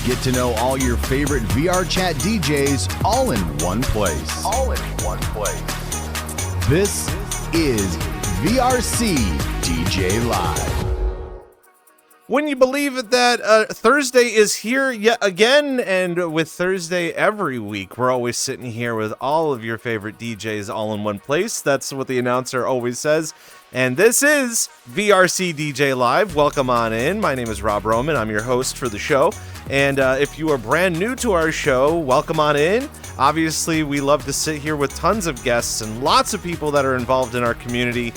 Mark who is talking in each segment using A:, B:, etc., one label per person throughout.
A: Get to know all your favorite VRChat DJs all in one place. This is VRCDJ Live.
B: When you believe it that Thursday is here yet again, and with Thursday every week, we're always sitting here with all of your favorite DJs all in one place. That's what the announcer always says. And this is VRCDJ Live. Welcome on in. My name is Rob Roman. I'm your host for the show. And if you are brand new to our show, welcome on in. Obviously, we love to sit here with tons of guests and lots of people that are involved in our community.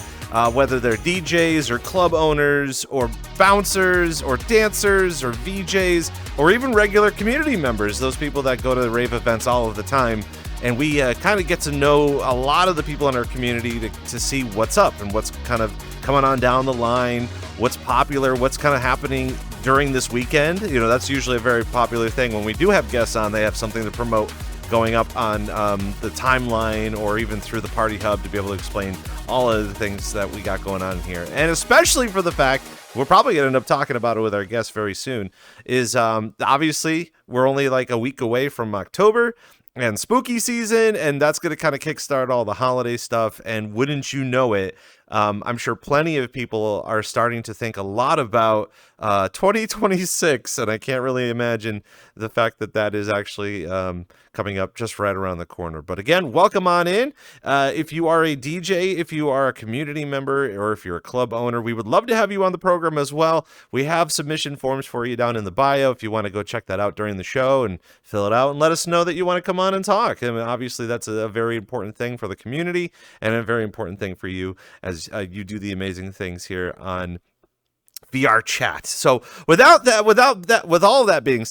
B: Whether they're DJs or club owners or bouncers or dancers or VJs or even regular community members, those people that go to the rave events all of the time. And we kind of get to know a lot of the people in our community to see what's up and what's kind of coming on down the line, what's popular, what's kind of happening during this weekend. You know, that's usually a very popular thing. When we do have guests on, they have something to promote going up on the timeline or even through the Party Hub to be able to explain all of the things that we got going on here. And especially for the fact, we're probably going to end up talking about it with our guests very soon, is obviously we're only like a week away from October and spooky season, and that's going to kind of kickstart all the holiday stuff. And wouldn't you know it, I'm sure plenty of people are starting to think a lot about 2026, and I can't really imagine the fact that that is actually coming up just right around the corner. But again, welcome on in. If you are a DJ, if you are a community member, or if you're a club owner, we would love to have you on the program as well. We have submission forms for you down in the bio if you want to go check that out during the show and fill it out and let us know that you want to come on and talk. I mean, obviously, that's a very important thing for the community and a very important thing for you as you do the amazing things here on VRChat. So with all that being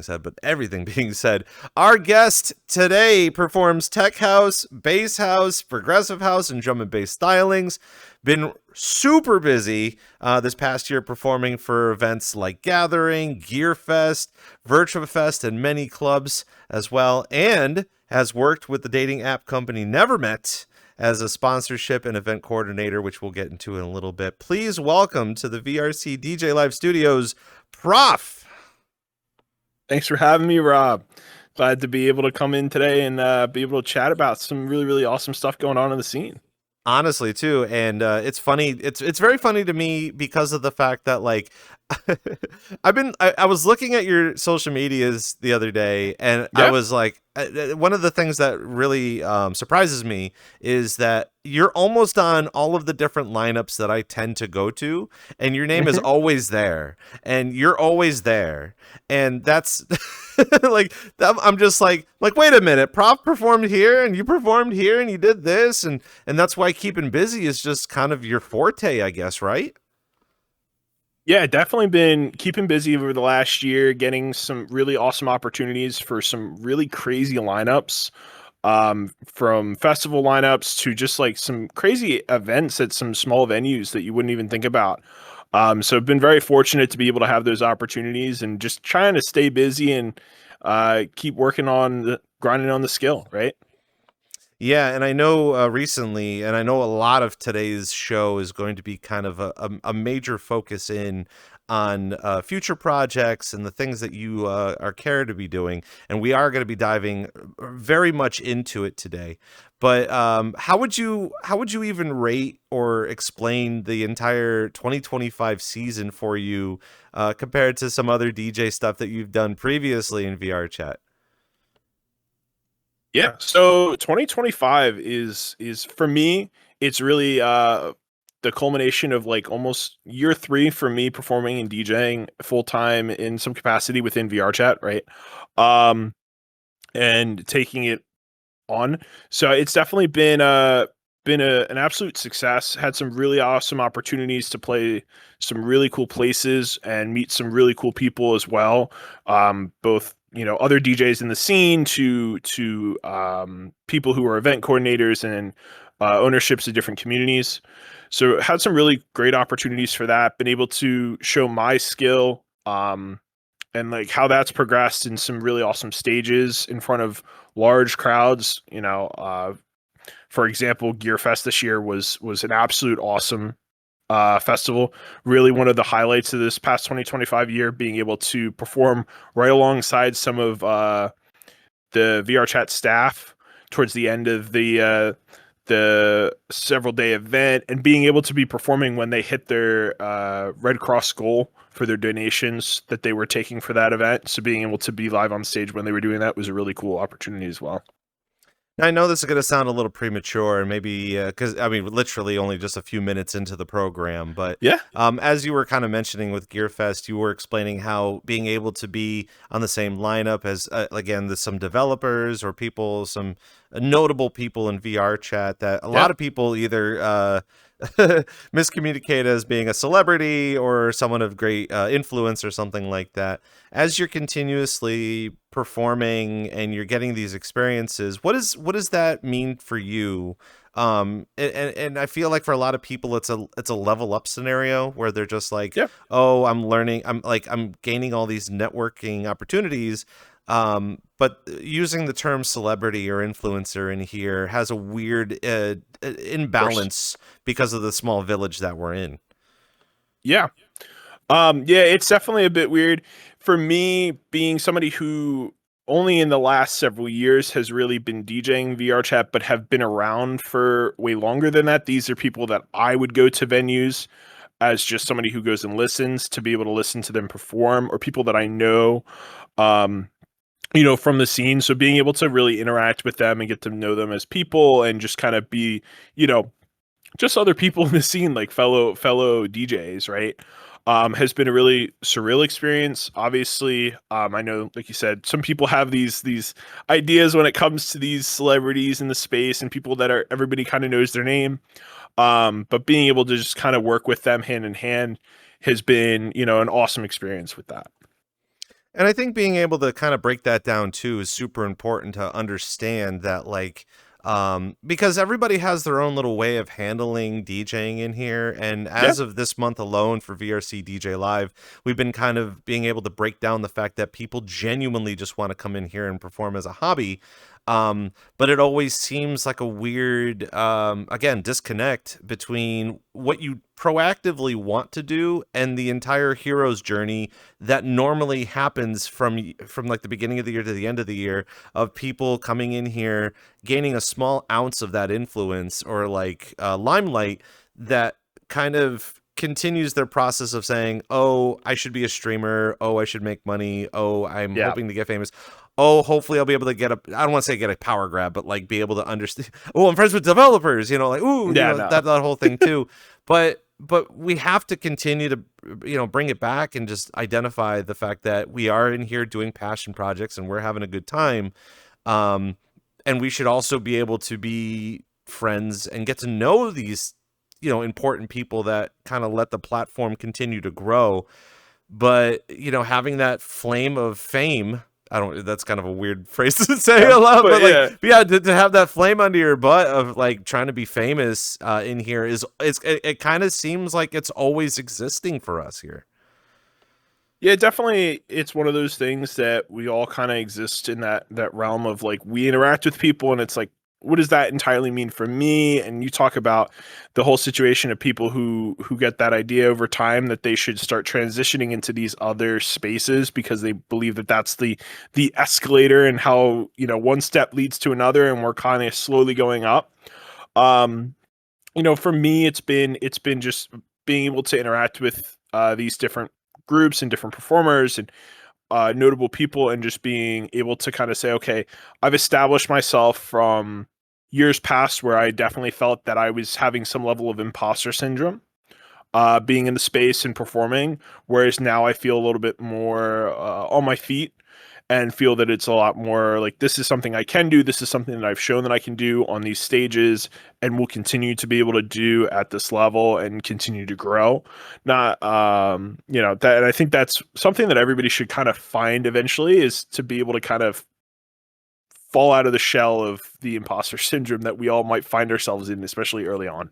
B: said, but everything being said, our guest today performs tech house, bass house, progressive house, and drum and bass stylings. Been super busy this past year performing for events like Gathering, Gearfest, Virtua Fest, and many clubs as well, and has worked with the dating app company Nevermet as a sponsorship and event coordinator, which we'll get into in a little bit. Please welcome to the VRC DJ Live Studios, Prof.
C: Thanks for having me, Rob. Glad to be able to come in today and be able to chat about some really, really awesome stuff going on in the scene.
B: Honestly, too, and it's funny. It's very funny to me because of the fact that, like, I was looking at your social medias the other day, and I was like, one of the things that really surprises me is that you're almost on all of the different lineups that I tend to go to, and your name is always there, and you're always there, and that's like, I'm just like, wait a minute, Prof performed here, and you performed here, and you did this, and that's why keeping busy is just kind of your forte, I guess, right?
C: Yeah, definitely been keeping busy over the last year, getting some really awesome opportunities for some really crazy lineups, from festival lineups to just like some crazy events at some small venues that you wouldn't even think about. So I've been very fortunate to be able to have those opportunities and just trying to stay busy and keep working on grinding on the skill, right?
B: Yeah, and I know recently, and I know a lot of today's show is going to be kind of a major focus on future projects and the things that you are care to be doing, and we are going to be diving very much into it today. But how would you even rate or explain the entire 2025 season for you compared to some other DJ stuff that you've done previously in VRChat?
C: Yeah, so 2025 is for me, it's really the culmination of like almost year 3 for me performing and DJing full time in some capacity within VRChat, right? And taking it on. So it's definitely been an absolute success. Had some really awesome opportunities to play some really cool places and meet some really cool people as well. Both, you know, other DJs in the scene to people who are event coordinators and ownerships of different communities. So had some really great opportunities for that. Been able to show my skill and like how that's progressed in some really awesome stages in front of large crowds. You know, for example, Gearfest this year was an absolute awesome festival. Really one of the highlights of this past 2025 year, being able to perform right alongside some of the VRChat staff towards the end of the several day event, and being able to be performing when they hit their Red Cross goal for their donations that they were taking for that event. So being able to be live on stage when they were doing that was a really cool opportunity as well.
B: Now, I know this is going to sound a little premature, and maybe because I mean, literally only just a few minutes into the program, but
C: Yeah.
B: as you were kind of mentioning with GearFest, you were explaining how being able to be on the same lineup as again, there's some developers or people, some notable people in VR chat that a lot of people either miscommunicate as being a celebrity or someone of great influence or something like that. As you're continuously performing and you're getting these experiences, what does that mean for you? And I feel like for a lot of people it's a level up scenario where they're just like, oh, I'm learning, I'm gaining all these networking opportunities. But using the term celebrity or influencer in here has a weird imbalance because of the small village that we're in.
C: Yeah. Yeah, it's definitely a bit weird for me, being somebody who only in the last several years has really been DJing VRChat, but have been around for way longer than that. These are people that I would go to venues as just somebody who goes and listens, to be able to listen to them perform, or people that I know, from the scene. So being able to really interact with them and get to know them as people, and just kind of be, just other people in the scene, like fellow DJs, right? Has been a really surreal experience. Obviously, I know, like you said, some people have these ideas when it comes to these celebrities in the space and people that are, everybody kind of knows their name. But being able to just kind of work with them hand in hand has been, an awesome experience with that.
B: And I think being able to kind of break that down too is super important to understand that, like, because everybody has their own little way of handling DJing in here. And as of this month alone for VRCDJLIVE, we've been kind of being able to break down the fact that people genuinely just want to come in here and perform as a hobby. But it always seems like a weird, again, disconnect between what you proactively want to do and the entire hero's journey that normally happens from like the beginning of the year to the end of the year, of people coming in here, gaining a small ounce of that influence or like limelight that kind of continues their process of saying, oh, I should be a streamer. Oh, I should make money. Oh, I'm hoping to get famous. Oh, hopefully I'll be able to get I don't want to say get a power grab, but like be able to understand. Oh, I'm friends with developers, like, ooh, that whole thing too. But we have to continue to, bring it back and just identify the fact that we are in here doing passion projects and we're having a good time. And we should also be able to be friends and get to know these, important people that kind of let the platform continue to grow. But, having that flame of fame, that's kind of a weird phrase to say a lot, but to have that flame under your butt of like trying to be famous in here it kind of seems like it's always existing for us here.
C: Yeah, definitely. It's one of those things that we all kind of exist in that realm of like, we interact with people and it's like, what does that entirely mean for me? And you talk about the whole situation of people who get that idea over time that they should start transitioning into these other spaces because they believe that that's the escalator, and how, one step leads to another and we're kind of slowly going up. For me, it's been just being able to interact with these different groups and different performers and notable people, and just being able to kind of say, okay, I've established myself from years past where I definitely felt that I was having some level of imposter syndrome being in the space and performing, whereas now I feel a little bit more on my feet and feel that it's a lot more like, this is something I can do. This is something that I've shown that I can do on these stages and will continue to be able to do at this level and continue to grow. Not, that, and I think that's something that everybody should kind of find eventually, is to be able to kind of fall out of the shell of the imposter syndrome that we all might find ourselves in, especially early on.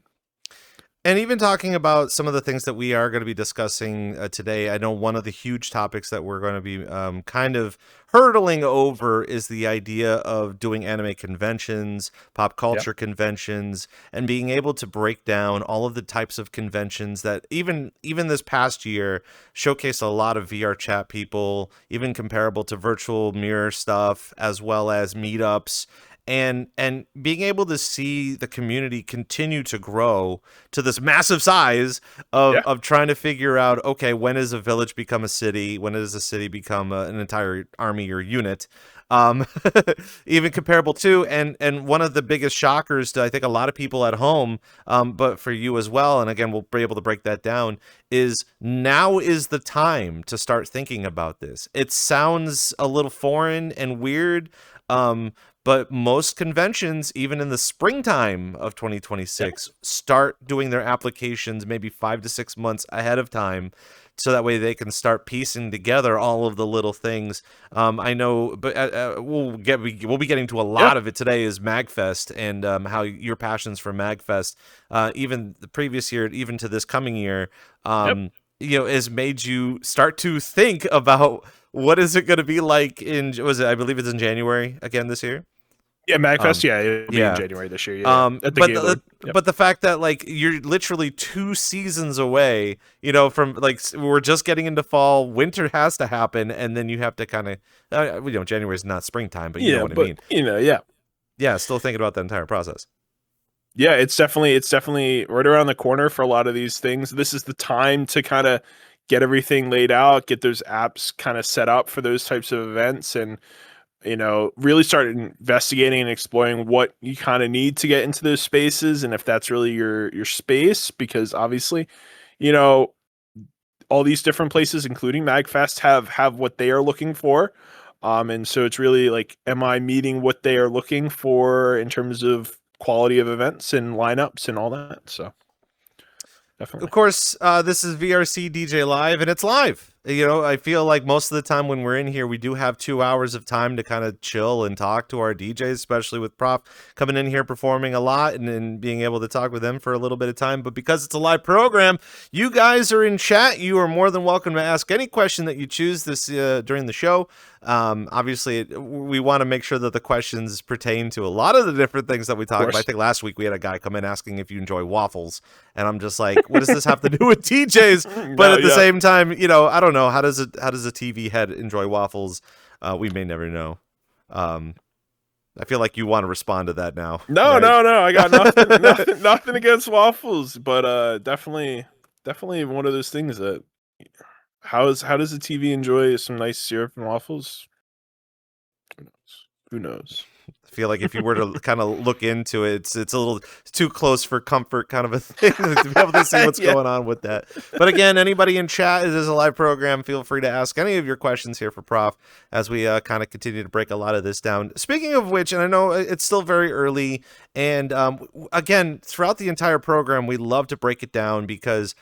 B: And even talking about some of the things that we are going to be discussing today, I know one of the huge topics that we're going to be kind of hurdling over is the idea of doing anime conventions, pop culture conventions, and being able to break down all of the types of conventions that even this past year showcased a lot of VR chat people, even comparable to virtual mirror stuff, as well as meetups. And being able to see the community continue to grow to this massive size of trying to figure out, okay, when does a village become a city? When does a city become an entire army or unit? Even comparable to, and one of the biggest shockers to I think a lot of people at home, but for you as well, and again, we'll be able to break that down, is now is the time to start thinking about this. It sounds a little foreign and weird, but most conventions, even in the springtime of 2026, start doing their applications maybe 5 to 6 months ahead of time, so that way they can start piecing together all of the little things. I know, but we'll be getting to a lot of it today. Is MagFest and how your passions for MagFest, even the previous year, even to this coming year, has made you start to think about what is it going to be like in, I believe it's in January again this year.
C: Yeah, MagFest. It'll be in January this year. At the
B: but but the fact that like you're literally 2 seasons away, from like we're just getting into fall, winter has to happen, and then you have to kind of, January is not springtime, but you know what I mean. Still thinking about the entire process.
C: Yeah, it's definitely right around the corner for a lot of these things. This is the time to kind of get everything laid out, get those apps kind of set up for those types of events, and really start investigating and exploring what you kind of need to get into those spaces, and if that's really your space, because obviously, all these different places, including MagFest, have what they are looking for, and so it's really like, am I meeting what they are looking for in terms of quality of events and lineups and all that? So definitely.
B: Of course, this is VRCDJ Live, and it's live. I feel like most of the time when we're in here, we do have 2 hours of time to kind of chill and talk to our DJs, especially with Prof coming in here performing a lot and being able to talk with them for a little bit of time. But because it's a live program, you guys are in chat. You are more than welcome to ask any question that you choose this during the show. Obviously, we want to make sure that the questions pertain to a lot of the different things that we talk about. I think last week we had a guy come in asking if you enjoy waffles, and I'm just like, what does this have to do with DJs? But at the same time, I don't know, how does a TV head enjoy waffles? We may never know. I feel like you want to respond to that now.
C: No, I got nothing against waffles, but definitely one of those things that, how does a TV enjoy some nice syrup and waffles? Who knows?
B: I feel like if you were to kind of look into it, it's a little too close for comfort kind of a thing to be able to see what's going on with that. But again, anybody in chat, it is a live program. Feel free to ask any of your questions here for Prof as we kind of continue to break a lot of this down. Speaking of which, and I know it's still very early, and again, throughout the entire program, we love to break it down because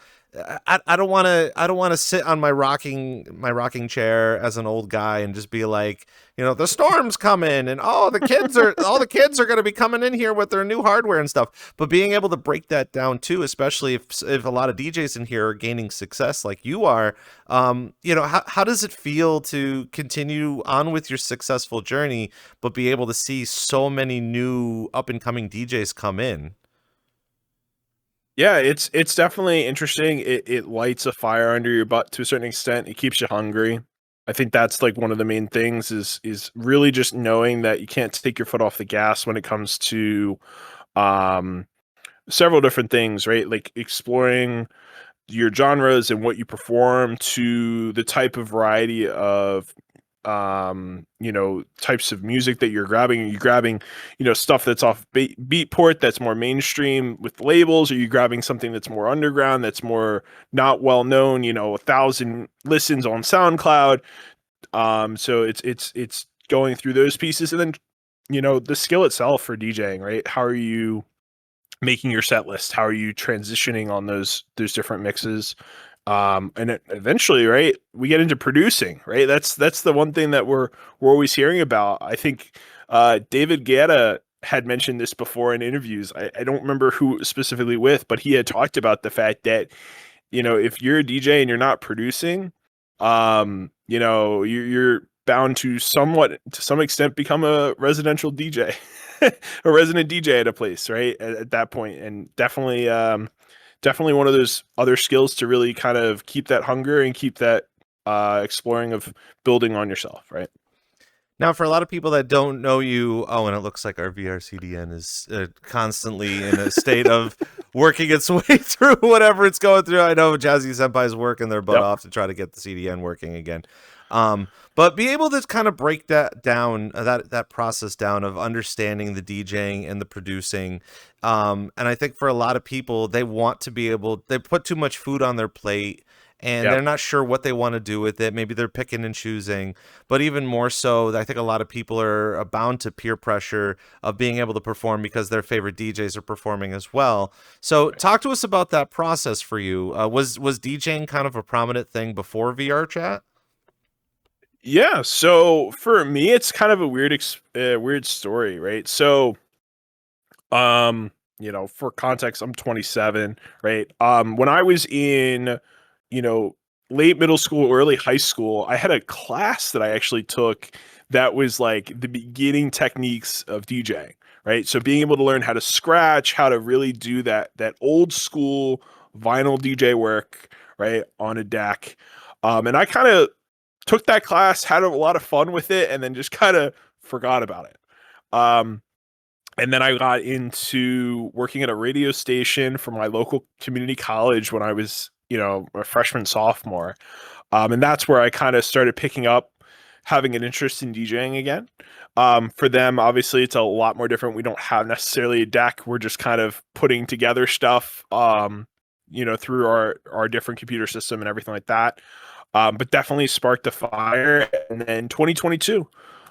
B: I don't want to sit on my rocking chair as an old guy and just be like, the storm's coming and all the kids are going to be coming in here with their new hardware and stuff. But being able to break that down too, especially if a lot of DJs in here are gaining success like you are, how does it feel to continue on with your successful journey, but be able to see so many new up and coming DJs come in?
C: Yeah, it's definitely interesting. It lights a fire under your butt to a certain extent. It keeps you hungry. I think that's like one of the main things is really just knowing that you can't take your foot off the gas when it comes to several different things, right? Like exploring your genres and what you perform, to the type of variety of types of music that you're grabbing. Are you grabbing stuff that's off Beatport that's more mainstream with labels? Are you grabbing something that's more underground, that's more not well known, 1,000 listens on SoundCloud? So it's going through those pieces, and then the skill itself for DJing, right? How are you making your set list? How are you transitioning on those different mixes? And eventually, right, we get into producing, right? That's the one thing that we're always hearing about. I think David Guetta had mentioned this before in interviews. I don't remember who specifically with, but he had talked about the fact that, if you're a DJ and you're not producing, you're bound to some extent become a residential DJ, a resident DJ at a place, right? At that point. And definitely one of those other skills to really kind of keep that hunger and keep that exploring of building on yourself, right?
B: Now, for a lot of people that don't know you, and it looks like our VRCDN is constantly in a state of working its way through whatever it's going through. I know Jazzy Senpai is working their butt off to try to get the CDN working again. But be able to kind of break that down, that process down of understanding the DJing and the producing. And I think for a lot of people, they put too much food on their plate, and they're not sure what they want to do with it. Maybe they're picking and choosing. But even more so, I think a lot of people are bound to peer pressure of being able to perform because their favorite DJs are performing as well. So talk to us about that process for you. Was DJing kind of a prominent thing before VRChat?
C: Yeah, so for me, it's kind of a weird story, right? So, for context, I'm 27, right? When I was in, late middle school, early high school, I had a class that I actually took that was like the beginning techniques of DJing, right? So being able to learn how to scratch, how to really do that old school vinyl DJ work, right, on a deck. And I kind of took that class, had a lot of fun with it, and then just kind of forgot about it. And then I got into working at a radio station for my local community college when I was, a freshman, sophomore. And that's where I kind of started picking up, having an interest in DJing again. For them, obviously, it's a lot more different. We don't have necessarily a deck. We're just kind of putting together stuff, through our different computer system and everything like that. But definitely sparked the fire. And then 2022,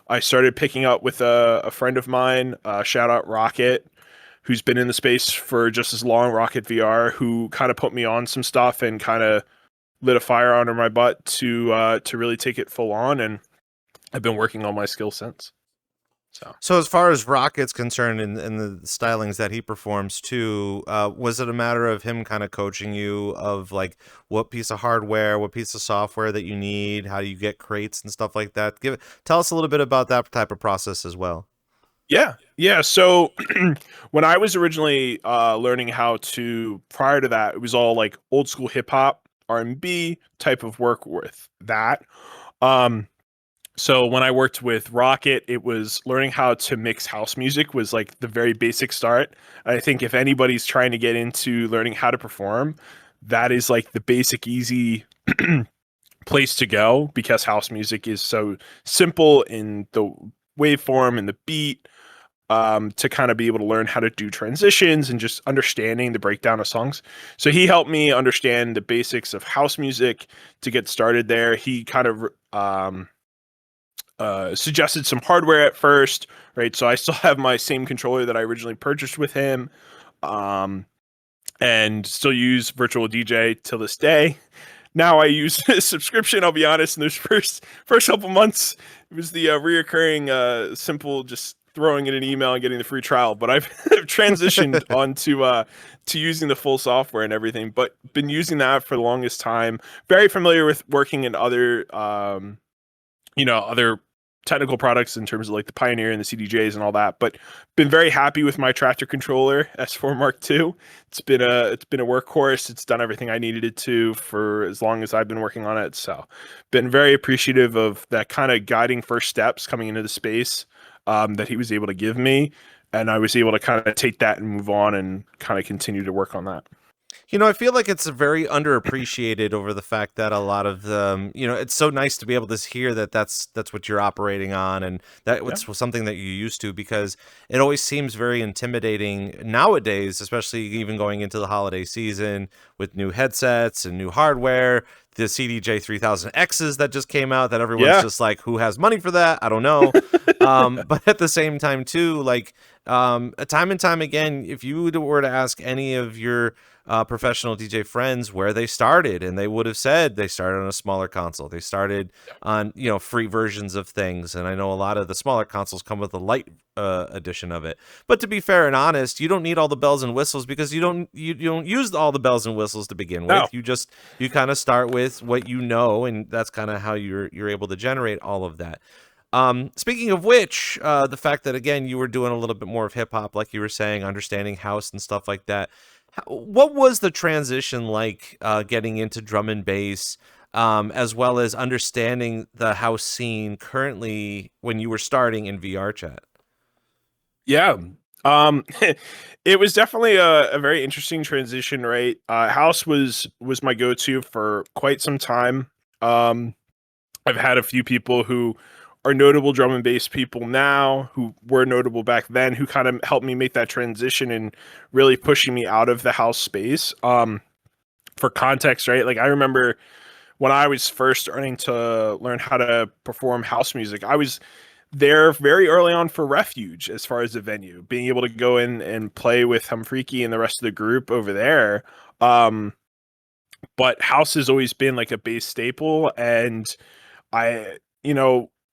C: I started picking up with a friend of mine, shout out Rocket, who's been in the space for just as long, Rocket VR, who kind of put me on some stuff and kind of lit a fire under my butt to really take it full on. And I've been working on my skill since.
B: So as far as Rocket's concerned and the stylings that he performs too, was it a matter of him kind of coaching you of like what piece of hardware, what piece of software that you need, how you get crates and stuff like that? Tell us a little bit about that type of process as well.
C: Yeah. So when I was originally learning prior to that, it was all like old school hip hop, R&B type of work with that. So when I worked with Rocket, it was learning how to mix house music was like the very basic start. I think if anybody's trying to get into learning how to perform, that is like the basic, easy place to go, because house music is so simple in the waveform and the beat, to kind of be able to learn how to do transitions and just understanding the breakdown of songs. So he helped me understand the basics of house music to get started there. He kind of suggested some hardware at first, right? So I still have my same controller that I originally purchased with him, and still use Virtual DJ till this day. Now I use a subscription, I'll be honest. In those first couple months, it was the reoccurring simple, just throwing in an email and getting the free trial. But I've transitioned onto to using the full software and everything, but been using that for the longest time. Very familiar with working in other other technical products in terms of like the Pioneer and the CDJs and all that, but been very happy with my Tractor controller S4 Mark II. It's been a workhorse. It's done everything I needed it to for as long as I've been working on it. So been very appreciative of that kind of guiding first steps coming into the space that he was able to give me. And I was able to kind of take that and move on and kind of continue to work on that.
B: I feel like it's very underappreciated over the fact that a lot of them, it's so nice to be able to hear that that's what you're operating on, and that was something that you're used to, because it always seems very intimidating nowadays, especially even going into the holiday season with new headsets and new hardware, the CDJ 3000Xs that just came out that everyone's just like, who has money for that? I don't know. But at the same time too, like time and time again, if you were to ask any of your professional DJ friends where they started, and they would have said they started on a smaller console. They started on, you know, free versions of things, and I know a lot of the smaller consoles come with a light edition of it. But to be fair and honest, you don't need all the bells and whistles because you don't use all the bells and whistles to begin with.
C: No.
B: You kind of start with what you know, and that's kind of how you're able to generate all of that. Speaking of which, the fact that, again, you were doing a little bit more of hip hop, like you were saying, understanding house and stuff like that. What was the transition like, getting into drum and bass, as well as understanding the house scene currently when you were starting in VRChat?
C: Yeah. Um, it was definitely a very interesting transition, right? House was my go-to for quite some time. I've had a few people who are notable drum and bass people now, who were notable back then, who kind of helped me make that transition and really pushing me out of the house space. For context, right? Like, I remember when I was first starting to learn how to perform house music, I was there very early on for Refuge as far as the venue, being able to go in and play with Humfreaky and the rest of the group over there. But house has always been like a bass staple, and I,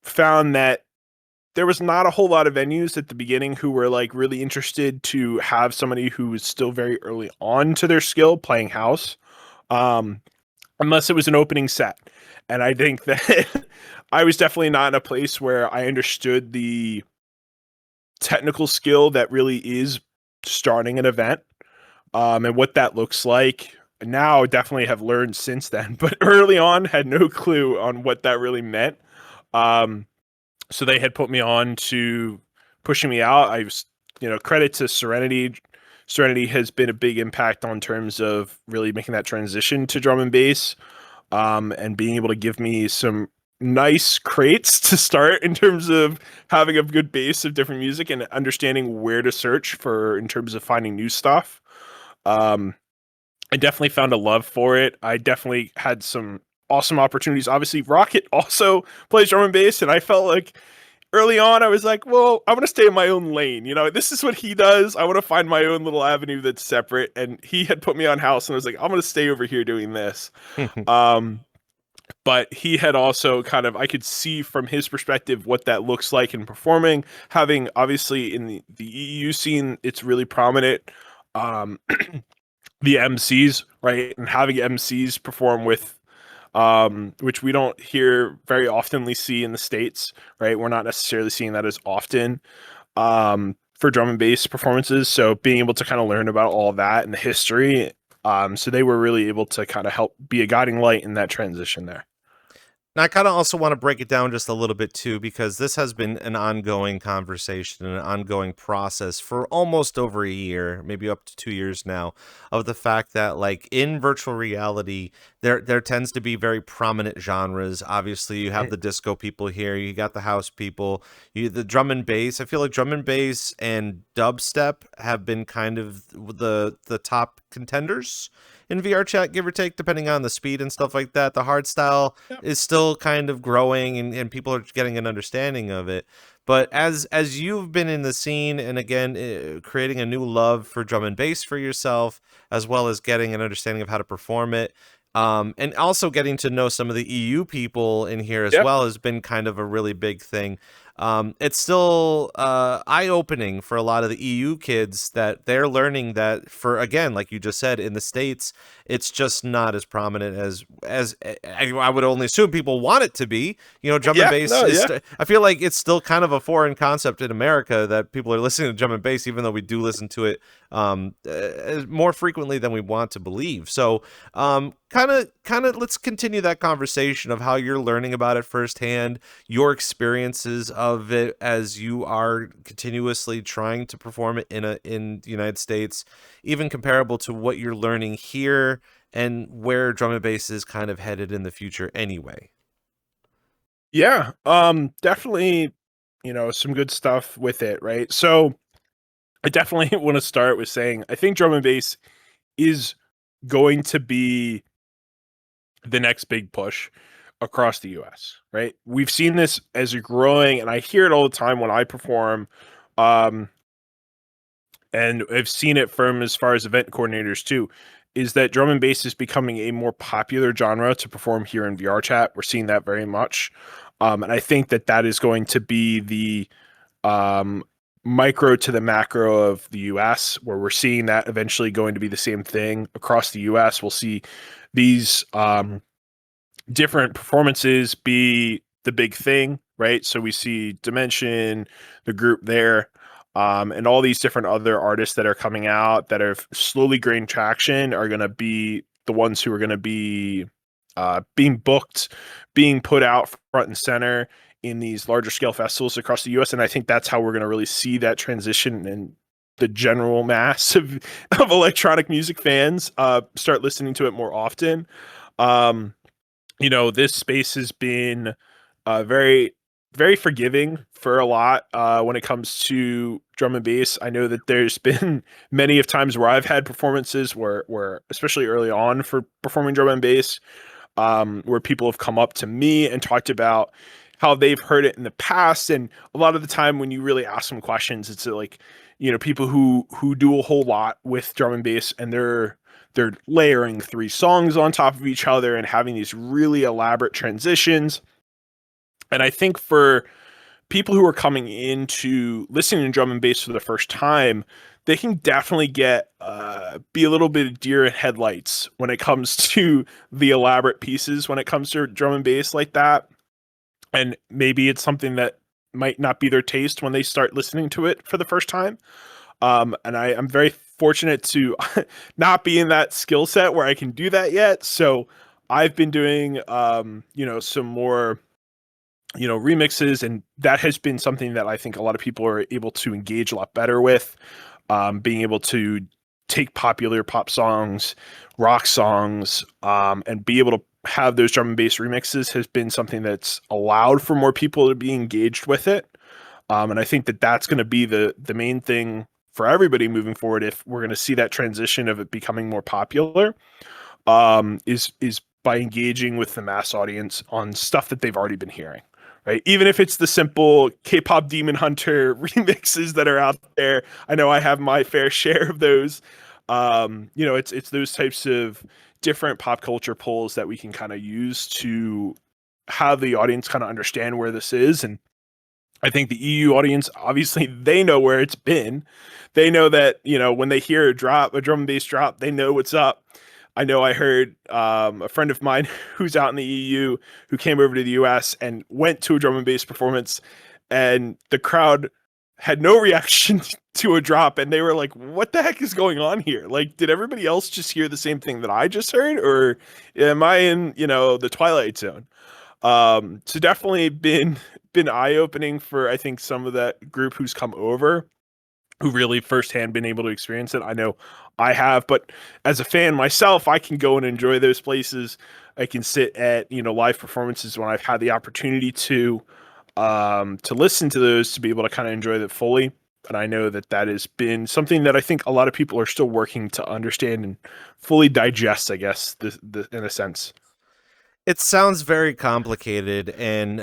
C: found that there was not a whole lot of venues at the beginning who were like really interested to have somebody who was still very early on to their skill playing house, unless it was an opening set. And I think that I was definitely not in a place where I understood the technical skill that really is starting an event, and what that looks like. Now, definitely have learned since then, but early on had no clue on what that really meant. So they had put me on to pushing me out. I was, credit to Serenity. Serenity has been a big impact on terms of really making that transition to drum and bass, and being able to give me some nice crates to start in terms of having a good base of different music and understanding where to search for in terms of finding new stuff. I definitely found a love for it. I definitely had some awesome opportunities. Obviously, Rocket also plays drum and bass, and I felt like early on I was like, well, I want to stay in my own lane. This is what he does. I want to find my own little avenue that's separate. And he had put me on house, and I was like, I'm going to stay over here doing this. But he had also I could see from his perspective what that looks like in performing, having obviously in the EU scene, it's really prominent. The MCs, right? And having MCs perform with, which we don't hear very oftenly see in the States, right? We're not necessarily seeing that as often, for drum and bass performances. So being able to kind of learn about all that and the history. So they were really able to kind of help be a guiding light in that transition there.
B: And I kind of also want to break it down just a little bit too, because this has been an ongoing conversation, an ongoing process for almost over a year, maybe up to 2 years now, of the fact that, like, in virtual reality, there tends to be very prominent genres. Obviously, you have the disco people here, you got the house people, the drum and bass. I feel like drum and bass and dubstep have been kind of the top contenders in VRChat, give or take, depending on the speed and stuff like that. The hardstyle is still kind of growing, and people are getting an understanding of it. But as you've been in the scene, and again, creating a new love for drum and bass for yourself, as well as getting an understanding of how to perform it, and also getting to know some of the EU people in here as well, has been kind of a really big thing. It's still eye-opening for a lot of the EU kids that they're learning that, for, again, like you just said, in the States, it's just not as prominent as I would only assume people want it to be. Drum and bass I feel like it's still kind of a foreign concept in America that people are listening to drum and bass, even though we do listen to it more frequently than we want to believe. So kind of let's continue that conversation of how you're learning about it firsthand, your experiences of it as you are continuously trying to perform it in the United States, even comparable to what you're learning here and where drum and bass is kind of headed in the future anyway.
C: Yeah, definitely, some good stuff with it, right? So I definitely want to start with saying I think drum and bass is going to be the next big push across the US, right? We've seen this as a growing, and I hear it all the time when I perform, and I've seen it from as far as event coordinators too. is that drum and bass is becoming a more popular genre to perform here in VRChat. We're seeing that very much. And I think that that is going to be the micro to the macro of the US, where we're seeing that eventually going to be the same thing across the US. We'll see these different performances be the big thing, right? So we see Dimension, the group there, and all these different other artists that are coming out that are slowly gaining traction are going to be the ones who are going to be being booked, being put out front and center in these larger scale festivals across the US. And I think that's how we're going to really see that transition and the general mass of electronic music fans start listening to it more often. This space has been very, very forgiving for a lot when it comes to drum and bass. I know that there's been many of times where I've had performances where especially early on for performing drum and bass, where people have come up to me and talked about how they've heard it in the past. And a lot of the time when you really ask them questions, it's like, people who do a whole lot with drum and bass, and they're layering 3 songs on top of each other and having these really elaborate transitions. And I think for people who are coming into listening to drum and bass for the first time, they can definitely be a little bit of deer in headlights when it comes to the elaborate pieces, when it comes to drum and bass like that. And maybe it's something that might not be their taste when they start listening to it for the first time. And I'm very fortunate to not be in that skill set where I can do that yet. So I've been doing, some more, remixes, and that has been something that I think a lot of people are able to engage a lot better with. Being able to take popular pop songs, rock songs, and be able to have those drum and bass remixes has been something that's allowed for more people to be engaged with it. And I think that that's going to be the main thing for everybody moving forward, if we're going to see that transition of it becoming more popular, is by engaging with the mass audience on stuff that they've already been hearing, right? Even if it's the simple K-pop Demon Hunter remixes that are out there. I know I have my fair share of those. It's those types of different pop culture pulls that we can kind of use to have the audience kind of understand where this is. And I think the EU audience, obviously, they know where it's been. They know that, when they hear a drum and bass drop, they know what's up. I know I heard a friend of mine who's out in the EU who came over to the US and went to a drum and bass performance, and the crowd had no reaction to a drop, and they were like, what the heck is going on here? Like, did everybody else just hear the same thing that I just heard, or am I in, the Twilight Zone? So definitely been eye-opening for, I think, some of that group who's come over, who really firsthand been able to experience it. I know I have, but as a fan myself, I can go and enjoy those places. I can sit at, live performances when I've had the opportunity to listen to those, to be able to kind of enjoy that fully. And I know that that has been something that I think a lot of people are still working to understand and fully digest, I guess, in a sense.
B: It sounds very complicated, and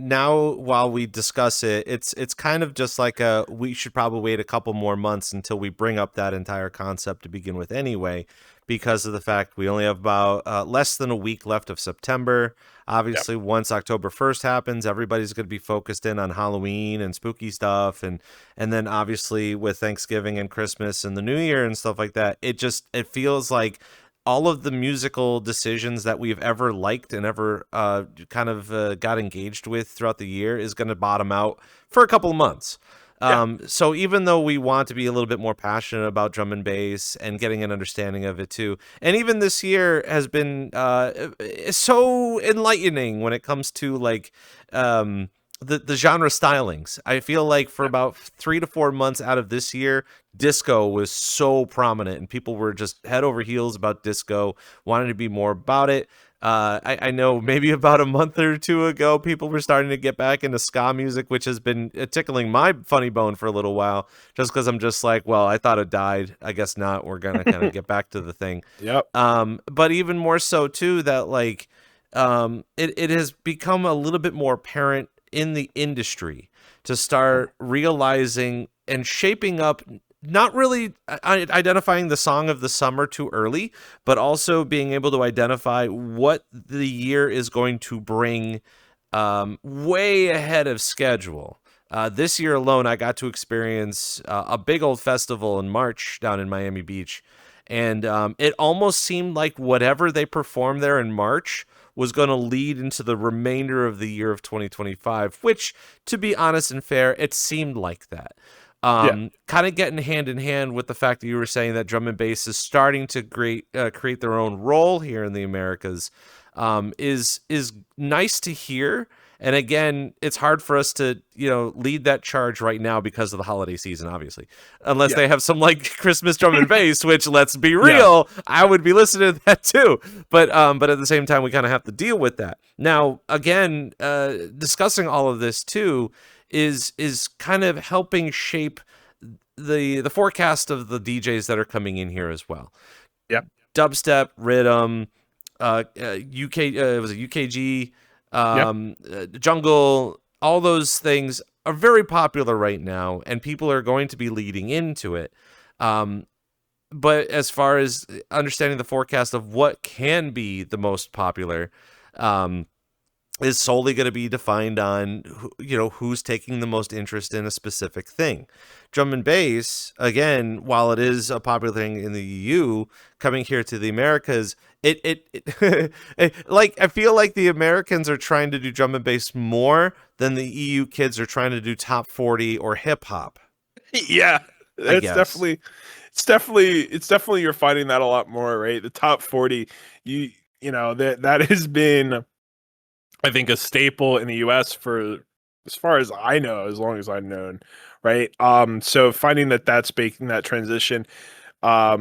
B: now while we discuss it, it's kind of just like we should probably wait a couple more months until we bring up that entire concept to begin with anyway, because of the fact we only have about less than a week left of September. Obviously, yep. Once October 1st happens, everybody's going to be focused in on Halloween and spooky stuff, and then obviously with Thanksgiving and Christmas and the New Year and stuff like that, it feels like all of the musical decisions that we've ever liked and ever got engaged with throughout the year is going to bottom out for a couple of months. Yeah. So even though we want to be a little bit more passionate about drum and bass and getting an understanding of it too, and even this year has been so enlightening when it comes to like the genre stylings. I feel like for about 3 to 4 months out of this year, disco was so prominent and people were just head over heels about disco, wanted to be more about it. I know maybe about a month or two ago, people were starting to get back into ska music, which has been tickling my funny bone for a little while, just because I'm just like, well, I thought it died. I guess not. We're going to kind of get back to the thing.
C: Yep.
B: But even more so, too, that like it has become a little bit more apparent in the industry to start realizing and shaping up not really identifying the song of the summer too early, but also being able to identify what the year is going to bring way ahead of schedule. This year alone, I got to experience a big old festival in March down in Miami Beach. And it almost seemed like whatever they performed there in March was going to lead into the remainder of the year of 2025, which, to be honest and fair, it seemed like that. Kind of getting hand in hand with the fact that you were saying that drum and bass is starting to create their own role here in the Americas, is nice to hear. And again, it's hard for us to, lead that charge right now because of the holiday season, obviously, unless they have some like Christmas drum and bass, which, let's be real, I would be listening to that too. But at the same time, we kind of have to deal with that. Now, again, discussing all of this too is kind of helping shape the forecast of the DJs that are coming in here as well.
C: Yep.
B: Dubstep, rhythm, was it UKG? Jungle, all those things are very popular right now, and people are going to be leading into it. But as far as understanding the forecast of what can be the most popular, is solely going to be defined on who's taking the most interest in a specific thing. Drum and bass, again, while it is a popular thing in the EU, coming here to the Americas, like, I feel like the Americans are trying to do drum and bass more than the EU kids are trying to do top 40 or hip hop.
C: Yeah, it's definitely you're finding that a lot more, right? The top 40, that has been, I think, a staple in the US for as far as I know, as long as I've known, right? So finding that's making that transition, I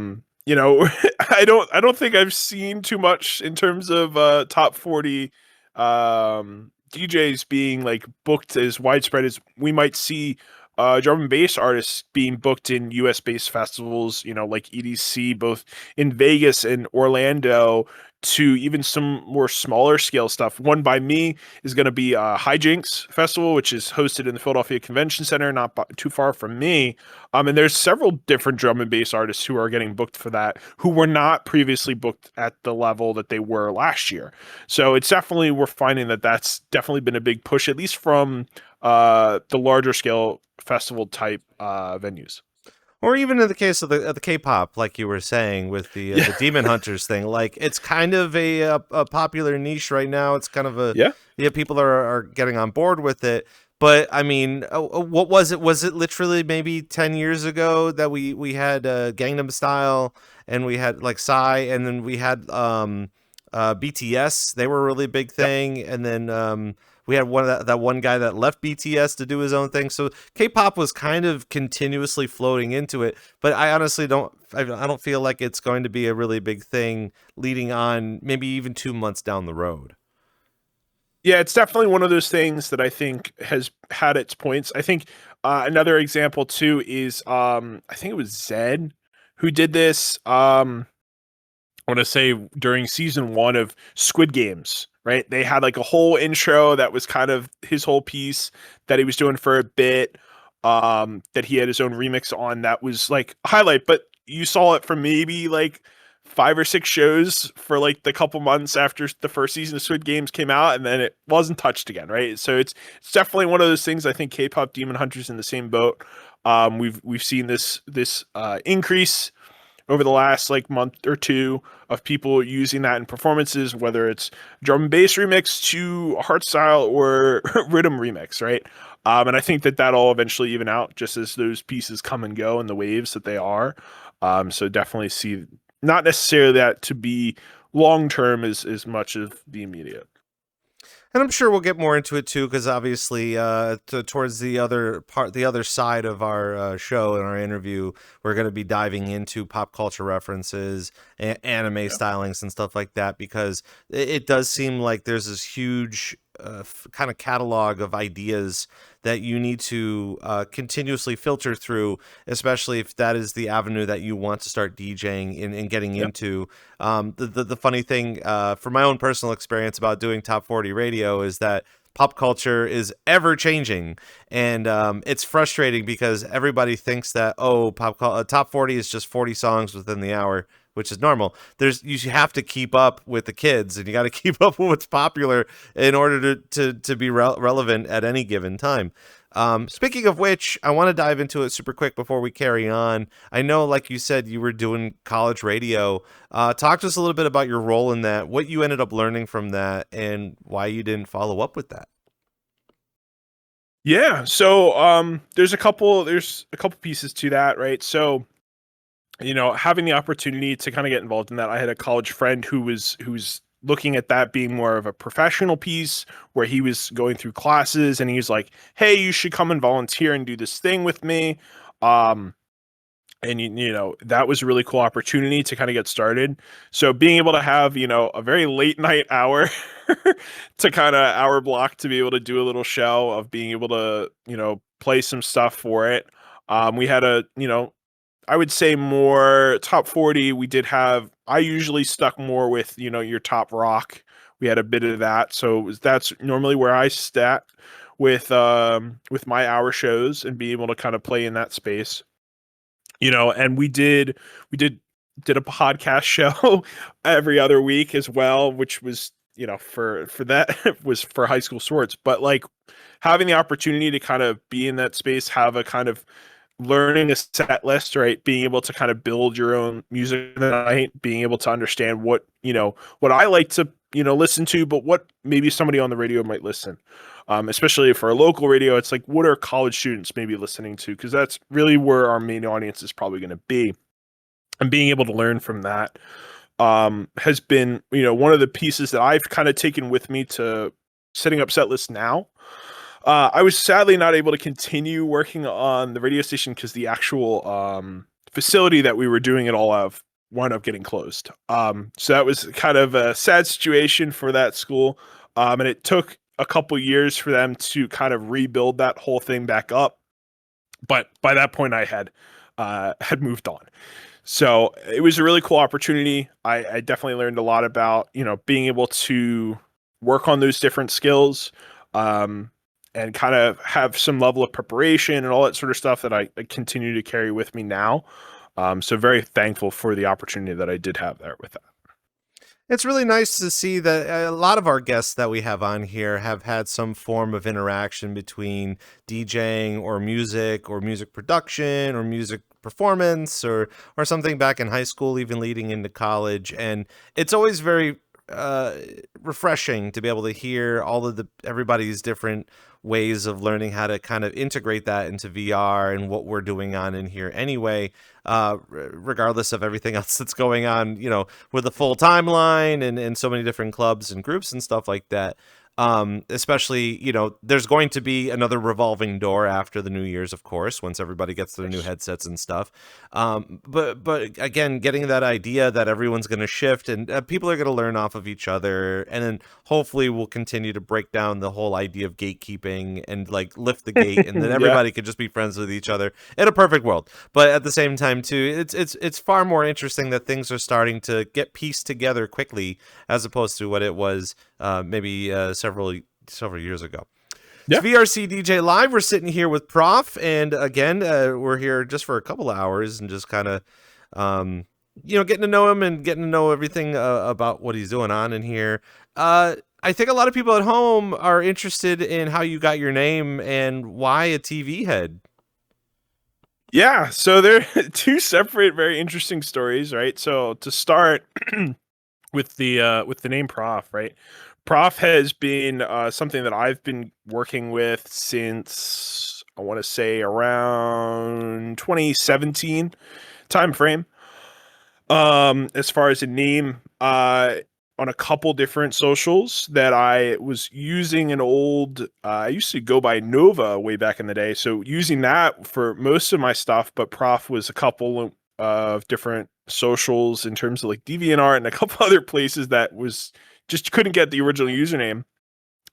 C: don't think I've seen too much in terms of top 40 DJs being like booked as widespread as we might see drum and bass artists being booked in US based festivals, like EDC, both in Vegas and Orlando, to even some more smaller scale stuff. One by me is going to be Hijinks Festival, which is hosted in the Philadelphia Convention Center, not too far from me. And there's several different drum and bass artists who are getting booked for that, who were not previously booked at the level that they were last year. So it's definitely, we're finding that's definitely been a big push, at least from the larger scale festival type venues.
B: Or even in the case of the K-pop, like you were saying with the Demon Hunters thing, like, it's kind of a popular niche right now. It's kind of people are getting on board with it. But I mean, what was it? Was it literally maybe 10 years ago that we had Gangnam Style, and we had like Psy, and then we had BTS? They were a really big thing, and then we had that one guy that left BTS to do his own thing. So K-pop was kind of continuously floating into it, but I honestly don't feel like it's going to be a really big thing leading on maybe even 2 months down the road.
C: Yeah, it's definitely one of those things that I think has had its points. I think another example too is I think it was Zed who did this. I want to say during season 1 of Squid Games, right? They had like a whole intro that was kind of his whole piece that he was doing for a bit, that he had his own remix on that was like a highlight, but you saw it for maybe like 5 or 6 shows for like the couple months after the first season of Squid Games came out, and then it wasn't touched again, right? So it's definitely one of those things. I think K-pop Demon Hunters in the same boat. We've seen this increase over the last like month or two of people using that in performances, whether it's drum and bass remix to hardstyle or rhythm remix, right? And I think that'll eventually even out just as those pieces come and go in the waves that they are. So definitely see not necessarily that to be long-term as much of the immediate.
B: And I'm sure we'll get more into it too, because obviously, towards the other side of our show and our interview, we're going to be diving into pop culture references, anime stylings, and stuff like that. Because it does seem like there's this huge kind of catalog of ideas that you need to continuously filter through, especially if that is the avenue that you want to start DJing and getting into. The funny thing, from my own personal experience about doing Top 40 radio, is that pop culture is ever changing, and it's frustrating because everybody thinks that top 40 is just 40 songs within the hour, which is normal. You have to keep up with the kids, and you got to keep up with what's popular in order to be relevant at any given time. Speaking of which, I want to dive into it super quick before we carry on. I know, like you said, you were doing college radio. Talk to us a little bit about your role in that, what you ended up learning from that, and why you didn't follow up with that.
C: Yeah, so there's a couple pieces to that, right? So, having the opportunity to kind of get involved in that, I had a college friend who's looking at that being more of a professional piece, where he was going through classes and he was like, hey, you should come and volunteer and do this thing with me. And that was a really cool opportunity to kind of get started. So being able to have, a very late night hour to kind of hour block to be able to do a little show of being able to, play some stuff for it. We had I would say more top 40. I usually stuck more with, your top rock. We had a bit of that. So that's normally where I sat with my hour shows and be able to kind of play in that space. And we did a podcast show every other week as well, which was, for that was for high school sports. But like having the opportunity to kind of be in that space, have a kind of learning a set list, right? Being able to kind of build your own music night, being able to understand what I like to, listen to, but what maybe somebody on the radio might listen. Especially for a local radio, it's like, what are college students maybe listening to? Because that's really where our main audience is probably going to be. And being able to learn from that has been, one of the pieces that I've kind of taken with me to setting up set lists now. I was sadly not able to continue working on the radio station because the actual facility that we were doing it all of wound up getting closed. So that was kind of a sad situation for that school. And it took a couple years for them to kind of rebuild that whole thing back up. But by that point I had moved on. So it was a really cool opportunity. I definitely learned a lot about, being able to work on those different skills, and kind of have some level of preparation and all that sort of stuff that I continue to carry with me now. So very thankful for the opportunity that I did have there with that.
B: It's really nice to see that a lot of our guests that we have on here have had some form of interaction between DJing or music production or music performance or something back in high school, even leading into college. And it's always very refreshing to be able to hear all of everybody's different ways of learning how to kind of integrate that into VR and what we're doing on in here anyway, regardless of everything else that's going on, with a full timeline and so many different clubs and groups and stuff like that. Especially, there's going to be another revolving door after the New Year's, of course, once everybody gets their new headsets and stuff. But again, getting that idea that everyone's going to shift and people are going to learn off of each other. And then hopefully we'll continue to break down the whole idea of gatekeeping and like lift the gate and then everybody could just be friends with each other in a perfect world. But at the same time, too, it's far more interesting that things are starting to get pieced together quickly as opposed to what it was maybe several years ago. Yeah. It's VRCDJLIVE. We're sitting here with Prof, and again, we're here just for a couple of hours and just kind of, getting to know him and getting to know everything about what he's doing on in here. I think a lot of people at home are interested in how you got your name and why a TV head.
C: Yeah, so they're two separate, very interesting stories, right? So to start with the name Prof, right? Prof has been something that I've been working with since, I want to say, around 2017 timeframe. As far as a name, on a couple different socials that I was using an old, I used to go by Nova way back in the day. So using that for most of my stuff, but Prof was a couple of different socials in terms of like DeviantArt and a couple other places that was just couldn't get the original username.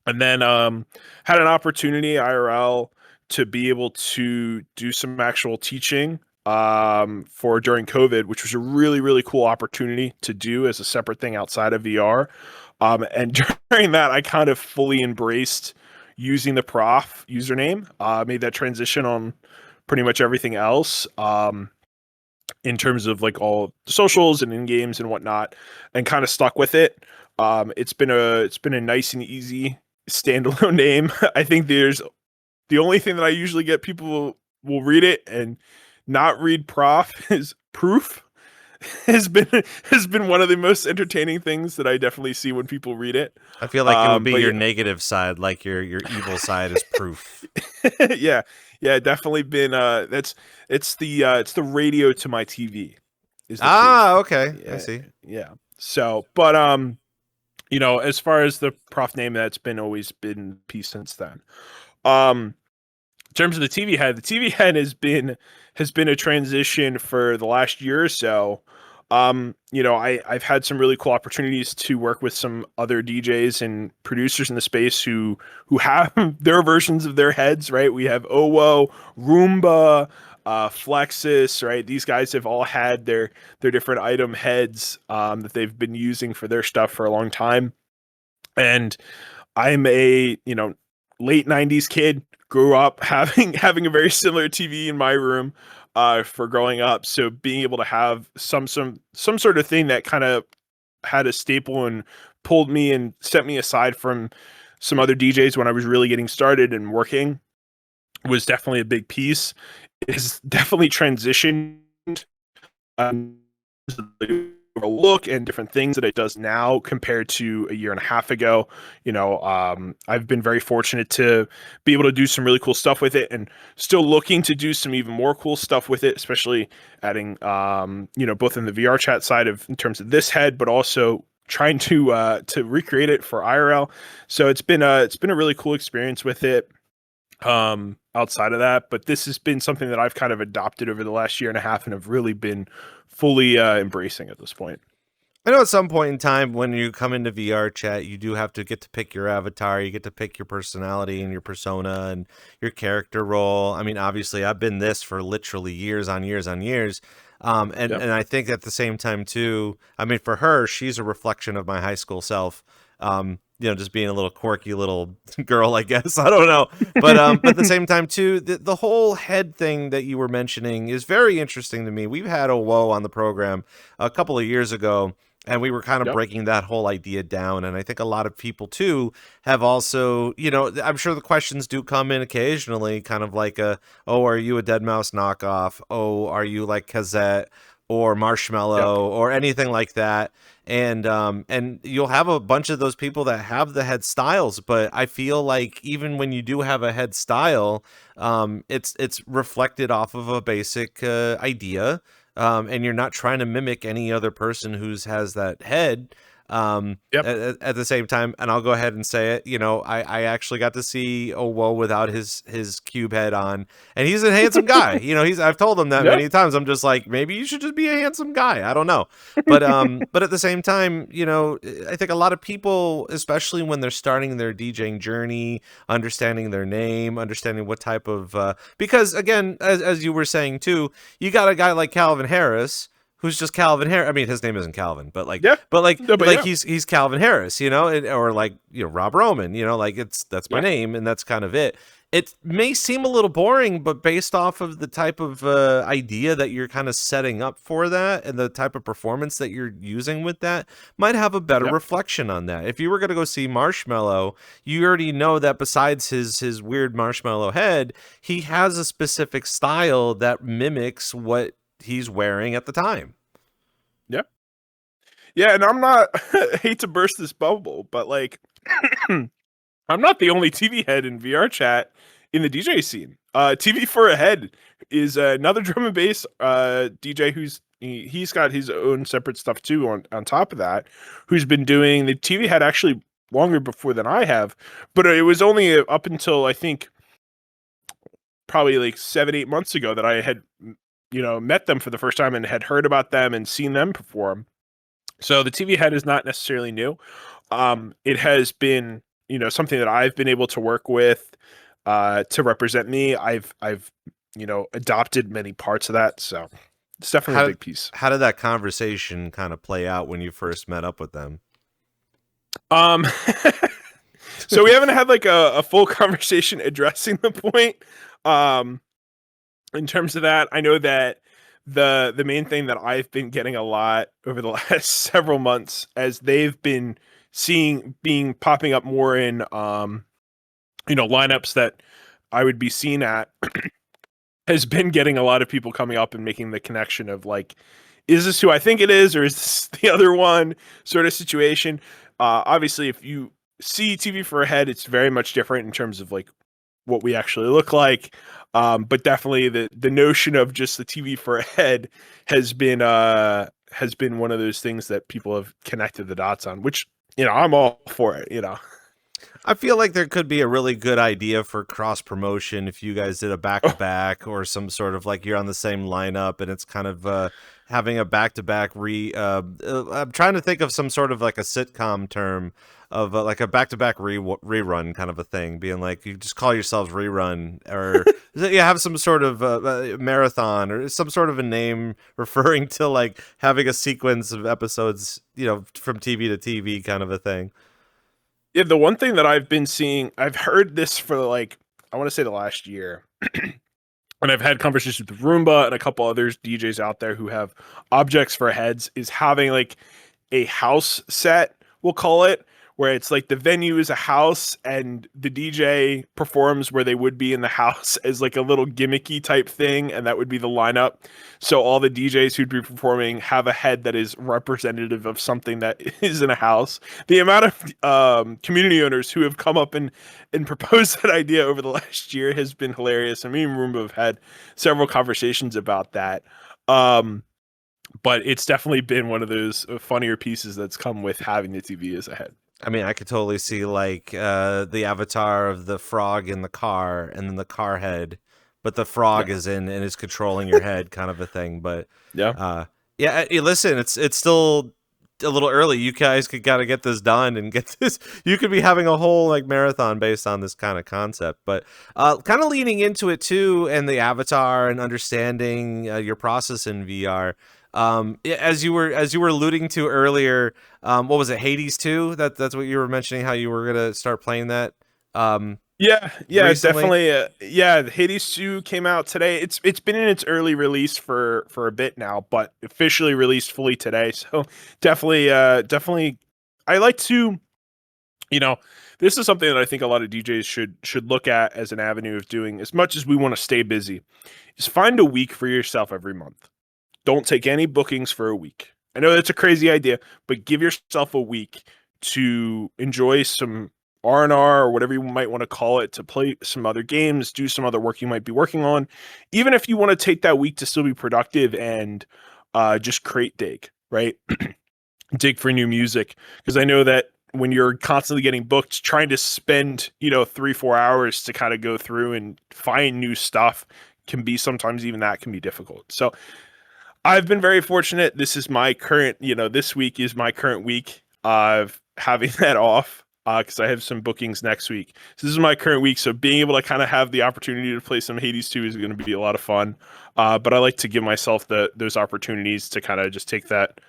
C: And then had an opportunity IRL to be able to do some actual teaching for during COVID, which was a really, really cool opportunity to do as a separate thing outside of VR. And during that, I kind of fully embraced using the Prof username. Made that transition on pretty much everything else. In terms of like all the socials and in games and whatnot, and kind of stuck with it. It's been a nice and easy standalone name. I think there's the only thing that I usually get people will read it and not read Prof is proof. has been one of the most entertaining things that I definitely see when people read it.
B: I feel like it would be
C: but
B: your
C: yeah.
B: negative side, like your evil side is proof.
C: yeah, definitely been. It's the radio to my TV. Is the proof.
B: Okay,
C: Yeah,
B: I see.
C: yeah. So, but as far as the Prof name, that's always been peace since then. In terms of the TV head has been a transition for the last year or so. I've had some really cool opportunities to work with some other DJs and producers in the space who have their versions of their heads, right? We have Owo, Roomba, Flexus, right? These guys have all had their different item heads that they've been using for their stuff for a long time. And I'm a, late 90s kid, grew up having a very similar TV in my room for growing up. So being able to have some sort of thing that kind of had a staple and pulled me and set me aside from some other DJs when I was really getting started and working was definitely a big piece. It's definitely transitioned look and different things that it does now compared to a year and a half ago. I've been very fortunate to be able to do some really cool stuff with it, and still looking to do some even more cool stuff with it, especially adding both in the VRChat side in terms of this head, but also trying to recreate it for IRL. So it's been a really cool experience with it. Outside of that, but this has been something that I've kind of adopted over the last year and a half and have really been fully embracing at this point.
B: I know at some point in time when you come into VRChat, you do have to get to pick your avatar, you get to pick your personality and your persona and your character role. I mean, obviously I've been this for literally years on years on years. And I think at the same time too, I mean, for her, she's a reflection of my high school self. Just being a little quirky little girl, I guess. I don't know. But at the same time, too, the whole head thing that you were mentioning is very interesting to me. We've had a Woe on the program a couple of years ago, and we were kind of breaking that whole idea down. And I think a lot of people, too, have also, I'm sure the questions do come in occasionally, kind of like are you a Dead Mouse knockoff? Oh, are you like Kazette or Marshmallow or anything like that? And you'll have a bunch of those people that have the head styles, but I feel like even when you do have a head style, it's reflected off of a basic idea, and you're not trying to mimic any other person has that head. At the same time, and I'll go ahead and say it, I actually got to see Owo without his cube head on, and he's a handsome guy. I've told him that many times. I'm just like, maybe you should just be a handsome guy. I don't know. But but at the same time, I think a lot of people, especially when they're starting their DJing journey, understanding their name, understanding what type of because again, as you were saying too, you got a guy like Calvin Harris, who's just Calvin Harris. I mean, his name isn't Calvin, but he's Calvin Harris, or like, Rob Roman, that's my name, and that's kind of it. It may seem a little boring, but based off of the type of idea that you're kind of setting up for that and the type of performance that you're using with that might have a better reflection on that. If you were going to go see Marshmallow, you already know that besides his weird marshmallow head, he has a specific style that mimics what he's wearing at the time.
C: And I'm not I hate to burst this bubble, but like I'm not the only TV head in VRChat in the DJ scene. TV for a Head is another drum and bass DJ he's got his own separate stuff too on top of that, who's been doing the TV head actually longer before than I have, but it was only up until I think probably like 7-8 months ago that I had met them for the first time and had heard about them and seen them perform. So the TV head is not necessarily new. It has been, something that I've been able to work with to represent me. I've adopted many parts of that. So it's definitely a big piece.
B: How did that conversation kind of play out when you first met up with them?
C: So we haven't had like a full conversation addressing the point. In terms of that, I know that the main thing that I've been getting a lot over the last several months, as they've been being popping up more in lineups that I would be seen at, has been getting a lot of people coming up and making the connection of like, is this who I think it is, or is this the other one, sort of situation. Obviously, if you see TV for a head, it's very much different in terms of like what we actually look like. But definitely the notion of just the TV for a head has been one of those things that people have connected the dots on, which, I'm all for it,
B: I feel like there could be a really good idea for cross promotion if you guys did a back-to-back or some sort of like you're on the same lineup and it's kind of having a back-to-back I'm trying to think of some sort of like a sitcom term of like a back-to-back rerun kind of a thing, being like you just call yourselves Rerun, or you have some sort of marathon or some sort of a name referring to like having a sequence of episodes, from TV to TV kind of a thing.
C: Yeah, the one thing that I've been seeing, I've heard this for like, I want to say the last year. And I've had conversations with Roomba and a couple others DJs out there who have objects for heads, is having like a house set, we'll call it, where it's like the venue is a house and the DJ performs where they would be in the house as like a little gimmicky type thing, and that would be the lineup. So all the DJs who'd be performing have a head that is representative of something that is in a house. The amount of community owners who have come up and proposed that idea over the last year has been hilarious. I mean, Roomba have had several conversations about that. But it's definitely been one of those funnier pieces that's come with having the TV as a head.
B: I mean, I could totally see like the avatar of the frog in the car and then the car head, but the frog is in and is controlling your head kind of a thing. But listen, it's still a little early. You guys gotta get this done and get this. You could be having a whole like marathon based on this kind of concept, but kind of leaning into it too, and the avatar and understanding your process in VR. As you were alluding to earlier, what was it, Hades 2? That's what you were mentioning, how you were gonna start playing that.
C: Yeah,
B: recently?
C: definitely. Hades 2 came out today. It's been in its early release for a bit now, but officially released fully today. So definitely. I like to, this is something that I think a lot of DJs should look at as an avenue of doing, as much as we want to stay busy, is find a week for yourself every month. Don't take any bookings for a week. I know that's a crazy idea, but give yourself a week to enjoy some R&R or whatever you might want to call it, to play some other games, do some other work you might be working on. Even if you want to take that week to still be productive and just dig, right? Dig for new music. Because I know that when you're constantly getting booked, trying to spend, 3-4 hours to kind of go through and find new stuff can be, sometimes even that can be difficult. So I've been very fortunate. This is my current, this week is my current week of having that off because I have some bookings next week. So this is my current week. So being able to kind of have the opportunity to play some Hades 2 is going to be a lot of fun. But I like to give myself those opportunities to kind of just take that,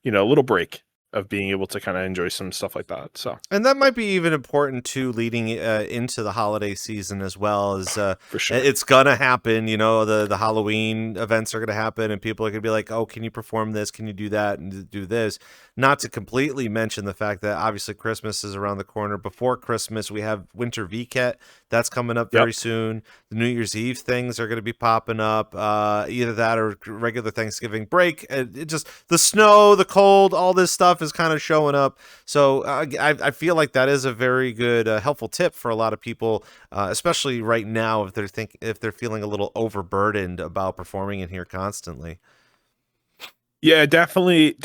C: little break of being able to kind of enjoy some stuff like that. So,
B: and that might be even important too, leading into the holiday season as well. As
C: for sure,
B: it's gonna happen. The Halloween events are gonna happen, and people are gonna be like, "Oh, can you perform this? Can you do that and do this?" Not to completely mention the fact that obviously Christmas is around the corner. Before Christmas, we have Winter VChat that's coming up very soon. The New Year's Eve things are going to be popping up. Either that or regular Thanksgiving break. It just the snow, the cold, all this stuff is kind of showing up. So I feel like that is a very good, helpful tip for a lot of people, especially right now if they're feeling a little overburdened about performing in here constantly.
C: Yeah, definitely.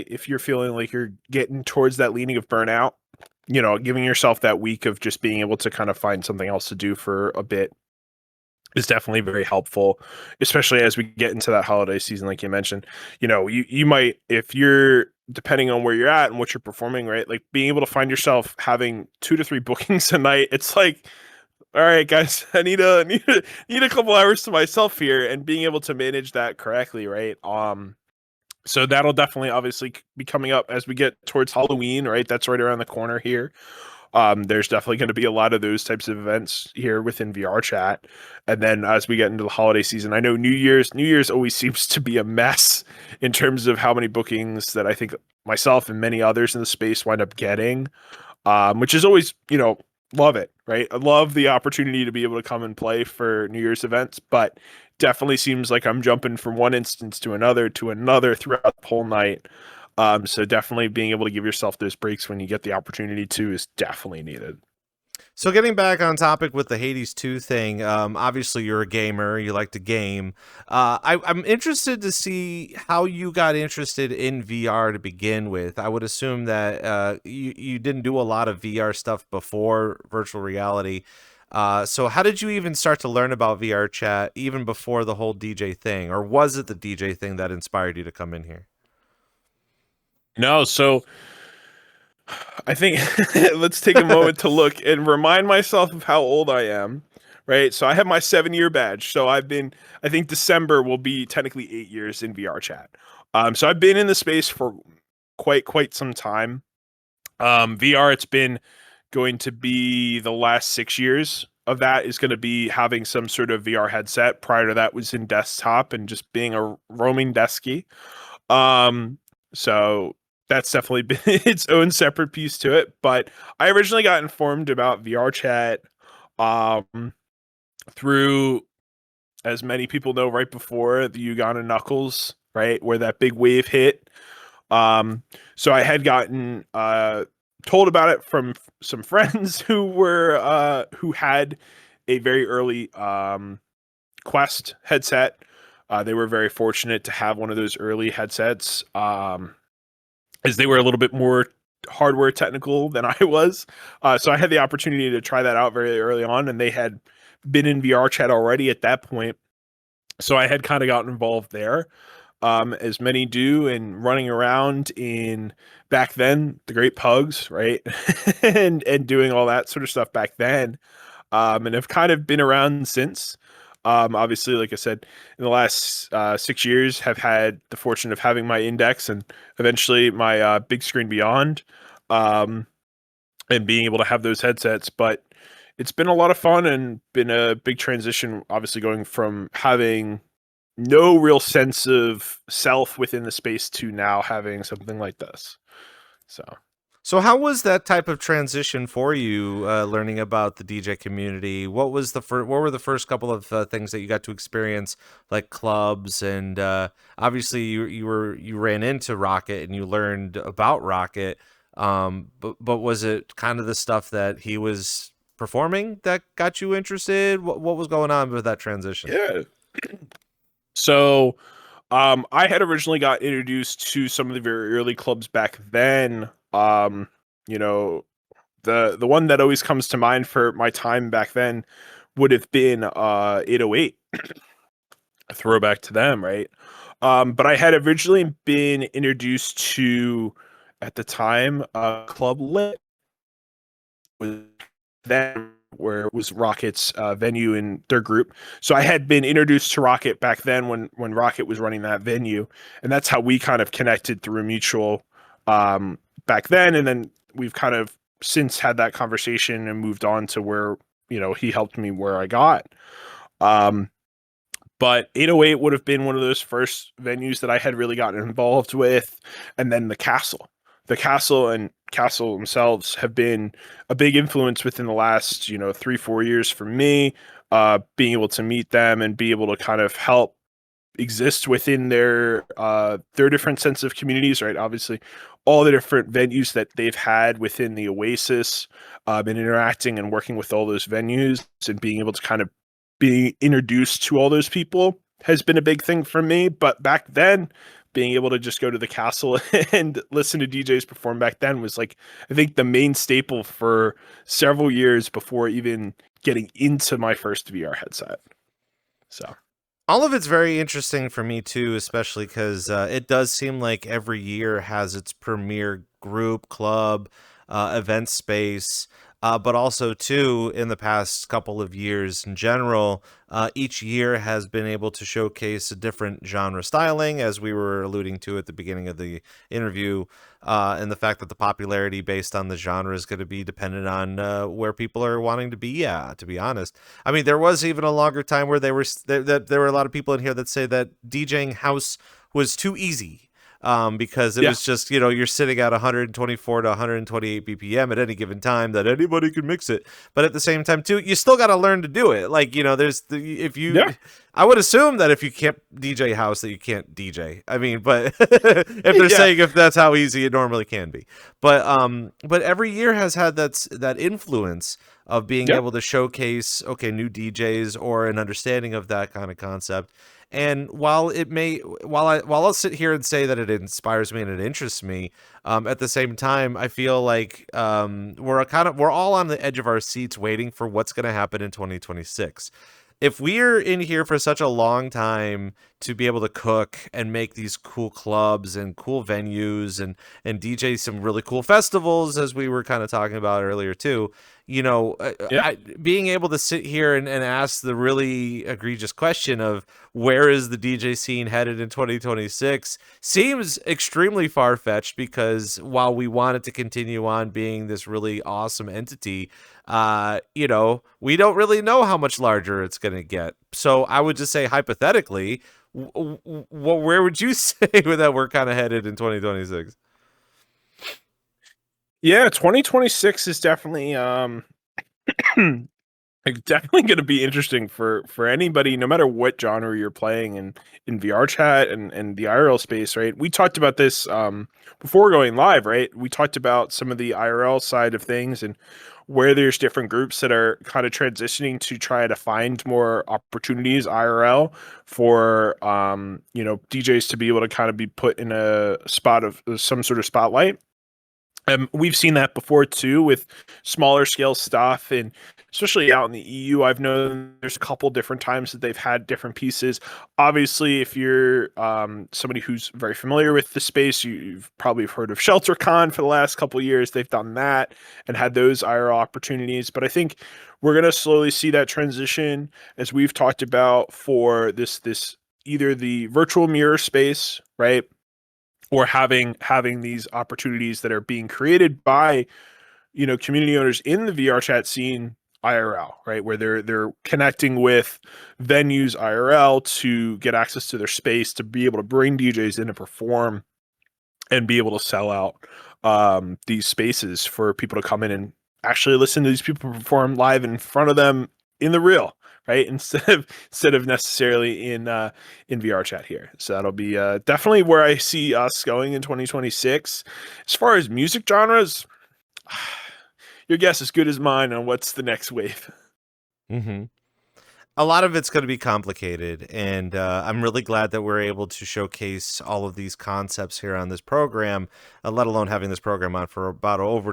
C: If you're feeling like you're getting towards that leaning of burnout, giving yourself that week of just being able to kind of find something else to do for a bit is definitely very helpful, especially as we get into that holiday season, like you mentioned. You might, if you're, depending on where you're at and what you're performing, right? Like being able to find yourself having 2 to 3 bookings a night, it's like, all right, guys, I need a couple hours to myself here, and being able to manage that correctly, right? So that'll definitely obviously be coming up as we get towards Halloween, right? That's right around the corner here. There's definitely going to be a lot of those types of events here within VRChat. And then as we get into the holiday season, I know New Year's always seems to be a mess in terms of how many bookings that I think myself and many others in the space wind up getting, which is always, love it, right? I love the opportunity to be able to come and play for New Year's events, but definitely seems like I'm jumping from one instance to another throughout the whole night. So definitely being able to give yourself those breaks when you get the opportunity to is definitely needed.
B: So getting back on topic with the Hades 2 thing, obviously you're a gamer, you like to game. I'm interested to see how you got interested in VR to begin with. I would assume that you didn't do a lot of VR stuff before virtual reality. So how did you even start to learn about VR chat even before the whole DJ thing? Or was it the DJ thing that inspired you to come in here?
C: No, so I think let's take a moment to look and remind myself of how old I am, right? So I have my 7-year badge. So I think December will be technically 8 years in VR chat. So I've been in the space for quite some time. VR, it's been going to be the last 6 years of that is going to be having some sort of VR headset. Prior to that was in desktop and just being a roaming deskie. So that's definitely been its own separate piece to it. But I originally got informed about VRChat through, as many people know, right before the Uganda Knuckles, right, where that big wave hit. So I had gotten told about it from some friends who had a very early Quest headset. They were very fortunate to have one of those early headsets, as they were a little bit more hardware technical than I was. So I had the opportunity to try that out very early on, and they had been in VR chat already at that point. So I had kind of gotten involved there, as many do, and running around in back then the Great Pugs, right, and doing all that sort of stuff back then, and have kind of been around since. Obviously, like I said, in the last 6 years, have had the fortune of having my Index and eventually my Big Screen Beyond, and being able to have those headsets. But it's been a lot of fun and been a big transition, obviously, going from having no real sense of self within the space to now having something like this. So
B: how was that type of transition for you, learning about the DJ community? What was what were the first couple of things that you got to experience, like clubs, and obviously you ran into Rocket and you learned about Rocket, but was it kind of the stuff that he was performing that got you interested? What was going on with that transition?
C: yeah. So I had originally got introduced to some of the very early clubs back then. You know, the one that always comes to mind for my time back then would have been 808. A throwback to them, right? But I had originally been introduced to, at the time, Club Lit, was then where it was Rocket's venue in their group. So I had been introduced to Rocket back then when Rocket was running that venue, and that's how we kind of connected through a mutual back then. And then we've kind of since had that conversation and moved on to where he helped me where I got. But 808 would have been one of those first venues that I had really gotten involved with, and then the Castle. The Castle and Castle themselves have been a big influence within the last 3-4 years for me, being able to meet them and be able to kind of help exist within their different sense of communities, right? Obviously all the different venues that they've had within the Oasis, and interacting and working with all those venues and being able to kind of be introduced to all those people has been a big thing for me. But back then, being able to just go to the Castle and listen to DJs perform back then was, like, I think the main staple for several years before even getting into my first VR headset. So
B: all of it's very interesting for me too, especially because it does seem like every year has its premier group, club, event space. but also too in the past couple of years in general, each year has been able to showcase a different genre styling, as we were alluding to at the beginning of the interview, and the fact that the popularity based on the genre is going to be dependent on where people are wanting to be. Yeah, to be honest, I mean, there was even a longer time where there were a lot of people in here that say that DJing house was too easy. Because it was just, you're sitting at 124 to 128 BPM at any given time that anybody could mix it. But at the same time, too, you still got to learn to do it. Like, I would assume that if you can't DJ house, that you can't DJ. I mean, but if they're saying if that's how easy it normally can be. But every year has had that influence of being able to showcase, new DJs or an understanding of that kind of concept. And while I'll sit here and say that it inspires me and it interests me, at the same time, I feel like we're all on the edge of our seats waiting for what's going to happen in 2026. If we're in here for such a long time to be able to cook and make these cool clubs and cool venues and DJ some really cool festivals, as we were kind of talking about earlier too, being able to sit here and ask the really egregious question of where is the DJ scene headed in 2026 seems extremely far-fetched, because while we want it to continue on being this really awesome entity, we don't really know how much larger it's going to get. So I would just say, hypothetically, where would you say that we're kind of headed in 2026?
C: Yeah, 2026 is definitely definitely going to be interesting for anybody, no matter what genre you're playing in VRChat and the IRL space, right? We talked about this before going live, right? We talked about some of the IRL side of things and where there's different groups that are kind of transitioning to try to find more opportunities IRL for DJs to be able to kind of be put in a spot of some sort of spotlight. We've seen that before too with smaller scale stuff, and especially out in the EU, I've known there's a couple different times that they've had different pieces. Obviously, if you're somebody who's very familiar with the space, you've probably heard of ShelterCon for the last couple of years. They've done that and had those IRL opportunities. But I think we're going to slowly see that transition, as we've talked about, for this either the virtual mirror space, right? Or having these opportunities that are being created by, community owners in the VRChat scene IRL, right? Where they're connecting with venues IRL to get access to their space, to be able to bring DJs in to perform and be able to sell out these spaces for people to come in and actually listen to these people perform live in front of them in the real, right? Instead of necessarily in VRChat here. So that'll be definitely where I see us going in 2026. As far as music genres, your guess is as good as mine on what's the next wave.
B: Mm-hmm. A lot of it's going to be complicated, and I'm really glad that we're able to showcase all of these concepts here on this program, let alone having this program on for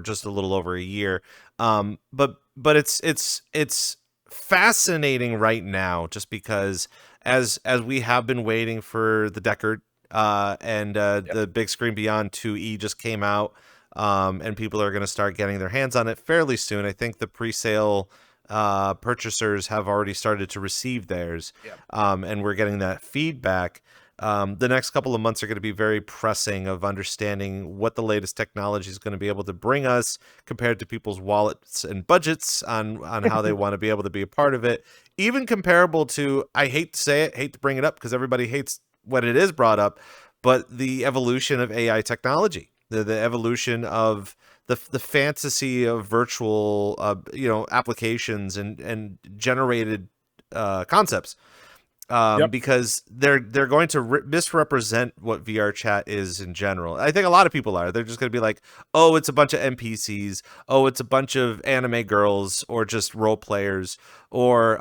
B: just a little over a year. But it's fascinating right now, just because as we have been waiting for the Deckard and the Big Screen Beyond 2E just came out, and people are going to start getting their hands on it fairly soon. I think the pre-sale purchasers have already started to receive theirs, and we're getting that feedback. The next couple of months are going to be very pressing of understanding what the latest technology is going to be able to bring us compared to people's wallets and budgets on how they want to be able to be a part of it. Even comparable to, I hate to say it, hate to bring it up because everybody hates when it is brought up, but the evolution of AI technology, the evolution of the fantasy of virtual applications and generated concepts. Because they're going to misrepresent what VRChat is in general. I think a lot of people are. They're just going to be like, oh, it's a bunch of NPCs. Oh, it's a bunch of anime girls or just role players. Or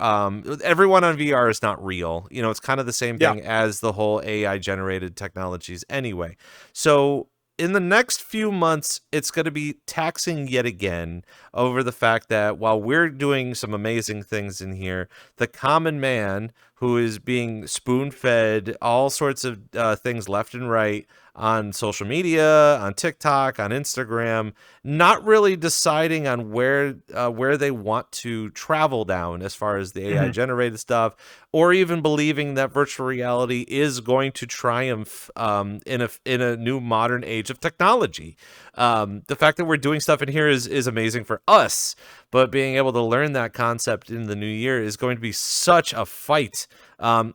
B: everyone on VR is not real. It's kind of the same thing as the whole AI generated technologies anyway. So in the next few months, it's going to be taxing yet again over the fact that while we're doing some amazing things in here, the common man who is being spoon-fed all sorts of things left and right on social media, on TikTok, on Instagram, not really deciding on where they want to travel down as far as the AI generated stuff, or even believing that virtual reality is going to triumph in a new modern age of technology. The fact that we're doing stuff in here is amazing for us, but being able to learn that concept in the new year is going to be such a fight. And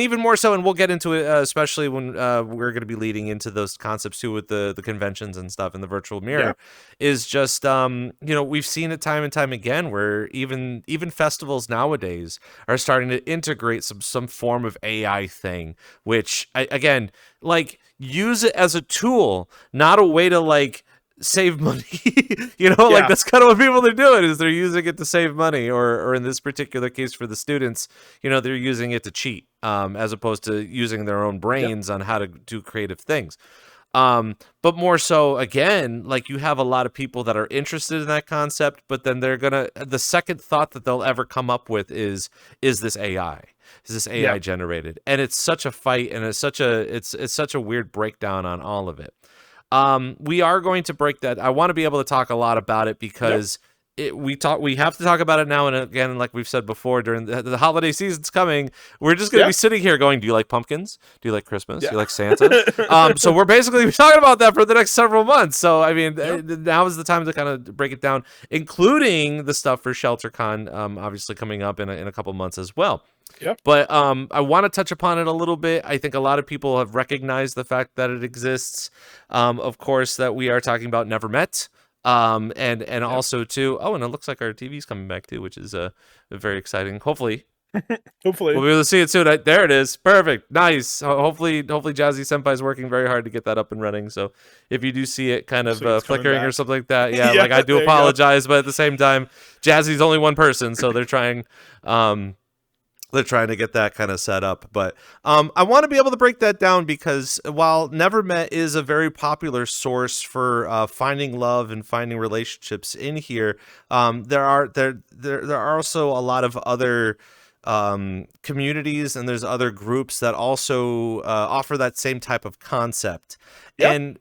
B: even more so, and we'll get into it, especially when we're going to be leading into those concepts too with the conventions and stuff in the virtual mirror, is just we've seen it time and time again where even festivals nowadays are starting to integrate some form of AI thing, which again, like, use it as a tool, not a way to like save money. Like, that's kind of what people are doing, is they're using it to save money, or in this particular case for the students, they're using it to cheat, as opposed to using their own brains on how to do creative things. But more so, again, like, you have a lot of people that are interested in that concept, but then the second thought that they'll ever come up with is this AI? Is this AI generated? And it's such a fight, and it's such a weird breakdown on all of it. We are going to break that. I want to be able to talk a lot about it because we have to talk about it now and again. Like we've said before, during the holiday season's coming, we're just going to be sitting here going, do you like pumpkins? Do you like Christmas? Do you like Santa? So we're basically talking about that for the next several months. So, I mean, now is the time to kind of break it down, including the stuff for ShelterCon, obviously coming up in a couple months as well.
C: Yep.
B: But I want to touch upon it a little bit. I think a lot of people have recognized the fact that it exists. Of course, that we are talking about Nevermet. And also too. Oh, and it looks like our TV's coming back too, which is very exciting. Hopefully we'll be able to see it soon. There it is. Perfect. Nice. Hopefully Jazzy Senpai is working very hard to get that up and running. So if you do see it kind of flickering or something like that, like, I do apologize, but at the same time, Jazzy's only one person, so they're trying. They're trying to get that kind of set up. But I want to be able to break that down, because while Nevermet is a very popular source for finding love and finding relationships in here, there are also a lot of other communities, and there's other groups that also offer that same type of concept. And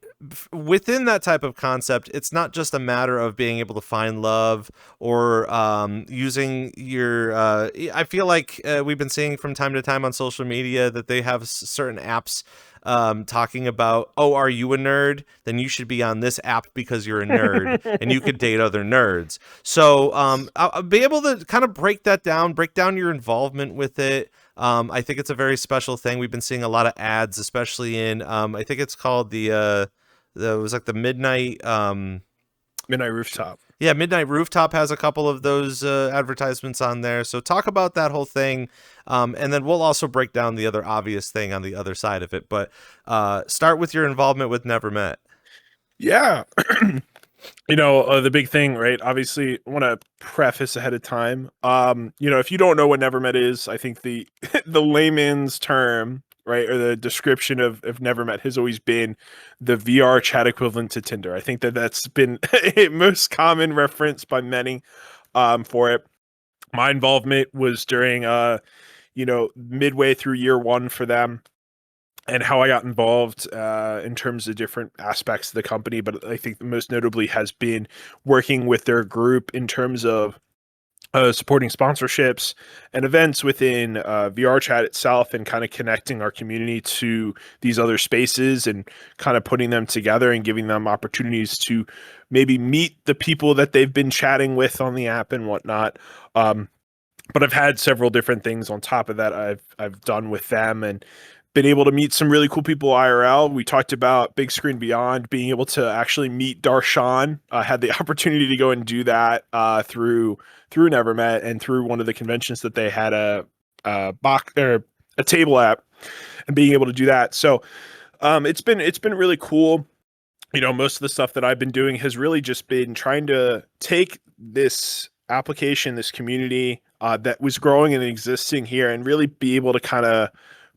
B: within that type of concept, it's not just a matter of being able to find love or using your I feel like we've been seeing from time to time on social media that they have certain apps talking about, oh, are you a nerd? Then you should be on this app because you're a nerd and you could date other nerds. So I'll be able to kind of break down your involvement with it. I think it's a very special thing. We've been seeing a lot of ads, especially in I think it's called it was like the Midnight
C: Rooftop.
B: Yeah, Midnight Rooftop has a couple of those advertisements on there. So talk about that whole thing, and then we'll also break down the other obvious thing on the other side of it. But start with your involvement with Nevermet.
C: Yeah. The big thing, right? Obviously, I want to preface ahead of time. If you don't know what Nevermet is, I think the the layman's term, right, or the description of Nevermet has always been the VR chat equivalent to Tinder. I think that's been a most common reference by many for it. My involvement was during midway through year one for them, and how I got involved in terms of different aspects of the company. But I think most notably has been working with their group in terms of supporting sponsorships and events within VRChat itself, and kind of connecting our community to these other spaces and kind of putting them together and giving them opportunities to maybe meet the people that they've been chatting with on the app and whatnot. But I've had several different things on top of that I've done with them, and been able to meet some really cool people IRL. We talked about Big Screen Beyond, being able to actually meet Darshan. I had the opportunity to go and do that through Nevermet, and through one of the conventions that they had a table app, and being able to do that. So it's been really cool. Most of the stuff that I've been doing has really just been trying to take this application, this community that was growing and existing here, and really be able to kind of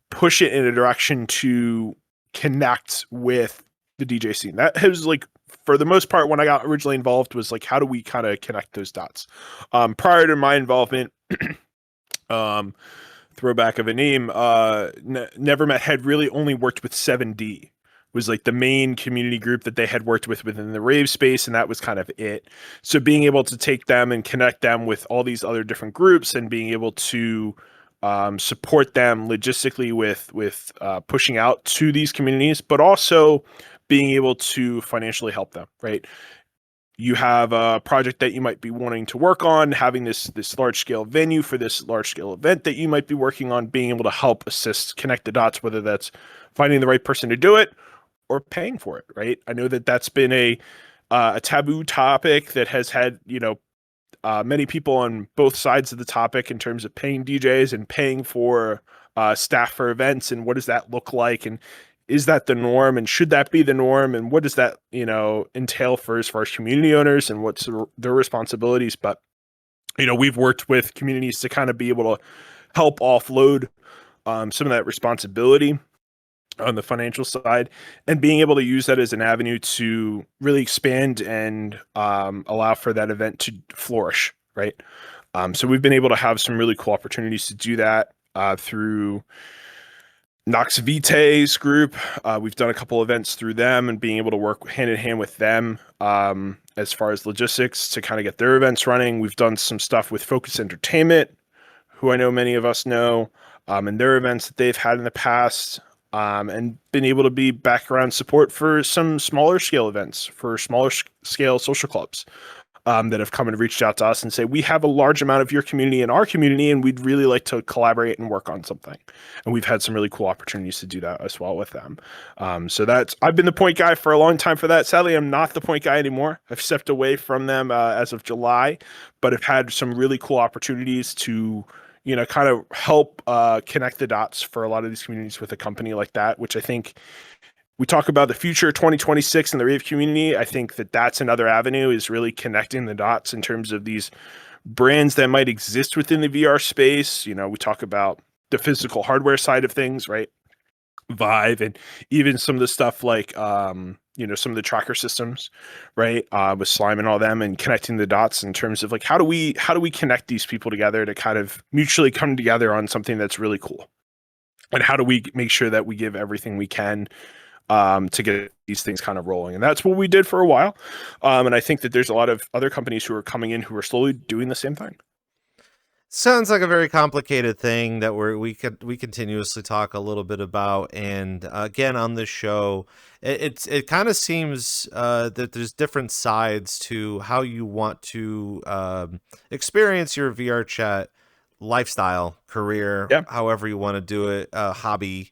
C: push it in a direction to connect with the DJ scene. That was like, for the most part, when I got originally involved, was like, how do we kind of connect those dots? Prior to my involvement, throwback of a name, Nevermet had really only worked with 7D, was like the main community group that they had worked with within the rave space, and that was kind of it. So being able to take them and connect them with all these other different groups and being able to support them logistically with pushing out to these communities, but also being able to financially help them, right? You have a project that you might be wanting to work on, having this large scale venue for this large scale event that you might be working on, being able to help assist, connect the dots, whether that's finding the right person to do it or paying for it, right? I know that that's been a taboo topic that has had, many people on both sides of the topic in terms of paying DJs and paying for staff for events, and what does that look like, and is that the norm, and should that be the norm, and what does that entail for as far as community owners and what's their responsibilities. But we've worked with communities to kind of be able to help offload some of that responsibility on the financial side, and being able to use that as an avenue to really expand and allow for that event to flourish, right? So we've been able to have some really cool opportunities to do that through Nox Vitae's group. We've done a couple events through them and being able to work hand in hand with them as far as logistics to kind of get their events running. We've done some stuff with Focus Entertainment, who I know many of us know, and their events that they've had in the past, and been able to be background support for some smaller scale events, for smaller scale social clubs that have come and reached out to us and say, we have a large amount of your community in our community, and we'd really like to collaborate and work on something. And we've had some really cool opportunities to do that as well with them. So I've been the point guy for a long time for that. Sadly, I'm not the point guy anymore. I've stepped away from them as of July, but have had some really cool opportunities to kind of help connect the dots for a lot of these communities with a company like that, which I think we talk about the future of 2026 in the rave community. I think that that's another avenue, is really connecting the dots in terms of these brands that might exist within the VR space. We talk about the physical hardware side of things, right? Vive, and even some of the stuff like, some of the tracker systems, right? With Slime and all them, and connecting the dots in terms of like, how do we connect these people together to kind of mutually come together on something that's really cool? And how do we make sure that we give everything we can to get these things kind of rolling? And that's what we did for a while. And I think that there's a lot of other companies who are coming in who are slowly doing the same thing.
B: Sounds like a very complicated thing that we continuously talk a little bit about. And again, on this show, it kind of seems that there's different sides to how you want to experience your VRChat lifestyle, career, however you want to do it, hobby.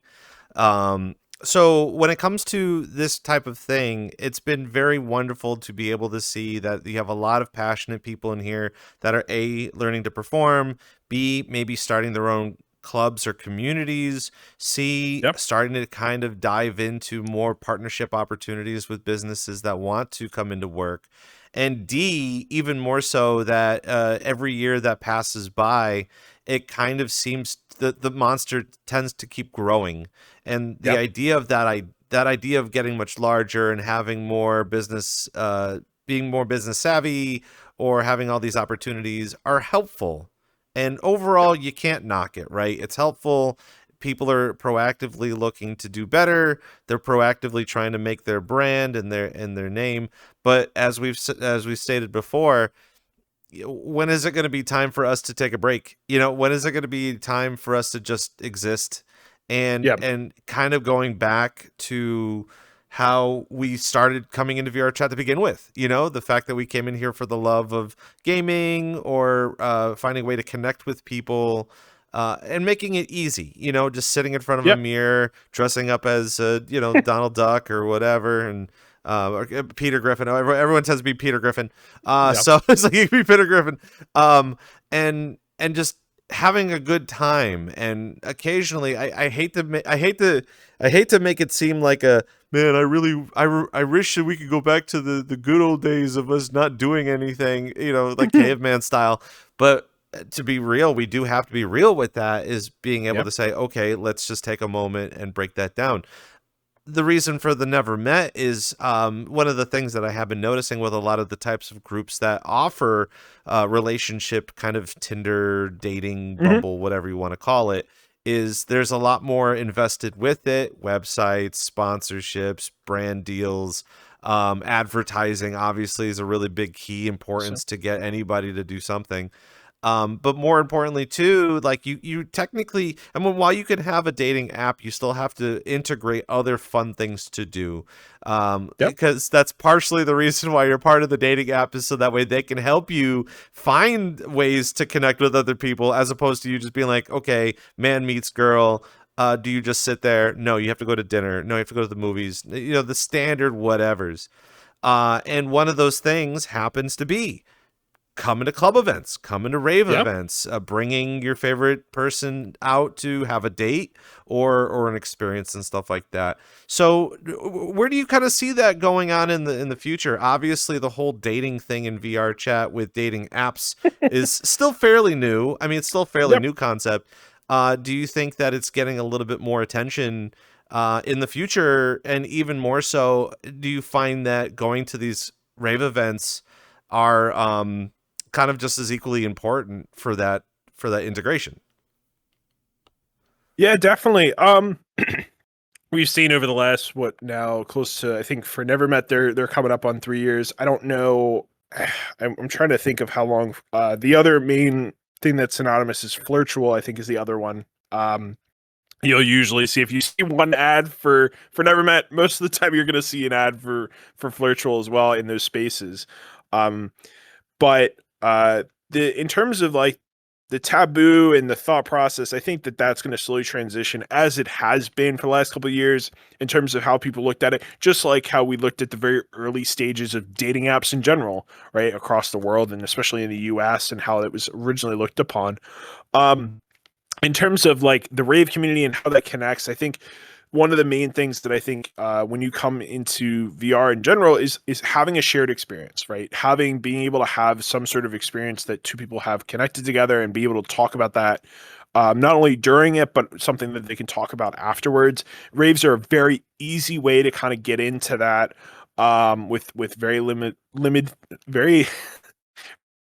B: So when it comes to this type of thing, it's been very wonderful to be able to see that you have a lot of passionate people in here that are A, learning to perform, B, maybe starting their own clubs or communities, C, starting to kind of dive into more partnership opportunities with businesses that want to come into work, and D, even more so that every year that passes by, it kind of seems that the monster tends to keep growing. And the idea of that idea of getting much larger and having more business, being more business savvy, or having all these opportunities are helpful. And overall, you can't knock it, right? It's helpful. People are proactively looking to do better. They're proactively trying to make their brand and their name. But as we've stated before, when is it going to be time for us to take a break? When is it going to be time for us to just exist? And kind of going back to how we started coming into VRChat to begin with, the fact that we came in here for the love of gaming, or finding a way to connect with people, and making it easy, just sitting in front of a mirror, dressing up as, Donald Duck or whatever. And or Peter Griffin. Everyone tends to be Peter Griffin. So it's like you can be Peter Griffin. And just having a good time. And occasionally, I hate to make it seem like a man. I wish that we could go back to the good old days of us not doing anything, like caveman style. But to be real, we do have to be real with that. Is being able to say, okay, let's just take a moment and break that down. the reason for the Nevermet is one of the things that I have been noticing with a lot of the types of groups that offer relationship kind of Tinder, dating, Bumble, whatever you want to call it, is there's a lot more invested with it. Websites, sponsorships, brand deals, advertising obviously is a really big key importance to get anybody to do something. But more importantly too, like you technically, I mean, while you can have a dating app, you still have to integrate other fun things to do. Because that's partially the reason why you're part of the dating app, is so that way they can help you find ways to connect with other people, as opposed to you just being like, okay, man meets girl. Do you just sit there? No, you have to go to dinner. No, you have to go to the movies. You know, the standard whatevers. And one of those things happens to be coming to club events, coming to rave events, bringing your favorite person out to have a date or an experience and stuff like that. So where do you kind of see that going on in the future? Obviously, the whole dating thing in VR chat with dating apps is still fairly new. I mean, it's still a fairly new concept. Do you think that it's getting a little bit more attention in the future? And even more so, do you find that going to these rave events are kind of just as equally important for that integration?
C: Yeah, definitely. We've seen over the last close to, I think for Nevermet they're coming up on 3 years. I don't know. I'm trying to think of how long. The other main thing that's synonymous is Flirtual, I think, is the other one. You'll usually see, if you see one ad for Nevermet, most of the time you're going to see an ad for Flirtual as well in those spaces. But in terms of like the taboo and the thought process, I think that that's going to slowly transition, as it has been for the last couple of years, in terms of how people looked at it, just like how we looked at the very early stages of dating apps in general, right, across the world, and especially in the US, and how it was originally looked upon. In terms of like the rave community and how that connects, I think one of the main things that I think when you come into VR in general is having a shared experience, right? Being able to have some sort of experience that two people have connected together, and be able to talk about that not only during it, but something that they can talk about afterwards. Raves are a very easy way to kind of get into that with very very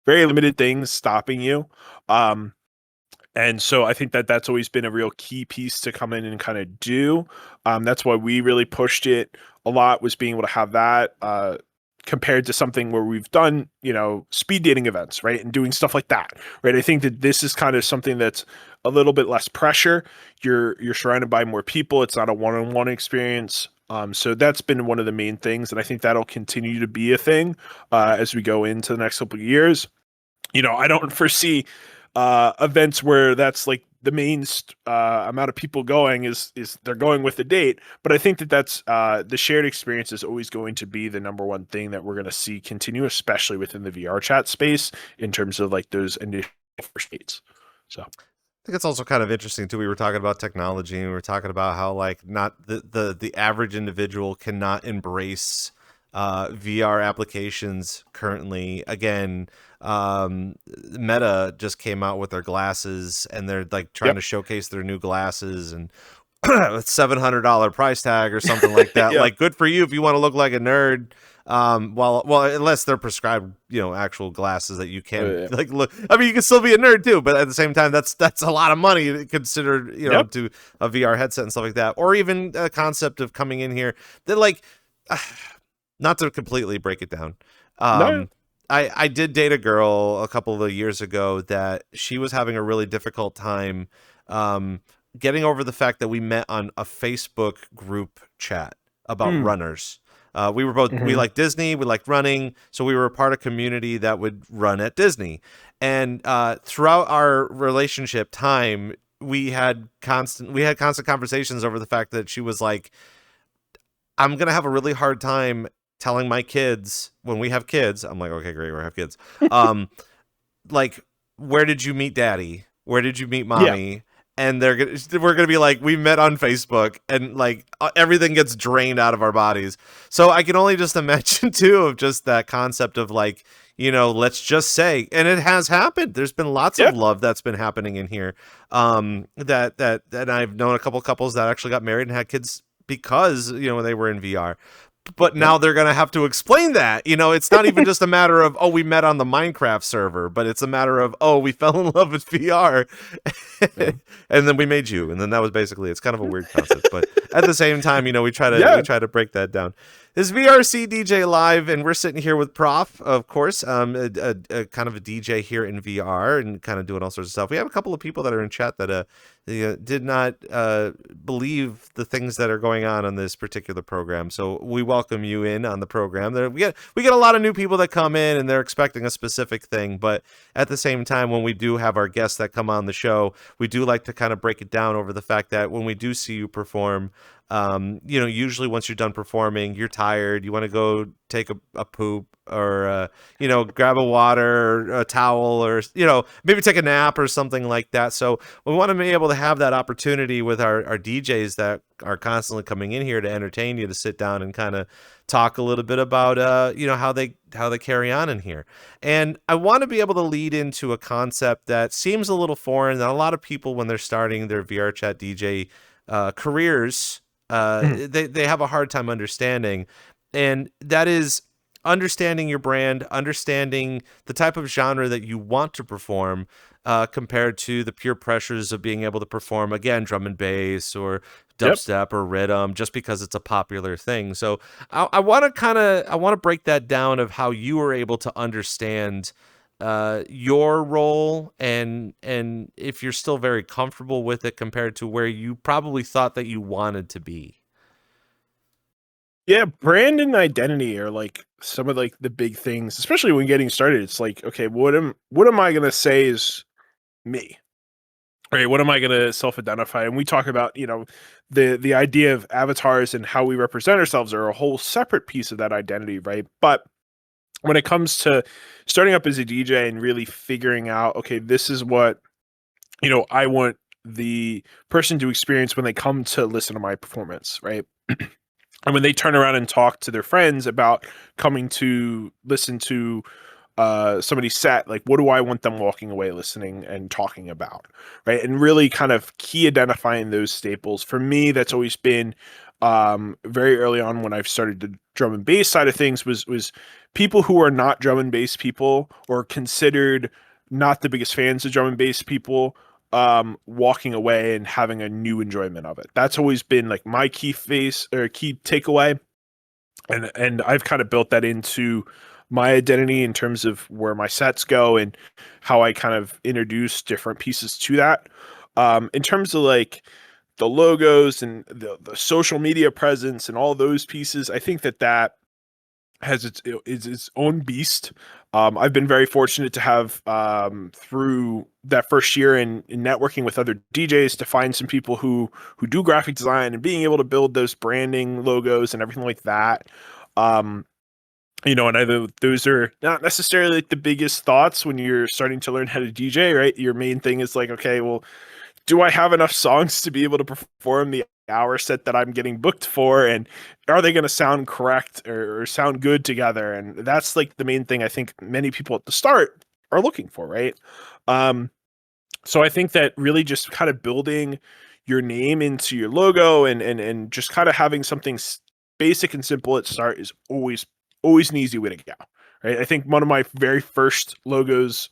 C: very limited things stopping you. And so I think that that's always been a real key piece to come in and kind of do. That's why we really pushed it a lot, was being able to have that compared to something where we've done, speed dating events, right? And doing stuff like that, right? I think that this is kind of something that's a little bit less pressure. You're surrounded by more people. It's not a one-on-one experience. So that's been one of the main things. And I think that'll continue to be a thing as we go into the next couple of years. I don't foresee events where that's like the main amount of people going is they're going with the date, but I think that that's the shared experience is always going to be the number one thing that we're going to see continue, especially within the VR chat space, in terms of like those initial first dates. So
B: I think it's also kind of interesting too. We were talking about technology, and we were talking about how like not the average individual cannot embrace VR applications currently. Again, Meta just came out with their glasses, and they're like trying to showcase their new glasses, and $700 price tag or something like that. Like, good for you if you want to look like a nerd. Well, unless they're prescribed, actual glasses that you can like look. I mean, you can still be a nerd too, but at the same time, that's a lot of money considered, to a VR headset and stuff like that, or even a concept of coming in here that like. Not to completely break it down. I did date a girl a couple of years ago that she was having a really difficult time getting over the fact that we met on a Facebook group chat about runners. We were both, we liked Disney, we liked running, so we were a part of a community that would run at Disney. And throughout our relationship time, we had constant conversations over the fact that she was like, I'm going to have a really hard time telling my kids when we have kids. I'm like, okay, great, we have kids. Like, where did you meet daddy? Where did you meet mommy? Yeah. And we're gonna be like, we met on Facebook, and like everything gets drained out of our bodies. So I can only just imagine too of just that concept of like, let's just say, and it has happened. There's been lots of love that's been happening in here. That I've known a couple couples that actually got married and had kids because, they were in VR. But now they're going to have to explain that. It's not even just a matter of, oh, we met on the Minecraft server, but it's a matter of, oh, we fell in love with VR and then we made you. And then that was basically, it's kind of a weird concept. But at the same time, we try to break that down. This is VRCDJ Live, and we're sitting here with Prof, of course, a kind of a DJ here in VR and kind of doing all sorts of stuff. We have a couple of people that are in chat that did not believe the things that are going on this particular program. So we welcome you in on the program. We get a lot of new people that come in and they're expecting a specific thing, but at the same time, when we do have our guests that come on the show, we do like to kind of break it down over the fact that when we do see you perform, usually once you're done performing, you're tired, you want to go take a poop or, grab a water or a towel or, maybe take a nap or something like that. So we want to be able to have that opportunity with our DJs that are constantly coming in here to entertain you, to sit down and kind of talk a little bit about, how they carry on in here. And I want to be able to lead into a concept that seems a little foreign, that a lot of people, when they're starting their VRChat DJ careers, they have a hard time understanding, and that is understanding your brand, understanding the type of genre that you want to perform, compared to the pure pressures of being able to perform, again, drum and bass or dubstep or rhythm just because it's a popular thing. So I want to break that down of how you were able to understand your role and if you're still very comfortable with it compared to where you probably thought that you wanted to be.
C: Yeah, brand and identity are like some of like the big things, especially when getting started. It's like, okay, what am I gonna say is me? Right, what am I gonna self-identify? And we talk about, the idea of avatars and how we represent ourselves are a whole separate piece of that identity, right? But when it comes to starting up as a DJ and really figuring out, okay, this is what, I want the person to experience when they come to listen to my performance, right? And when they turn around and talk to their friends about coming to listen to somebody's set, like, what do I want them walking away listening and talking about, right? And really kind of key identifying those staples. For me, that's always been very early on when I've started the drum and bass side of things was people who are not drum and bass people or considered not the biggest fans of drum and bass people, walking away and having a new enjoyment of it. That's always been like my key takeaway. And I've kind of built that into my identity in terms of where my sets go and how I kind of introduce different pieces to that. In terms of like the logos and the social media presence and all those pieces, I think that has its own beast. I've been very fortunate to have, through that first year in networking with other DJs, to find some people who do graphic design and being able to build those branding logos and everything like that. And those are not necessarily like the biggest thoughts when you're starting to learn how to DJ, right? Your main thing is like, okay, well, do I have enough songs to be able to perform the hour set that I'm getting booked for? And are they going to sound correct or sound good together? And that's like the main thing I think many people at the start are looking for, right? So I think that really just kind of building your name into your logo and just kind of having something basic and simple at start is always an easy way to go, right? I think one of my very first logos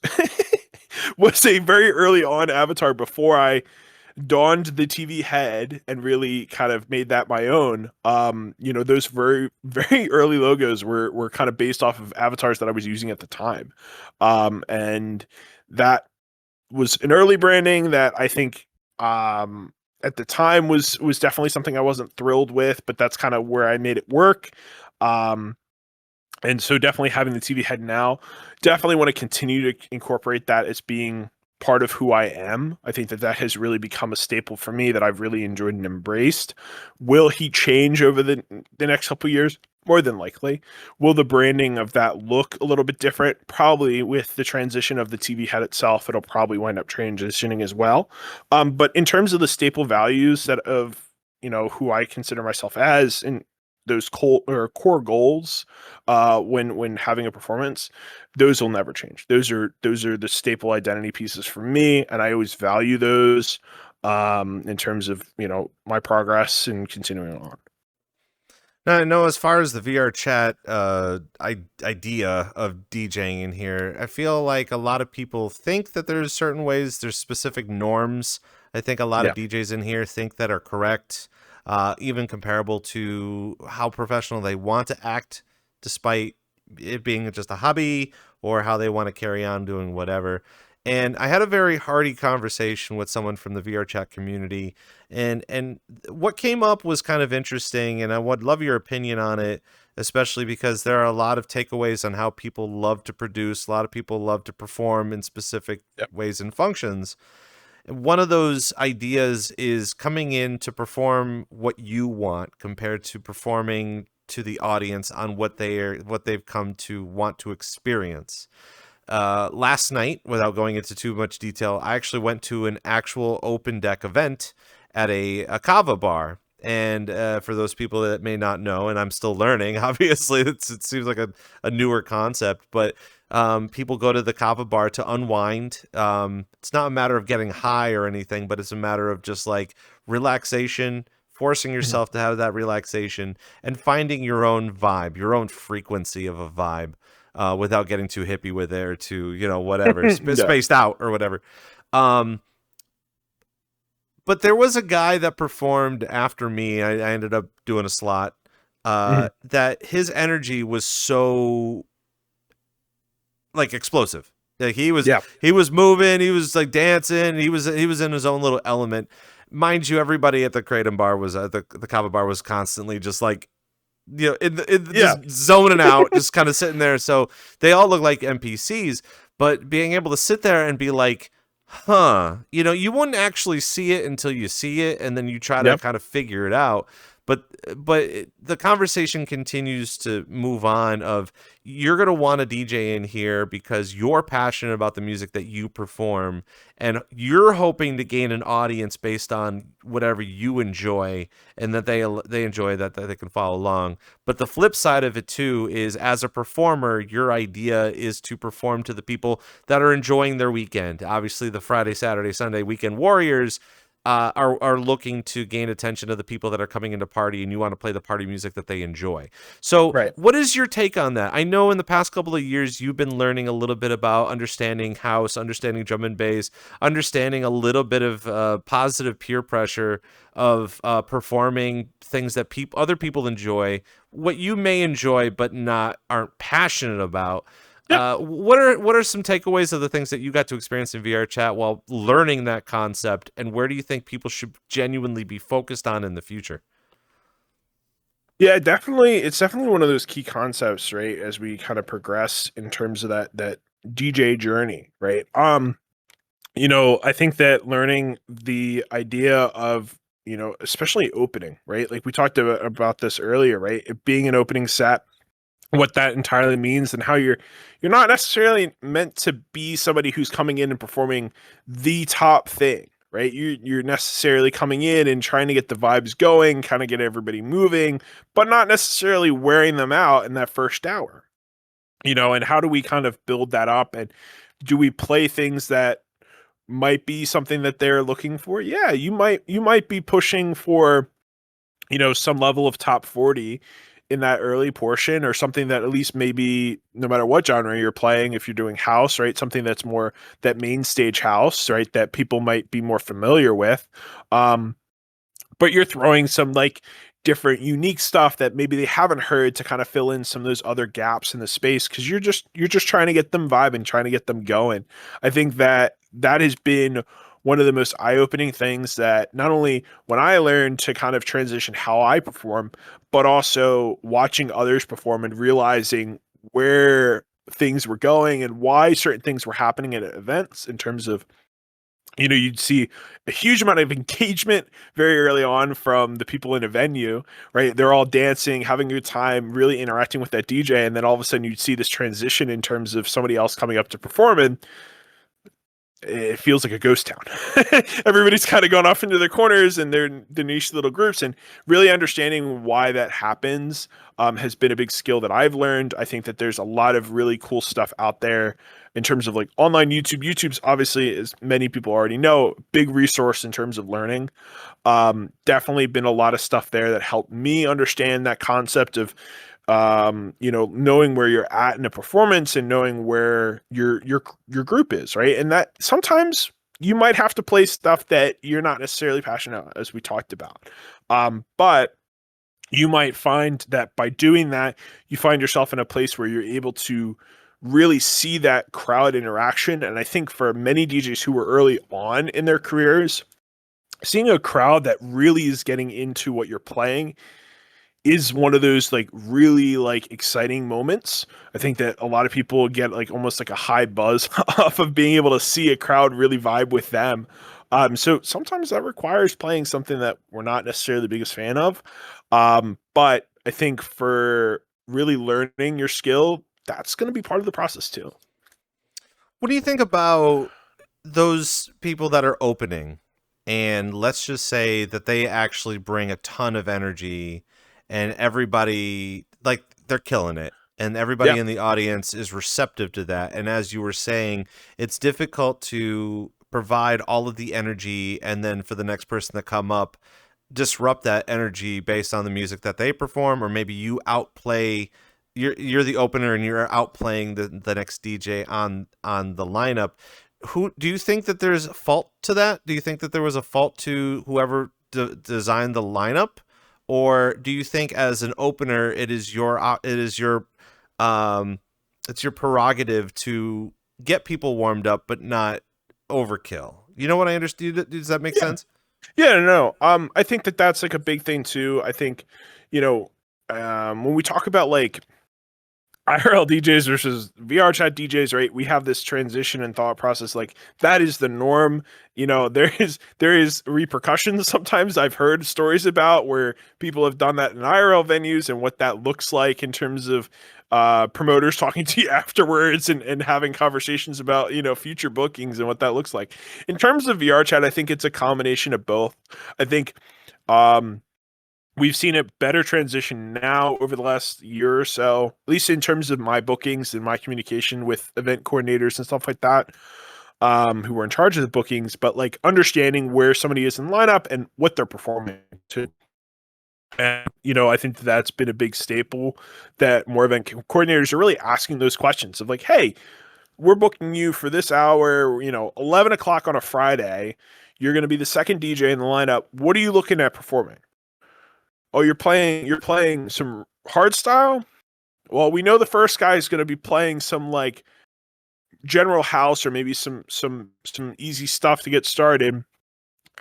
C: was a very early on avatar before I donned the TV head and really kind of made that my own. Those very, very early logos were kind of based off of avatars that I was using at the time. And that was an early branding that I think, at the time was definitely something I wasn't thrilled with, but that's kind of where I made it work. And so definitely having the TV head now, definitely want to continue to incorporate that as being part of who I am. I think that has really become a staple for me that I've really enjoyed and embraced. Will he change over the next couple of years? More than likely. Will the branding of that look a little bit different? Probably. With the transition of the TV head itself, it'll probably wind up transitioning as well. But in terms of the staple values that of who I consider myself as, and those core goals, when having a performance, those will never change. Those are the staple identity pieces for me, and I always value those in terms of my progress and continuing on.
B: Now, I know as far as the VR chat idea of DJing in here, I feel like a lot of people think that there's certain ways, there's specific norms. I think a lot of
C: Yeah.
B: DJs in here think that are correct, even comparable to how professional they want to act, despite it being just a hobby or how they want to carry on doing whatever. And I had a very hearty conversation with someone from the VR chat community, and what came up was kind of interesting, and I would love your opinion on it, especially because there are a lot of takeaways on how people love to produce, a lot of people love to perform in specific
C: Yep.
B: ways and functions. One of those ideas is coming in to perform what you want compared to performing to the audience on what they've come to want to experience. Last night, without going into too much detail, I actually went to an actual open deck event at a kava bar. And for those people that may not know, and I'm still learning, obviously, it seems like a newer concept, but people go to the kava bar to unwind. It's not a matter of getting high or anything, but it's a matter of just like relaxation, forcing yourself to have that relaxation, and finding your own vibe, your own frequency of a vibe. Without getting too hippie with it or too, whatever,
C: Yeah.
B: spaced out or whatever. But there was a guy that performed after me. I ended up doing a slot.
C: Mhm.
B: That his energy was so like explosive. Like he was
C: Yeah.
B: moving, he was like dancing, he was in his own little element. Mind you, everybody at the Kratom bar was at the Kava bar was constantly just like
C: Yeah.
B: just zoning out, just kind of sitting there. So they all look like NPCs, but being able to sit there and be like, huh, you wouldn't actually see it until you see it, and then you try to
C: Yep.
B: kind of figure it out. The conversation continues to move on of you're going to want a DJ in here because you're passionate about the music that you perform, and you're hoping to gain an audience based on whatever you enjoy, and that they enjoy that they can follow along. But the flip side of it too is, as a performer, your idea is to perform to the people that are enjoying their weekend. Obviously, the Friday, Saturday, Sunday weekend warriors are looking to gain attention of the people that are coming into party, and you want to play the party music that they enjoy. So
C: Right.
B: what is your take on that? I know in the past couple of years you've been learning a little bit about understanding house, understanding drum and bass, understanding a little bit of positive peer pressure of performing things that other people enjoy, what you may enjoy but aren't passionate about.
C: Yep.
B: What are some takeaways of the things that you got to experience in VR chat while learning that concept, and where do you think people should genuinely be focused on in the future?
C: Yeah, definitely. It's definitely one of those key concepts, right? As we kind of progress in terms of that DJ journey, right? I think that learning the idea of, especially opening, right? Like we talked about this earlier, right? It being an opening set, what that entirely means, and how you're not necessarily meant to be somebody who's coming in and performing the top thing, right? You're necessarily coming in and trying to get the vibes going, kind of get everybody moving, but not necessarily wearing them out in that first hour. And how do we kind of build that up, and do we play things that might be something that they're looking for? Yeah, you might be pushing for, some level of top 40 in that early portion, or something that at least maybe, no matter what genre you're playing, if you're doing house, right, something that's more that main stage house, right, that people might be more familiar with. Um, but you're throwing some like different unique stuff that maybe they haven't heard, to kind of fill in some of those other gaps in the space, because you're just trying to get them vibing, trying to get them going. I think that has been one of the most eye-opening things, that not only when I learned to kind of transition how I perform, but also watching others perform and realizing where things were going and why certain things were happening at events, in terms of, you'd see a huge amount of engagement very early on from the people in a venue, right? They're all dancing, having a good time, really interacting with that DJ. And then all of a sudden you'd see this transition in terms of somebody else coming up to perform. And it feels like a ghost town. Everybody's kind of gone off into their corners and their niche little groups, and really understanding why that happens has been a big skill that I've learned. I think that there's a lot of really cool stuff out there in terms of like online YouTube. YouTube's obviously, as many people already know, big resource in terms of learning. Definitely been a lot of stuff there that helped me understand that concept of knowing where you're at in a performance and knowing where your group is, right? And that sometimes you might have to play stuff that you're not necessarily passionate about, as we talked about. But you might find that by doing that, you find yourself in a place where you're able to really see that crowd interaction. And I think for many DJs who were early on in their careers, seeing a crowd that really is getting into what you're playing is one of those like really like exciting moments. I think that a lot of people get like almost like a high buzz off of being able to see a crowd really vibe with them. So sometimes that requires playing something that we're not necessarily the biggest fan of. But I think for really learning your skill, that's going to be part of the process too.
B: What do you think about those people that are opening, and let's just say that they actually bring a ton of energy and everybody, like, they're killing it, and everybody in the audience is receptive to that? And as you were saying, it's difficult to provide all of the energy and then for the next person to come up, disrupt that energy based on the music that they perform, or maybe you outplay, you're the opener and you're outplaying the next DJ on the lineup. Who do you think that there's a fault to that? Do you think that there was a fault to whoever designed the lineup, or do you think as an opener it's your prerogative to get people warmed up but not overkill? You know what I understood? Does that make sense?
C: Yeah, no. I think that that's like a big thing too. I think, when we talk about like IRL DJs versus VRChat DJs, right? We have this transition and thought process. Like that is the norm. There is repercussions. Sometimes I've heard stories about where people have done that in IRL venues and what that looks like in terms of promoters talking to you afterwards and having conversations about, future bookings and what that looks like. In terms of VRChat, I think it's a combination of both. I think, we've seen a better transition now over the last year or so, at least in terms of my bookings and my communication with event coordinators and stuff like that, who were in charge of the bookings, but like understanding where somebody is in lineup and what they're performing to. And, I think that's been a big staple that more event coordinators are really asking those questions of like, hey, we're booking you for this hour, 11 o'clock on a Friday. You're going to be the second DJ in the lineup. What are you looking at performing? Oh, you're playing some hard style? Well, we know the first guy is going to be playing some like general house or maybe some easy stuff to get started.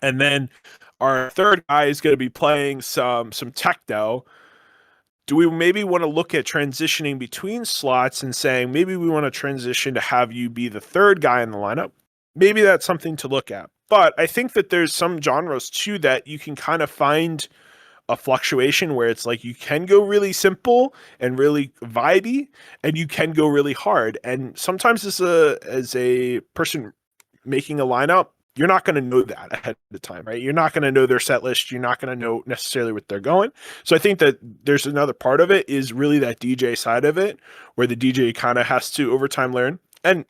C: And then our third guy is going to be playing some techno. Do we maybe want to look at transitioning between slots and saying maybe we want to transition to have you be the third guy in the lineup? Maybe that's something to look at. But I think that there's some genres too that you can kind of find a fluctuation where it's like you can go really simple and really vibey, and you can go really hard. And sometimes as a person making a lineup, you're not going to know that ahead of the time, right? You're not going to know their set list. You're not going to know necessarily what they're going. So I think that there's another part of it is really that DJ side of it, where the DJ kind of has to over time learn. And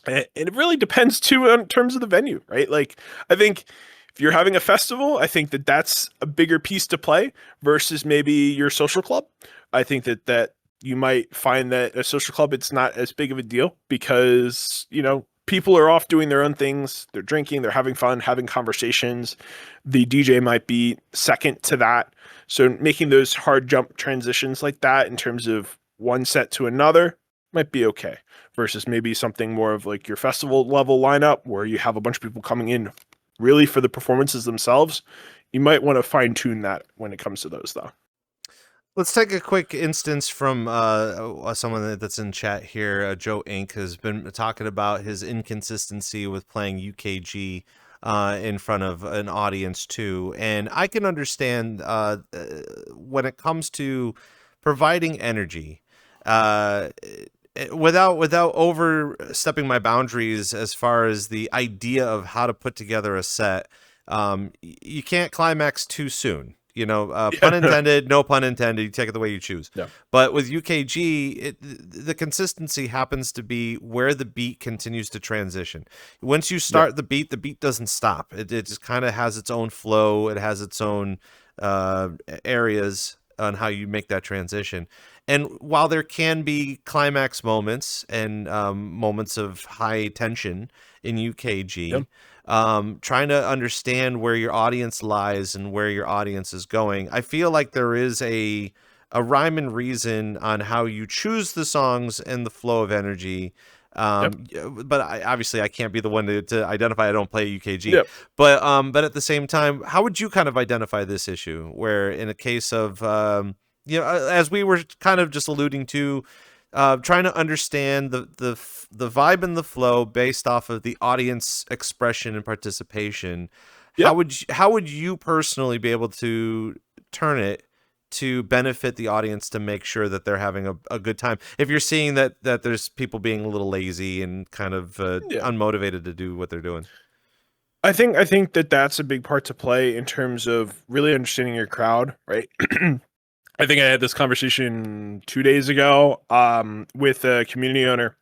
C: it really depends too in terms of the venue, right? Like I think if you're having a festival, I think that that's a bigger piece to play versus maybe your social club. I think that you might find that a social club, it's not as big of a deal because, people are off doing their own things. They're drinking, they're having fun, having conversations. The DJ might be second to that. So making those hard jump transitions like that in terms of one set to another might be okay versus maybe something more of like your festival level lineup where you have a bunch of people coming in really for the performances themselves. You might want to fine tune that when it comes to those though.
B: Let's take a quick instance from someone that's in chat here. Joe Inc. has been talking about his inconsistency with playing UKG in front of an audience too. And I can understand when it comes to providing energy, without overstepping my boundaries as far as the idea of how to put together a set, you can't climax too soon. You know, pun intended, no pun intended. You take it the way you choose.
C: Yeah.
B: But with UKG, the consistency happens to be where the beat continues to transition. Once you start the beat doesn't stop. It just kind of has its own flow. It has its own areas on how you make that transition. And while there can be climax moments and moments of high tension in UKG, trying to understand where your audience lies and where your audience is going, I feel like there is a rhyme and reason on how you choose the songs and the flow of energy. But obviously I can't be the one to identify. I don't play UKG. But at the same time, how would you kind of identify this issue where in a case of as we were kind of just alluding to, trying to understand the vibe and the flow based off of the audience expression and participation. How would you personally be able to turn it to benefit the audience to make sure that they're having a good time? If you're seeing that there's people being a little lazy and kind of unmotivated to do what they're doing.
C: I think that that's a big part to play in terms of really understanding your crowd, right? I think I had this conversation 2 days ago with a community owner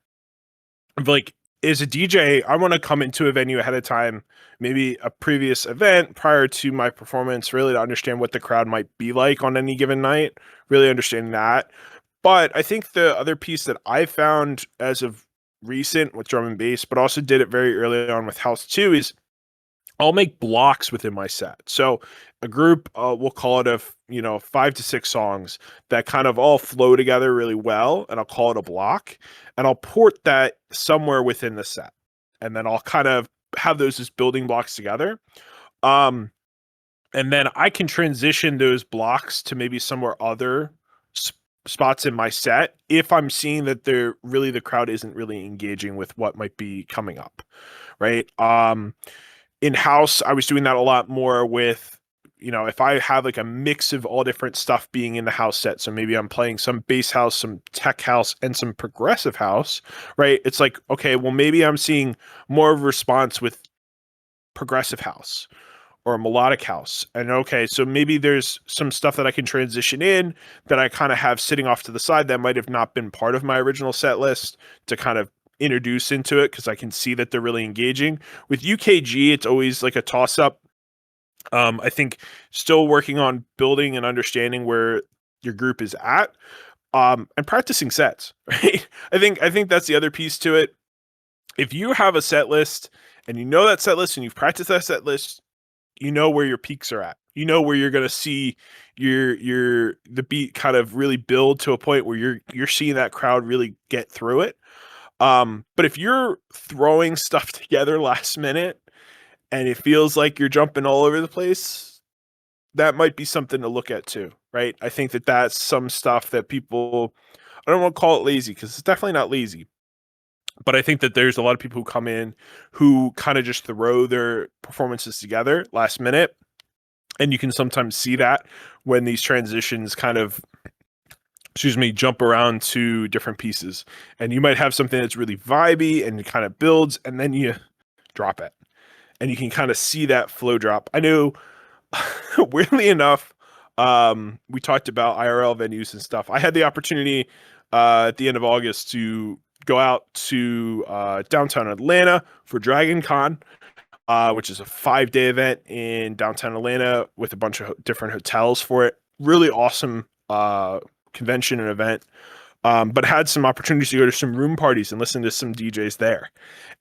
C: of like, as a DJ, I want to come into a venue ahead of time, maybe a previous event prior to my performance, really to understand what the crowd might be like on any given night, really understanding that. But I think the other piece that I found as of recent with drum and bass, but also did it very early on with house too, is I'll make blocks within my set. So a group, we'll call it 5 to 6 songs that kind of all flow together really well, and I'll call it a block, and I'll port that somewhere within the set, and then I'll kind of have those as building blocks together. And then I can transition those blocks to maybe somewhere other spots in my set if I'm seeing that the crowd isn't really engaging with what might be coming up, right? In-house, I was doing that a lot more with, if I have like a mix of all different stuff being in the house set. So maybe I'm playing some bass house, some tech house, and some progressive house, right? It's like, okay, well, maybe I'm seeing more of a response with progressive house or a melodic house. And okay, so maybe there's some stuff that I can transition in that I kind of have sitting off to the side that might have not been part of my original set list to kind of introduce into it because I can see that they're really engaging. With UKG, it's always like a toss-up. I think still working on building and understanding where your group is at, and practicing sets, right? I think that's the other piece to it. If you have a set list and you know that set list and you've practiced that set list, you know where your peaks are at. You know where you're going to see the beat kind of really build to a point where you're seeing that crowd really get through it. But if you're throwing stuff together last minute and it feels like you're jumping all over the place, that might be something to look at too, right? I think that that's some stuff that people, I don't want to call it lazy because it's definitely not lazy, but I think that there's a lot of people who come in who kind of just throw their performances together last minute. And you can sometimes see that when these transitions kind of jump around to different pieces, and you might have something that's really vibey and it kind of builds and then you drop it and you can kind of see that flow drop. I know weirdly enough, we talked about IRL venues and stuff. I had the opportunity at the end of August to go out to downtown Atlanta for Dragon Con, which is a 5-day event in downtown Atlanta with a bunch of different hotels for it. Really awesome convention and event, but had some opportunities to go to some room parties and listen to some DJs there.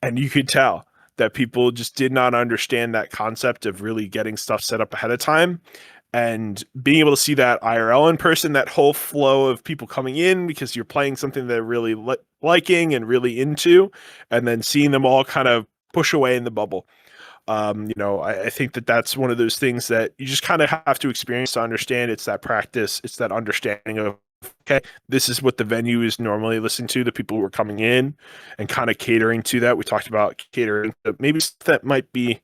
C: And you could tell that people just did not understand that concept of really getting stuff set up ahead of time and being able to see that IRL in person, that whole flow of people coming in because you're playing something they're really liking and really into, and then seeing them all kind of push away in the bubble. I think that that's one of those things that you just kind of have to experience to understand. It's that practice. It's that understanding of, okay, this is what the venue is normally listening to, the people who are coming in, and kind of catering to that. We talked about catering to maybe that might be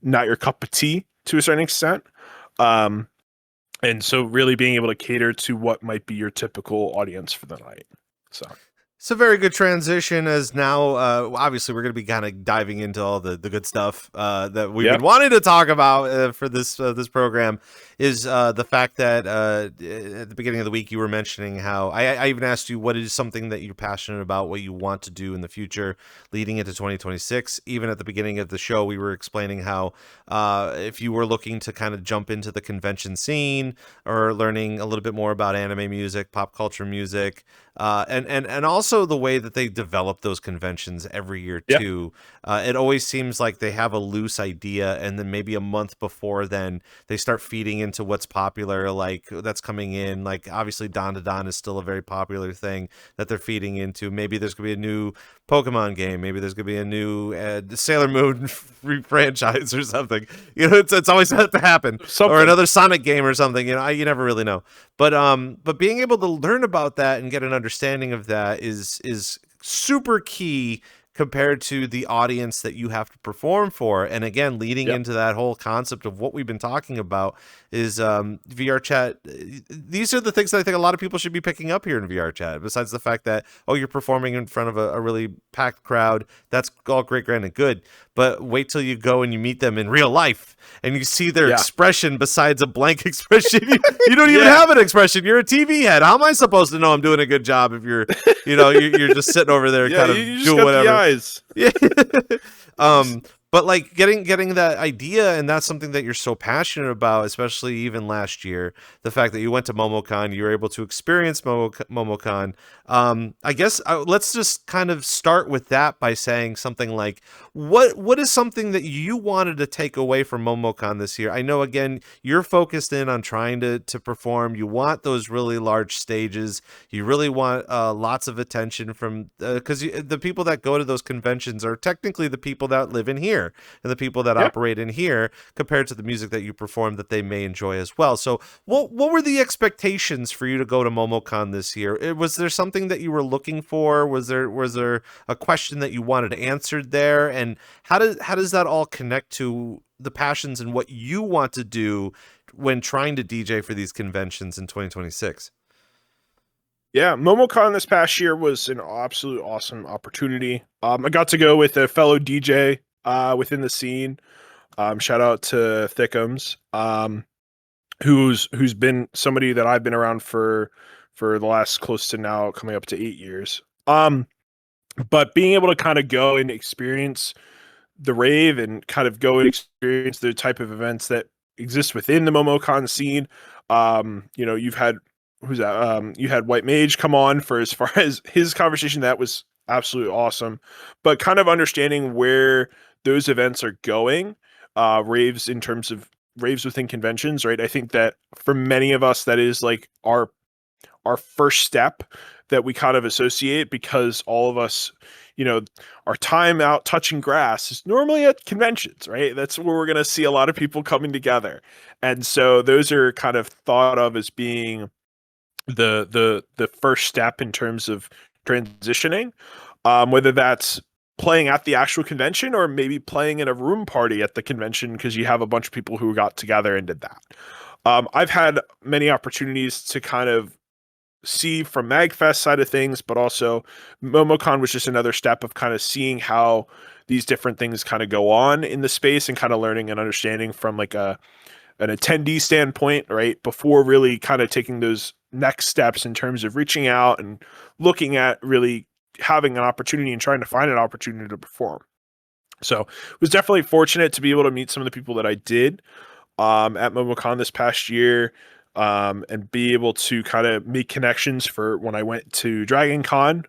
C: not your cup of tea to a certain extent. And so really being able to cater to what might be your typical audience for the night. So
B: It's a very good transition, as now, obviously, we're going to be kind of diving into all the good stuff that we've been wanting to talk about for this program. Is the fact that at the beginning of the week you were mentioning how I even asked you what is something that you're passionate about, what you want to do in the future leading into 2026. Even at the beginning of the show, we were explaining how if you were looking to kind of jump into the convention scene or learning a little bit more about anime music, pop culture music, and also the way that they develop those conventions every year too. It always seems like they have a loose idea, and then maybe a month before then they start feeding into what's popular, like that's coming in. Like obviously Don to Don is still a very popular thing that they're feeding into. Maybe there's gonna be a new Pokemon game. Maybe there's gonna be a new Sailor Moon franchise or something. You know, it's always had to happen. Or another Sonic game or something. You know, you never really know. But being able to learn about that and get an understanding of that is super key compared to the audience that you have to perform for. And again, leading into that whole concept of what we've been talking about is VRChat. These are the things that I think a lot of people should be picking up here in VRChat, besides the fact that, oh, you're performing in front of a really packed crowd. That's all great, grand, and good. But wait till you go and you meet them in real life and you see their expression besides a blank expression. You don't even have an expression. You're a TV head. How am I supposed to know I'm doing a good job if you're, you're just sitting over there kind of doing whatever. The eyes. But like getting that idea, and that's something that you're so passionate about, especially even last year, the fact that you went to MomoCon, you were able to experience MomoCon. I guess let's just kind of start with that by saying something like, what is something that you wanted to take away from MomoCon this year? I know, again, you're focused in on trying to perform. You want those really large stages. You really want lots of attention from, because the people that go to those conventions are technically the people that live in here and the people that operate in here, compared to the music that you perform that they may enjoy as well. So what were the expectations for you to go to MomoCon this year? Was there something that you were looking for? Was there a question that you wanted answered there? And how does that all connect to the passions and what you want to do when trying to DJ for these conventions in 2026?
C: Yeah, MomoCon this past year was an absolute awesome opportunity. I got to go with a fellow DJ within the scene. Shout out to Thickums, who's been somebody that I've been around for the last close to now coming up to 8 years. But being able to kind of go and experience the rave and kind of go and experience the type of events that exist within the MomoCon scene. You've had you had White Mage come on for as far as his conversation. That was absolutely awesome. But kind of understanding where those events are going, raves in terms of raves within conventions, right? I think that for many of us, that is like our first step that we kind of associate, because all of us, our time out touching grass is normally at conventions, right? That's where we're going to see a lot of people coming together. And so those are kind of thought of as being the first step in terms of transitioning, whether that's playing at the actual convention or maybe playing in a room party at the convention because you have a bunch of people who got together and did that. I've had many opportunities to kind of see from MagFest side of things, but also MomoCon was just another step of kind of seeing how these different things kind of go on in the space and kind of learning and understanding from like an attendee standpoint, right? Before really kind of taking those next steps in terms of reaching out and looking at really having an opportunity and trying to find an opportunity to perform. So was definitely fortunate to be able to meet some of the people that I did at MomoCon this past year, and be able to kind of make connections for when I went to Dragon Con,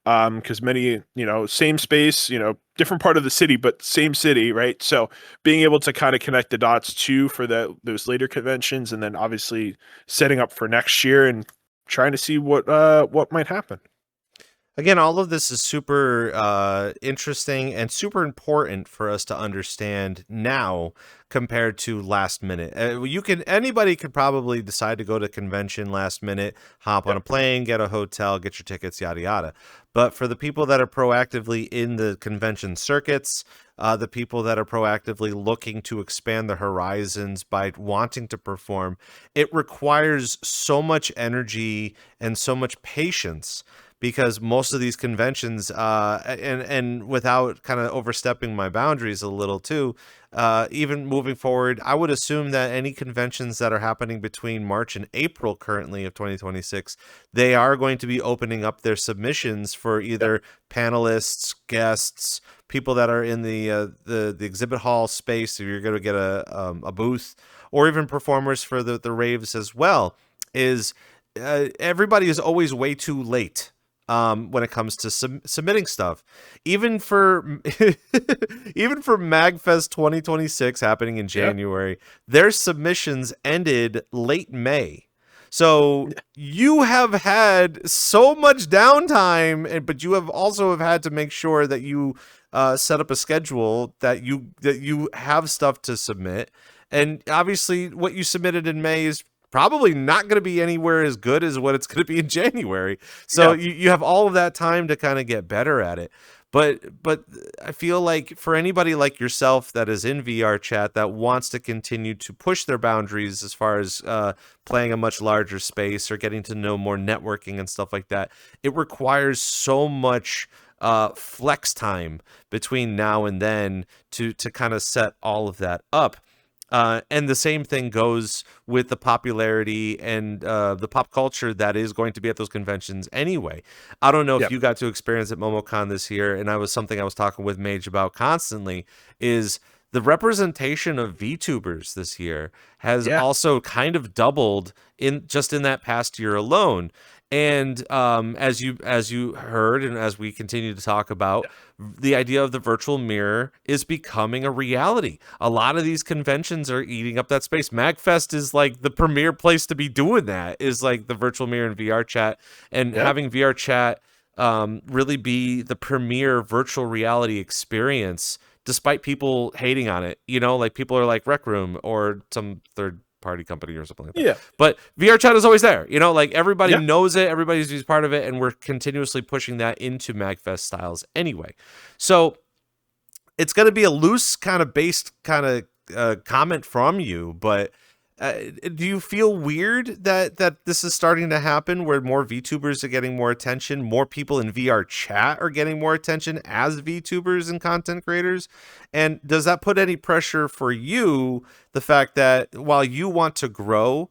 C: because many, same space, different part of the city, but same city, right? So being able to kind of connect the dots too for those later conventions, and then obviously setting up for next year and trying to see what might happen.
B: Again, all of this is super interesting and super important for us to understand now compared to last minute. Anybody could probably decide to go to convention last minute, hop on a plane, get a hotel, get your tickets, yada, yada. But for the people that are proactively in the convention circuits, the people that are proactively looking to expand their horizons by wanting to perform, it requires so much energy and so much patience, because most of these conventions, and without kind of overstepping my boundaries a little too, even moving forward, I would assume that any conventions that are happening between March and April currently of 2026, they are going to be opening up their submissions for either panelists, guests, people that are in the exhibit hall space, if you're going to get a booth, or even performers for the raves as well. Is everybody is always way too late when it comes to submitting stuff. Even for even for MagFest 2026 happening in January, their submissions ended late May. So you have had so much downtime, but you have also have had to make sure that you set up a schedule that you have stuff to submit. And obviously what you submitted in May is probably not going to be anywhere as good as what it's going to be in January. So you have all of that time to kind of get better at it. But I feel like for anybody like yourself that is in VRChat that wants to continue to push their boundaries as far as playing a much larger space or getting to know more networking and stuff like that, it requires so much flex time between now and then to kind of set all of that up. And the same thing goes with the popularity and the pop culture that is going to be at those conventions anyway. I don't know if you got to experience at MomoCon this year, and I was talking with Mage about constantly, is the representation of VTubers this year has also kind of doubled in that past year alone. And as you heard, and as we continue to talk about, the idea of the virtual mirror is becoming a reality. A lot of these conventions are eating up that space. MagFest is like the premier place to be doing that, is like the virtual mirror and VRChat, and having VRChat really be the premier virtual reality experience, despite people hating on it. You know, like people are like Rec Room or some third party company or something like that. But VRChat is always there. You know, like everybody knows it, everybody's part of it, and we're continuously pushing that into MagFest styles anyway. So it's going to be a loose kind of based kind of comment from you, but do you feel weird that this is starting to happen, where more VTubers are getting more attention, more people in VRChat are getting more attention as VTubers and content creators? And does that put any pressure for you, the fact that while you want to grow,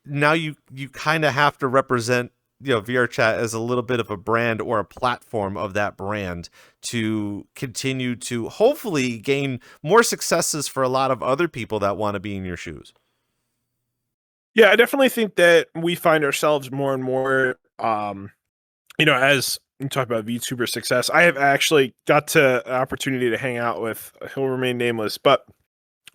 B: now you kind of have to represent, you know, VRChat as a little bit of a brand or a platform of that brand to continue to hopefully gain more successes for a lot of other people that want to be in your shoes?
C: Yeah, I definitely think that we find ourselves more and more, you know, as you talk about VTuber success. I have actually got to an opportunity to hang out with, he'll remain nameless, but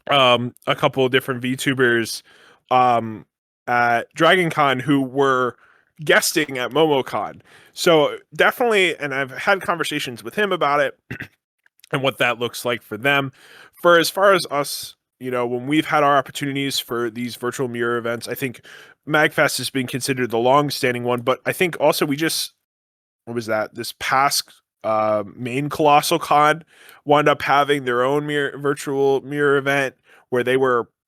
C: a couple of different VTubers at DragonCon who were guesting at MomoCon. So definitely, and I've had conversations with him about it and what that looks like for them. For as far as us, you know, when we've had our opportunities for these virtual mirror events, I think MagFest has been considered the long-standing one, but I think also we just, what was that? This past main Colossal Con wound up having their own virtual mirror event where they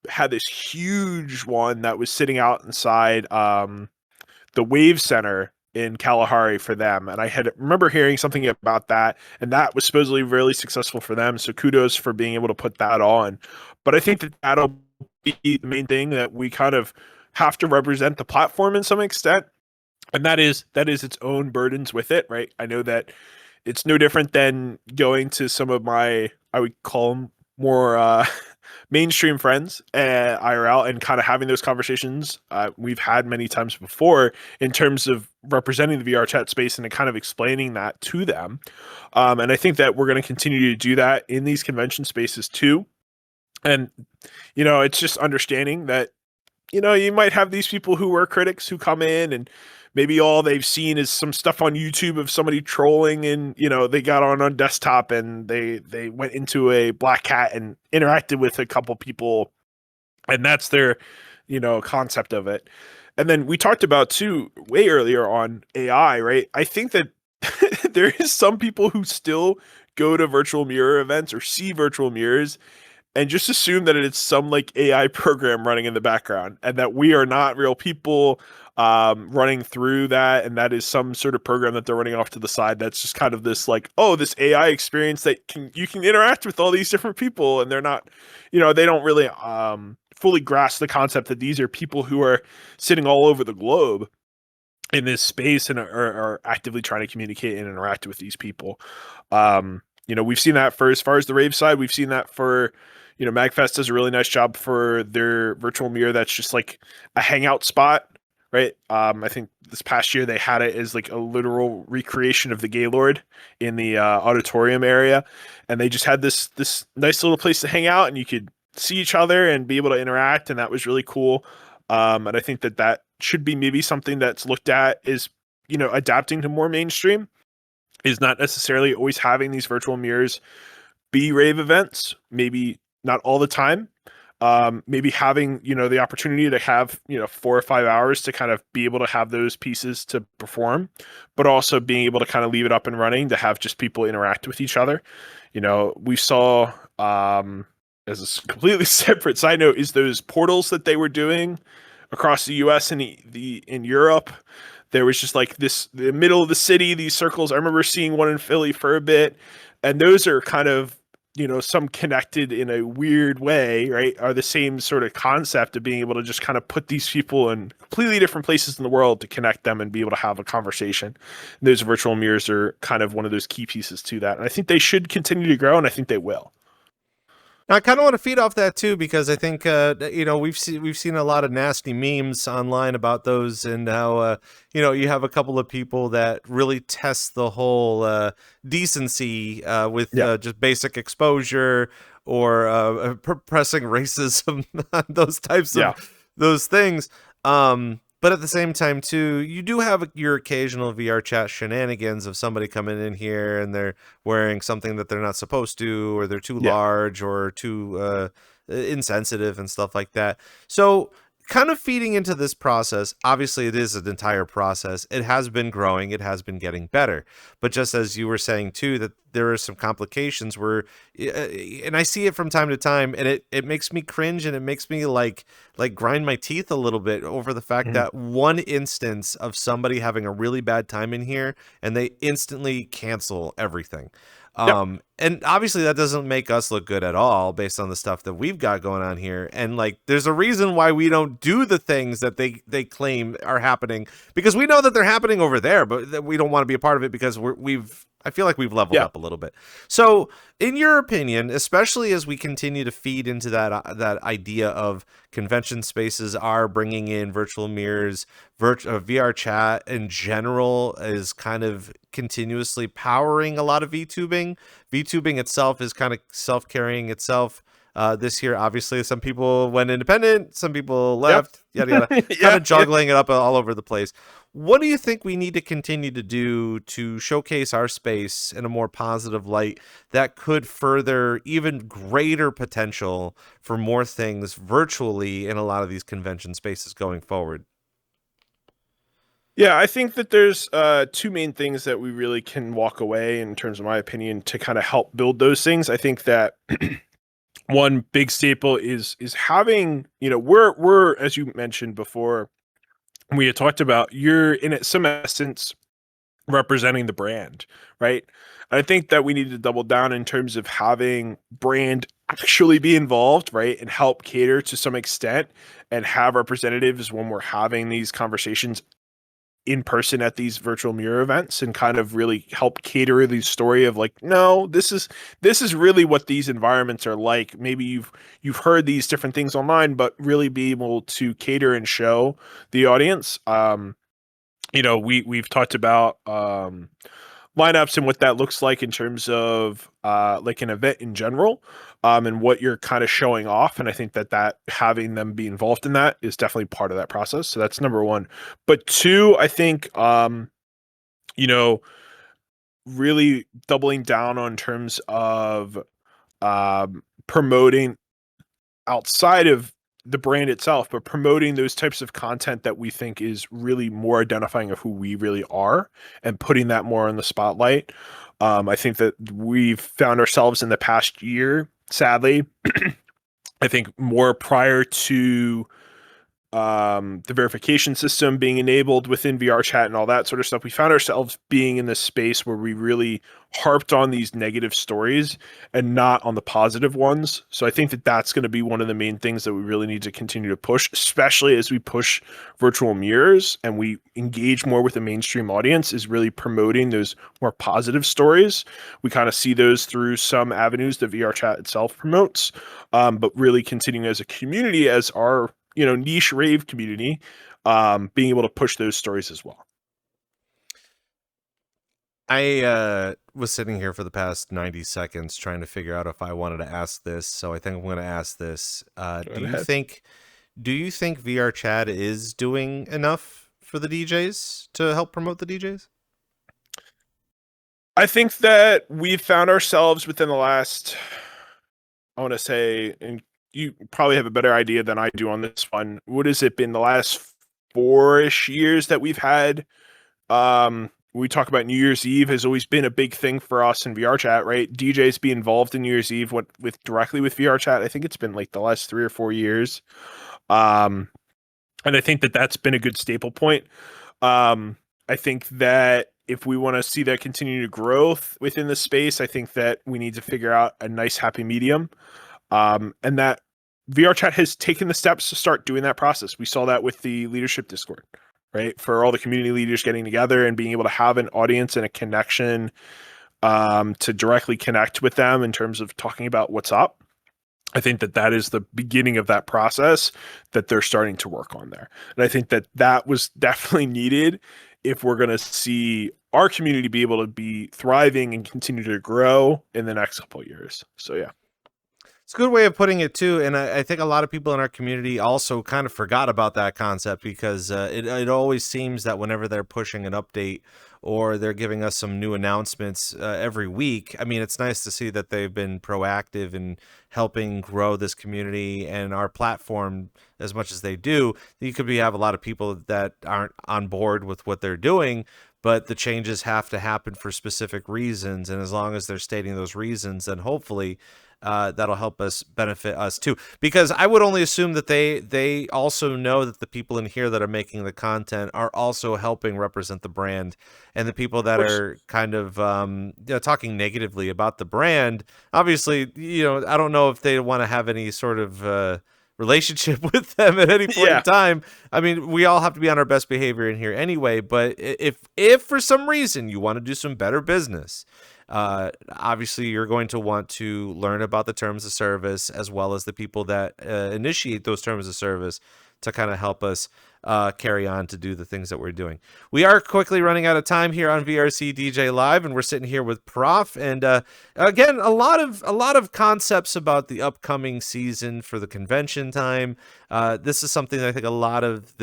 C: had this huge one that was sitting out inside the Wave Center in Kalahari for them. And I remember hearing something about that, and that was supposedly really successful for them. So kudos for being able to put that on. But I think that that'll be the main thing, that we kind of have to represent the platform in some extent. And that is its own burdens with it, right? I know that it's no different than going to some of my, I would call them more mainstream friends IRL, and kind of having those conversations we've had many times before in terms of representing the VRChat space and kind of explaining that to them. And I think that we're going to continue to do that in these convention spaces too. And, you know, it's just understanding that, you know, you might have these people who are critics who come in and maybe all they've seen is some stuff on YouTube of somebody trolling, and, you know, they got on desktop and they went into a Black Hat and interacted with a couple people, and that's their, you know, concept of it. And then we talked about too way earlier on AI, right? I think that there is some people who still go to virtual mirror events or see virtual mirrors and just assume that it's some like AI program running in the background, and that we are not real people running through that, and that is some sort of program that they're running off to the side. That's just kind of this like, oh, this AI experience that you can interact with all these different people, and they're not, they don't really fully grasp the concept that these are people who are sitting all over the globe in this space and are actively trying to communicate and interact with these people. We've seen that for, as far as the rave side, we've seen that for, MagFest does a really nice job for their virtual mirror. That's just like a hangout spot, right? I think this past year they had it as like a literal recreation of the Gaylord in the auditorium area. And they just had this nice little place to hang out, and you could see each other and be able to interact. And that was really cool. And I think that should be maybe something that's looked at is, adapting to more mainstream, is not necessarily always having these virtual mirrors be rave events, maybe not all the time. Maybe having, the opportunity to have, 4 or 5 hours to kind of be able to have those pieces to perform, but also being able to kind of leave it up and running to have just people interact with each other. We saw, as a completely separate side note, is those portals that they were doing across the US and in Europe. There was just like the middle of the city, these circles. I remember seeing one in Philly for a bit, and those are kind of, some connected in a weird way, right? Are the same sort of concept of being able to just kind of put these people in completely different places in the world to connect them and be able to have a conversation. And those virtual mirrors are kind of one of those key pieces to that. And I think they should continue to grow, and I think they will.
B: I kind of want to feed off that too, because I think we've seen a lot of nasty memes online about those, and how you have a couple of people that really test the whole decency with just basic exposure or pressing racism on those types of those things. But at the same time, too, you do have your occasional VRChat shenanigans of somebody coming in here and they're wearing something that they're not supposed to, or they're too large or too insensitive and stuff like that. So kind of feeding into this process, obviously it is an entire process. It has been growing. It has been getting better. But just as you were saying, too, that there are some complications where, and I see it from time to time, and it makes me cringe, and it makes me like grind my teeth a little bit over the fact that one instance of somebody having a really bad time in here and they instantly cancel everything. And obviously that doesn't make us look good at all based on the stuff that we've got going on here. And like, there's a reason why we don't do the things that they claim are happening, because we know that they're happening over there, but we don't want to be a part of it because I feel like we've leveled up a little bit. So in your opinion, especially as we continue to feed into that idea of convention spaces are bringing in virtual mirrors, VR chat in general is kind of continuously powering a lot of VTubing. VTubing itself is kind of self-carrying itself. This year, obviously, some people went independent, some people left, yada, yada, kind of juggling it up all over the place. What do you think we need to continue to do to showcase our space in a more positive light that could further even greater potential for more things virtually in a lot of these convention spaces going forward?
C: Yeah, I think that there's two main things that we really can walk away, in terms of my opinion, to kind of help build those things. I think that one big staple is having, we're as you mentioned before, we had talked about, you're in some essence representing the brand, right? I think that we need to double down in terms of having brand actually be involved, right? And help cater to some extent, and have representatives when we're having these conversations in person at these virtual mirror events, and kind of really help cater the story of like, no, this is really what these environments are like. Maybe you've heard these different things online, but really be able to cater and show the audience. We've talked about lineups and what that looks like in terms of like an event in general, and what you're kind of showing off. And I think that having them be involved in that is definitely part of that process. So that's number one. But two, I think, really doubling down on terms of promoting outside of the brand itself, but promoting those types of content that we think is really more identifying of who we really are, and putting that more in the spotlight. I think that we've found ourselves in the past year, sadly, I think more prior to the verification system being enabled within VRChat and all that sort of stuff, we found ourselves being in this space where we really harped on these negative stories and not on the positive ones. So I think that that's going to be one of the main things that we really need to continue to push, especially as we push virtual mirrors and we engage more with the mainstream audience, is really promoting those more positive stories. We kind of see those through some avenues that VRChat itself promotes, but really continuing as a community, as our niche rave community, being able to push those stories as well.
B: I was sitting here for the past 90 seconds trying to figure out if I wanted to ask this, so I think I'm going to ask this. Do you think VRChat is doing enough for the DJs to help promote the DJs?
C: I think that we've found ourselves within the last, I want to say, and you probably have a better idea than I do on this one. What has it been, the last 4-ish years that we've had? We talk about New Year's Eve has always been a big thing for us in VRChat, right? DJs be involved in New Year's Eve directly with VRChat. I think it's been like the last 3 or 4 years. And I think that that's been a good staple point. I think that if we want to see that continued growth within the space, I think that we need to figure out a nice happy medium. And that VRChat has taken the steps to start doing that process. We saw that with the leadership Discord, right? For all the community leaders getting together and being able to have an audience and a connection to directly connect with them in terms of talking about what's up. I think that that is the beginning of that process that they're starting to work on there. And I think that that was definitely needed if we're going to see our community be able to be thriving and continue to grow in the next couple of years. So, yeah.
B: It's a good way of putting it too, and I think a lot of people in our community also kind of forgot about that concept, because it always seems that whenever they're pushing an update or they're giving us some new announcements every week, I mean, it's nice to see that they've been proactive in helping grow this community and our platform as much as they do. You could have a lot of people that aren't on board with what they're doing, but the changes have to happen for specific reasons, and as long as they're stating those reasons, then hopefully that'll help us benefit us too. Because I would only assume that they also know that the people in here that are making the content are also helping represent the brand, and the people that are kind of talking negatively about the brand, obviously, I don't know if they want to have any sort of relationship with them at any point in time. I mean, we all have to be on our best behavior in here anyway, but if for some reason you want to do some better business, obviously you're going to want to learn about the terms of service, as well as the people that initiate those terms of service, to kind of help us carry on to do the things that we're doing. We are quickly running out of time here on VRC DJ Live, and we're sitting here with Prof. And again, a lot of concepts about the upcoming season for the convention time. This is something that I think a lot of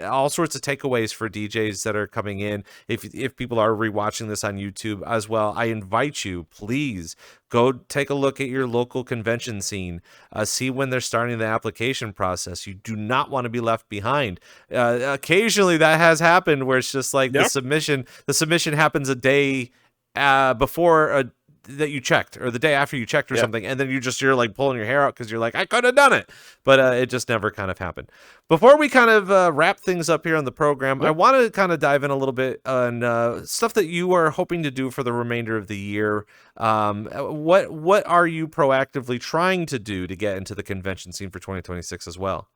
B: all sorts of takeaways for DJs that are coming in. If people are rewatching this on YouTube as well, I invite you, please go take a look at your local convention scene. See when they're starting the application process. You do not want to be left behind. Occasionally that has happened where it's just like the submission happens a day before that you checked, or the day after you checked or something, and then you're like pulling your hair out because you're like, I could have done it, but it just never kind of happened. Before we kind of wrap things up here on the program, I want to kind of dive in a little bit on stuff that you are hoping to do for the remainder of the year. What are you proactively trying to do to get into the convention scene for 2026 as well?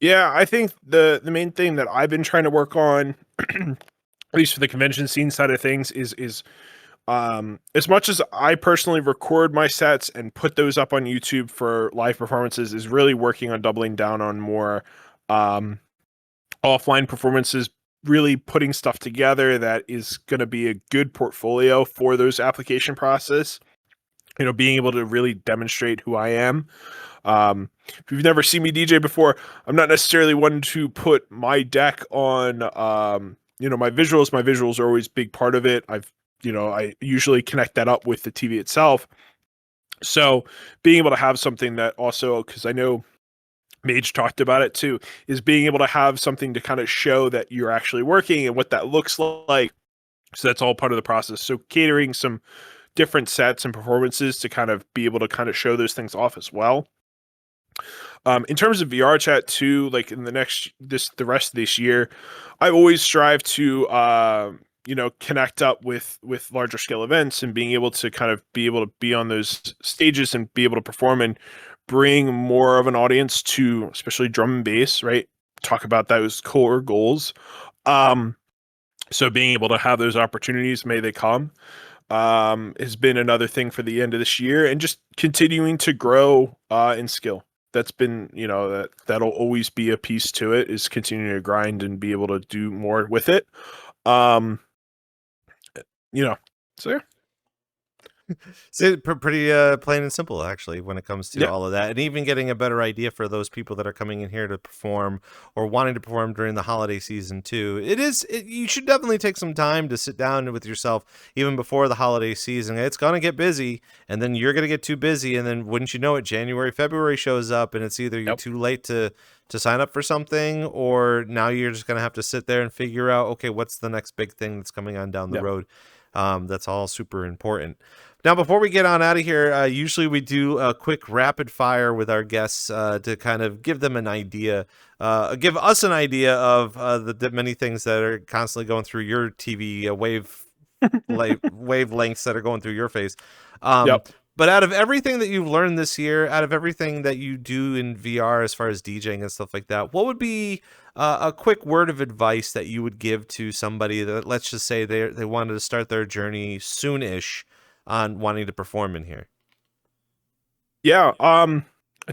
C: Yeah, I think the main thing that I've been trying to work on, at least for the convention scene side of things, is as much as I personally record my sets and put those up on YouTube for live performances, is really working on doubling down on more offline performances, really putting stuff together that is going to be a good portfolio for those application process. Being able to really demonstrate who I am. If you've never seen me DJ before, I'm not necessarily one to put my deck on, my visuals. My visuals are always a big part of it. I usually connect that up with the TV itself. So being able to have something that also, because I know Mage talked about it too, is being able to have something to kind of show that you're actually working and what that looks like, So that's all part of the process. So catering some different sets and performances to kind of be able to kind of show those things off as well. In terms of VRChat too, like in the rest of this year, I always strive to connect up with larger scale events and being able to kind of be able to be on those stages and be able to perform and bring more of an audience to especially drum and bass, right? Talk about those core goals. So being able to have those opportunities, may they come, has been another thing for the end of this year, and just continuing to grow in skill. That's been, that'll always be a piece to it, is continuing to grind and be able to do more with it. Um, so yeah.
B: So pretty plain and simple, actually, when it comes to
C: Yeah.
B: all of that, and even getting a better idea for those people that are coming in here to perform or wanting to perform during the holiday season too. You should definitely take some time to sit down with yourself even before the holiday season. It's gonna get busy, and then you're gonna get too busy, and then wouldn't you know it, January, February shows up, and it's either you're too late to sign up for something, or now you're just gonna have to sit there and figure out, okay, what's the next big thing that's coming on down the road. That's all super important. Now, before we get on out of here, usually we do a quick rapid fire with our guests to kind of give them an idea, give us an idea of the many things that are constantly going through your TV wavelengths that are going through your face. But out of everything that you've learned this year, out of everything that you do in VR as far as DJing and stuff like that, what would be a quick word of advice that you would give to somebody that, let's just say they wanted to start their journey soon-ish on wanting to perform in here?
C: Yeah,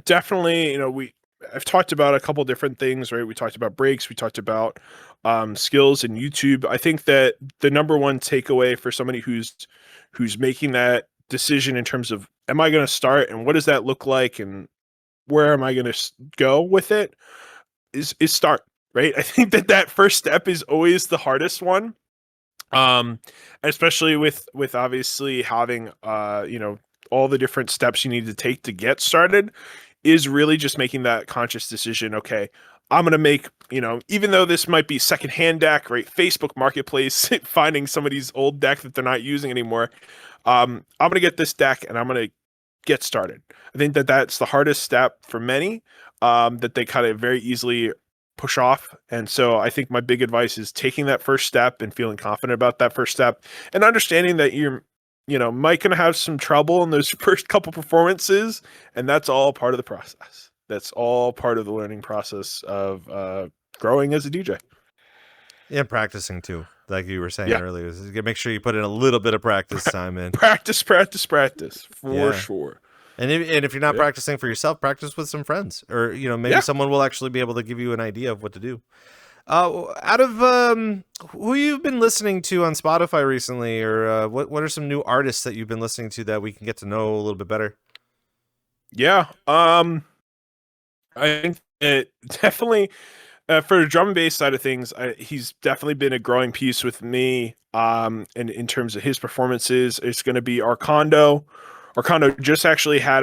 C: definitely, I've talked about a couple different things, right? We talked about breaks, we talked about skills and YouTube. I think that the number one takeaway for somebody who's making that decision in terms of, am I going to start and what does that look like and where am I going to go with it, is start, right? I think that first step is always the hardest one. Especially with obviously having all the different steps you need to take to get started, is really just making that conscious decision. Okay, I'm going to make, even though this might be secondhand deck, right? Facebook Marketplace, finding somebody's old deck that they're not using anymore. I'm going to get this deck and I'm going to get started. I think that that's the hardest step for many, that they kind of very easily push off. And so I think my big advice is taking that first step and feeling confident about that first step, and understanding that you're, might going to have some trouble in those first couple performances. And that's all part of the process. That's all part of the learning process of growing as a DJ.
B: Yeah, practicing too, like you were saying earlier. Make sure you put in a little bit of practice time in.
C: Practice for sure.
B: And if you're not practicing for yourself, practice with some friends, or maybe someone will actually be able to give you an idea of what to do. Out of who you've been listening to on Spotify recently, or what are some new artists that you've been listening to that we can get to know a little bit better?
C: Yeah, I think it definitely, for the drum and bass side of things, he's definitely been a growing piece with me. And in terms of his performances, it's going to be Arcondo. Arcondo just actually had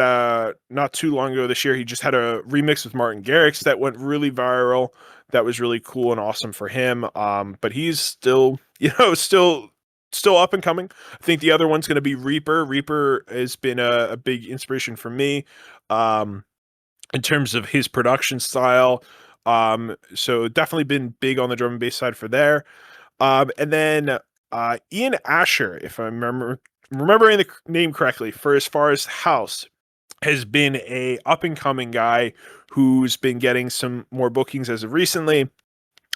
C: not too long ago this year, he just had a remix with Martin Garrix that went really viral. That was really cool and awesome for him. But he's still, still up and coming. I think the other one's going to be Reaper. Reaper has been a big inspiration for me, in terms of his production style. So definitely been big on the drum and bass side for there. And then Ian Asher, if I'm remembering the name correctly, for as far as house, has been a up and coming guy who's been getting some more bookings as of recently.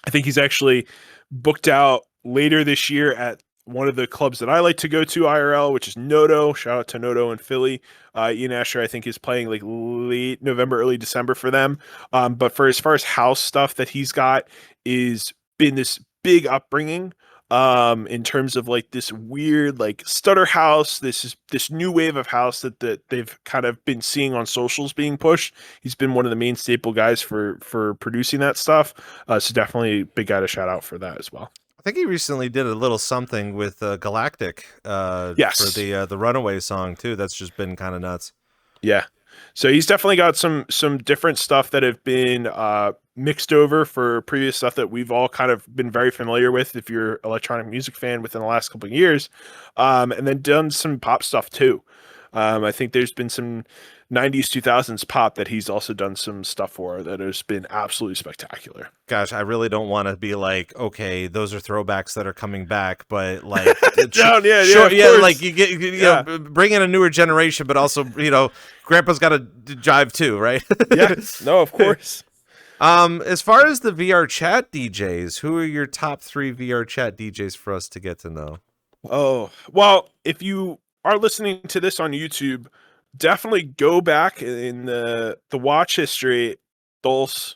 C: I think he's actually booked out later this year at one of the clubs that I like to go to IRL, which is Noto. Shout out to Noto in Philly. Ian Asher, I think, is playing like late November, early December for them. But for as far as house stuff that he's got, is been this big upbringing, in terms of like this weird like stutter house, this new wave of house that they've kind of been seeing on socials being pushed. He's been one of the main staple guys for producing that stuff. So definitely big guy to shout out for that as well.
B: I think he recently did a little something with Galactic,
C: Yes,
B: for the Runaway song too. That's just been kind of nuts.
C: Yeah. So he's definitely got some different stuff that have been mixed over for previous stuff that we've all kind of been very familiar with if you're an electronic music fan within the last couple of years, and then done some pop stuff too. I think there's been some 90s 2000s pop that he's also done some stuff for that has been absolutely spectacular.
B: Gosh, I really don't want to be like, okay, those are throwbacks that are coming back, but like, like you know, bring in a newer generation, but also, you know, Grandpa's got to jive too, right?
C: Yeah, no, of course.
B: As far as the VRChat DJs, who are your top 3 VRChat DJs for us to get to know?
C: Oh, well, if you are listening to this on YouTube, definitely go back in the watch history. Dulce,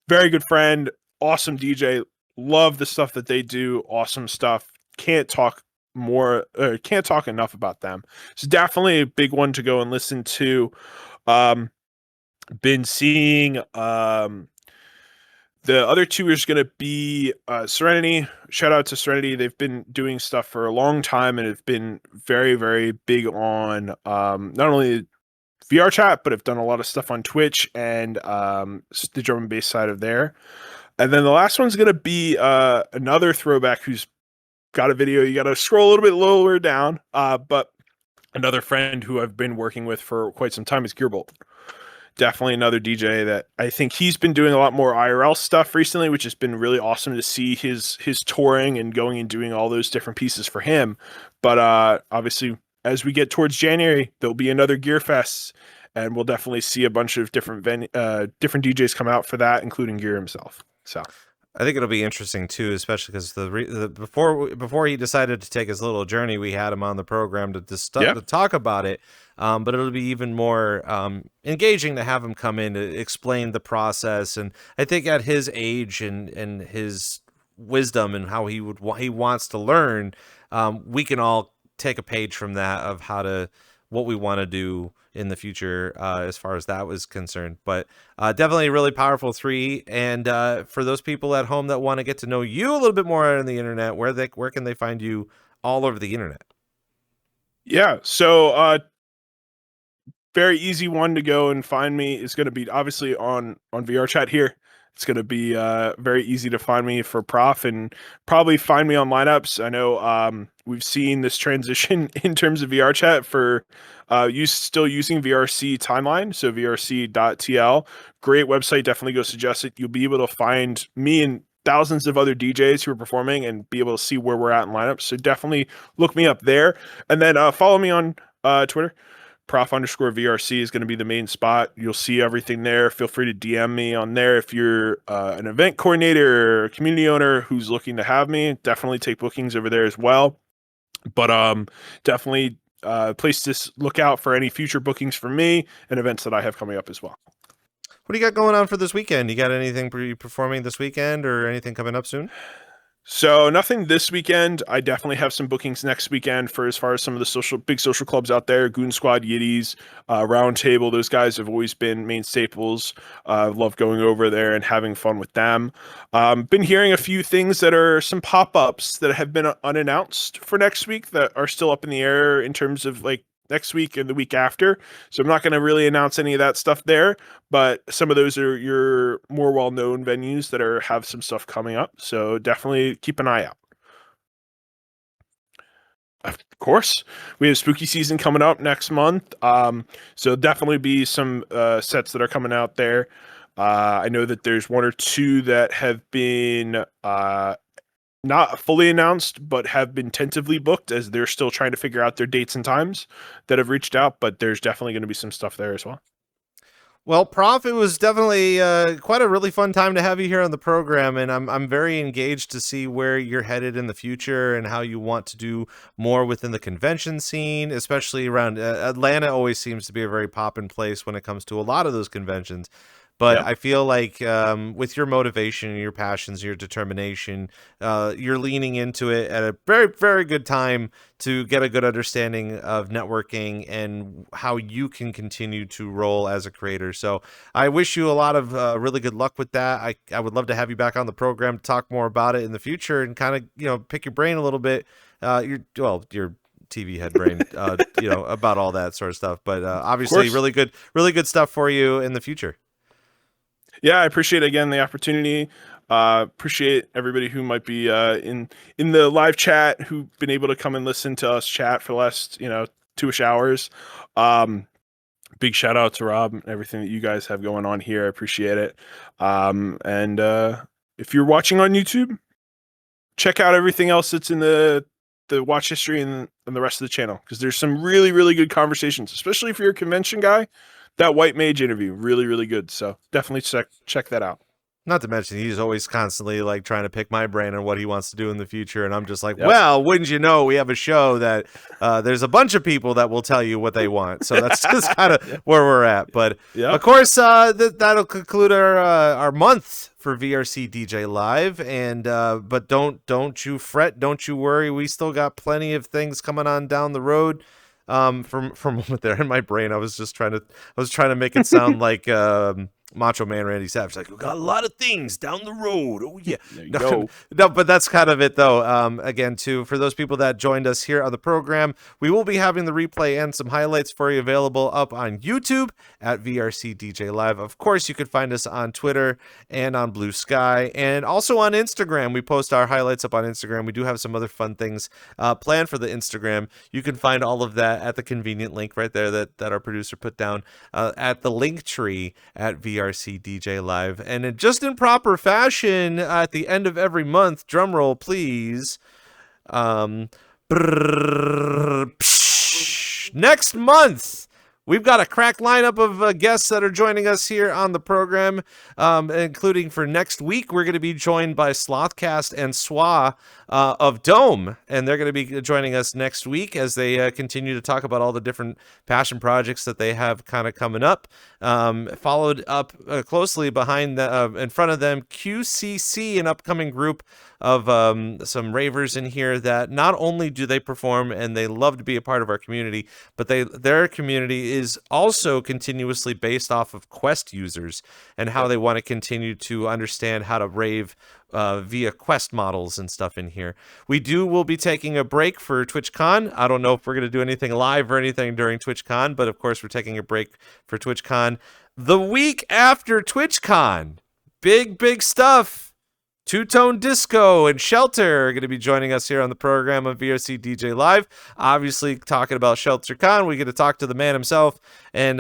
C: very good friend, awesome DJ, love the stuff that they do, awesome stuff. Can't talk enough about them. It's definitely a big one to go and listen to. Been seeing the other 2 is going to be Serenity. Shout out to Serenity. They've been doing stuff for a long time and have been very, very big on not only VRChat, but have done a lot of stuff on Twitch and the drum and bass side of there. And then the last one's going to be another throwback who's got a video. You got to scroll a little bit lower down. But another friend who I've been working with for quite some time is Gearbolt. Definitely another DJ that I think he's been doing a lot more IRL stuff recently, which has been really awesome to see his touring and going and doing all those different pieces for him. But obviously, as we get towards January, there'll be another Gear Fest, and we'll definitely see a bunch of different different DJs come out for that, including Gear himself. So
B: I think it'll be interesting too, especially because before he decided to take his little journey, we had him on the program to talk about it. But it'll be even more engaging to have him come in to explain the process. And I think at his age and his wisdom and how he wants to learn, we can all take a page from that of what we want to do in the future as far as that was concerned. But definitely a really powerful 3. And for those people at home that want to get to know you a little bit more on the internet, where can they find you all over the internet?
C: Yeah, so very easy one to go and find me is going to be obviously on VRChat here. It's going to be very easy to find me for Prof and probably find me on lineups. I know we've seen this transition in terms of VRChat for still using VRC timeline. So VRC.TL, great website. Definitely go suggest it. You'll be able to find me and thousands of other DJs who are performing and be able to see where we're at in lineups. So definitely look me up there. And then follow me on Twitter. Prof_VRC is going to be the main spot. You'll see everything there. Feel free to DM me on there if you're an event coordinator or a community owner who's looking to have me. Definitely take bookings over there as well. But definitely place to look out for any future bookings for me and events that I have coming up as well.
B: What do you got going on for this weekend? You got anything performing this weekend or anything coming up soon?
C: So nothing this weekend. I definitely have some bookings next weekend for as far as some of the big social clubs out there. Goon Squad, Yiddies, Roundtable. Those guys have always been main staples. Love going over there and having fun with them. Been hearing a few things that are some pop-ups that have been unannounced for next week that are still up in the air in terms of like next week and the week after. So I'm not going to really announce any of that stuff there, but some of those are your more well-known venues that have some stuff coming up. So definitely keep an eye out. Of course, we have spooky season coming up next month. So definitely be some sets that are coming out there. I know that there's 1 or 2 that have been not fully announced, but have been tentatively booked as they're still trying to figure out their dates and times that have reached out, but there's definitely going to be some stuff there as well.
B: Well, Prof, it was definitely quite a really fun time to have you here on the program, and I'm very engaged to see where you're headed in the future and how you want to do more within the convention scene, especially around Atlanta. Always seems to be a very poppin' place when it comes to a lot of those conventions. But I feel like with your motivation and your passions, your determination, you're leaning into it at a very, very good time to get a good understanding of networking and how you can continue to roll as a creator. So I wish you a lot of really good luck with that. I would love to have you back on the program to talk more about it in the future and kind of, pick your brain a little bit. You're TV head brain, about all that sort of stuff. But obviously,
C: course.
B: really good stuff for you in the future.
C: Yeah, I appreciate again the opportunity. Appreciate everybody who might be in the live chat who've been able to come and listen to us chat for the last 2-ish hours. Big shout out to Rob and everything that you guys have going on here. I appreciate it. And if you're watching on YouTube, check out everything else that's in the watch history and the rest of the channel, because there's some really, really good conversations, especially if you're a convention guy. That White Mage interview, really, really good. So definitely check that out.
B: Not to mention, he's always constantly like trying to pick my brain on what he wants to do in the future. And I'm just like, well, wouldn't you know, we have a show that there's a bunch of people that will tell you what they want. So that's just kind of where we're at. But of course, that'll conclude our month for VRCDJLIVE. And but don't you fret. Don't you worry. We still got plenty of things coming on down the road. From a moment there in my brain, I was trying to make it sound like Macho Man Randy Savage, like, we got a lot of things down the road. Oh yeah, no, but that's kind of it though. Again, too, for those people that joined us here on the program, we will be having the replay and some highlights for you available up on YouTube at VRCDJLIVE. Of course, you can find us on Twitter and on Blue Sky, and also on Instagram. We post our highlights up on Instagram. We do have some other fun things planned for the Instagram. You can find all of that at the convenient link right there that our producer put down at the link tree at VRCDJLIVE. And just in proper fashion, at the end of every month, drum roll please, next month we've got a crack lineup of guests that are joining us here on the program, including for next week. We're going to be joined by Slothcast and Swa of Dome, and they're going to be joining us next week as they continue to talk about all the different passion projects that they have kind of coming up. Followed up closely behind in front of them, QCC, an upcoming group of some ravers in here that not only do they perform and they love to be a part of our community, but their community is also continuously based off of Quest users and how they want to continue to understand how to rave via Quest models and stuff in here. We'll be taking a break for TwitchCon. I don't know if we're going to do anything live or anything during TwitchCon, but of course we're taking a break for TwitchCon. The week after TwitchCon, big stuff. Two-Tone Disco and Shelter are going to be joining us here on the program of VRCDJLIVE. Obviously, talking about ShelterCon, we get to talk to the man himself. And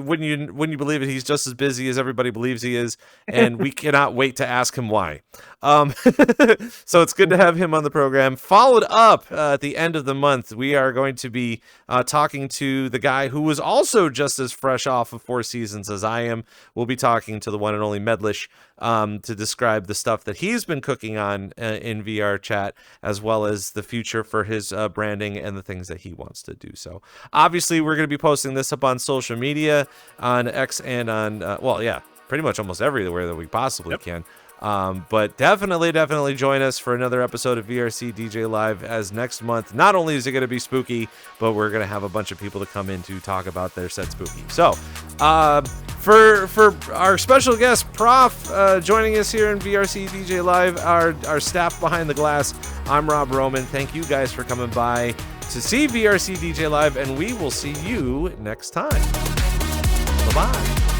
B: wouldn't you believe it, he's just as busy as everybody believes he is, and we cannot wait to ask him why. So it's good to have him on the program. Followed up at the end of the month, we are going to be talking to the guy who was also just as fresh off of 4 seasons as I am. We'll be talking to the one and only Medlish to describe the stuff that he's been cooking on in VRChat, as well as the future for his branding and the things that he wants to do. So obviously we're going to be posting this up on social media, on X, and on pretty much almost everywhere that we possibly can. But definitely join us for another episode of VRCDJLIVE, as next month, not only is it going to be spooky, but we're going to have a bunch of people to come in to talk about their set spooky. So, for our special guest, Prof, joining us here in VRCDJLIVE, our staff behind the glass, I'm Rob Roman. Thank you guys for coming by to see VRCDJLIVE, and we will see you next time. Bye-bye.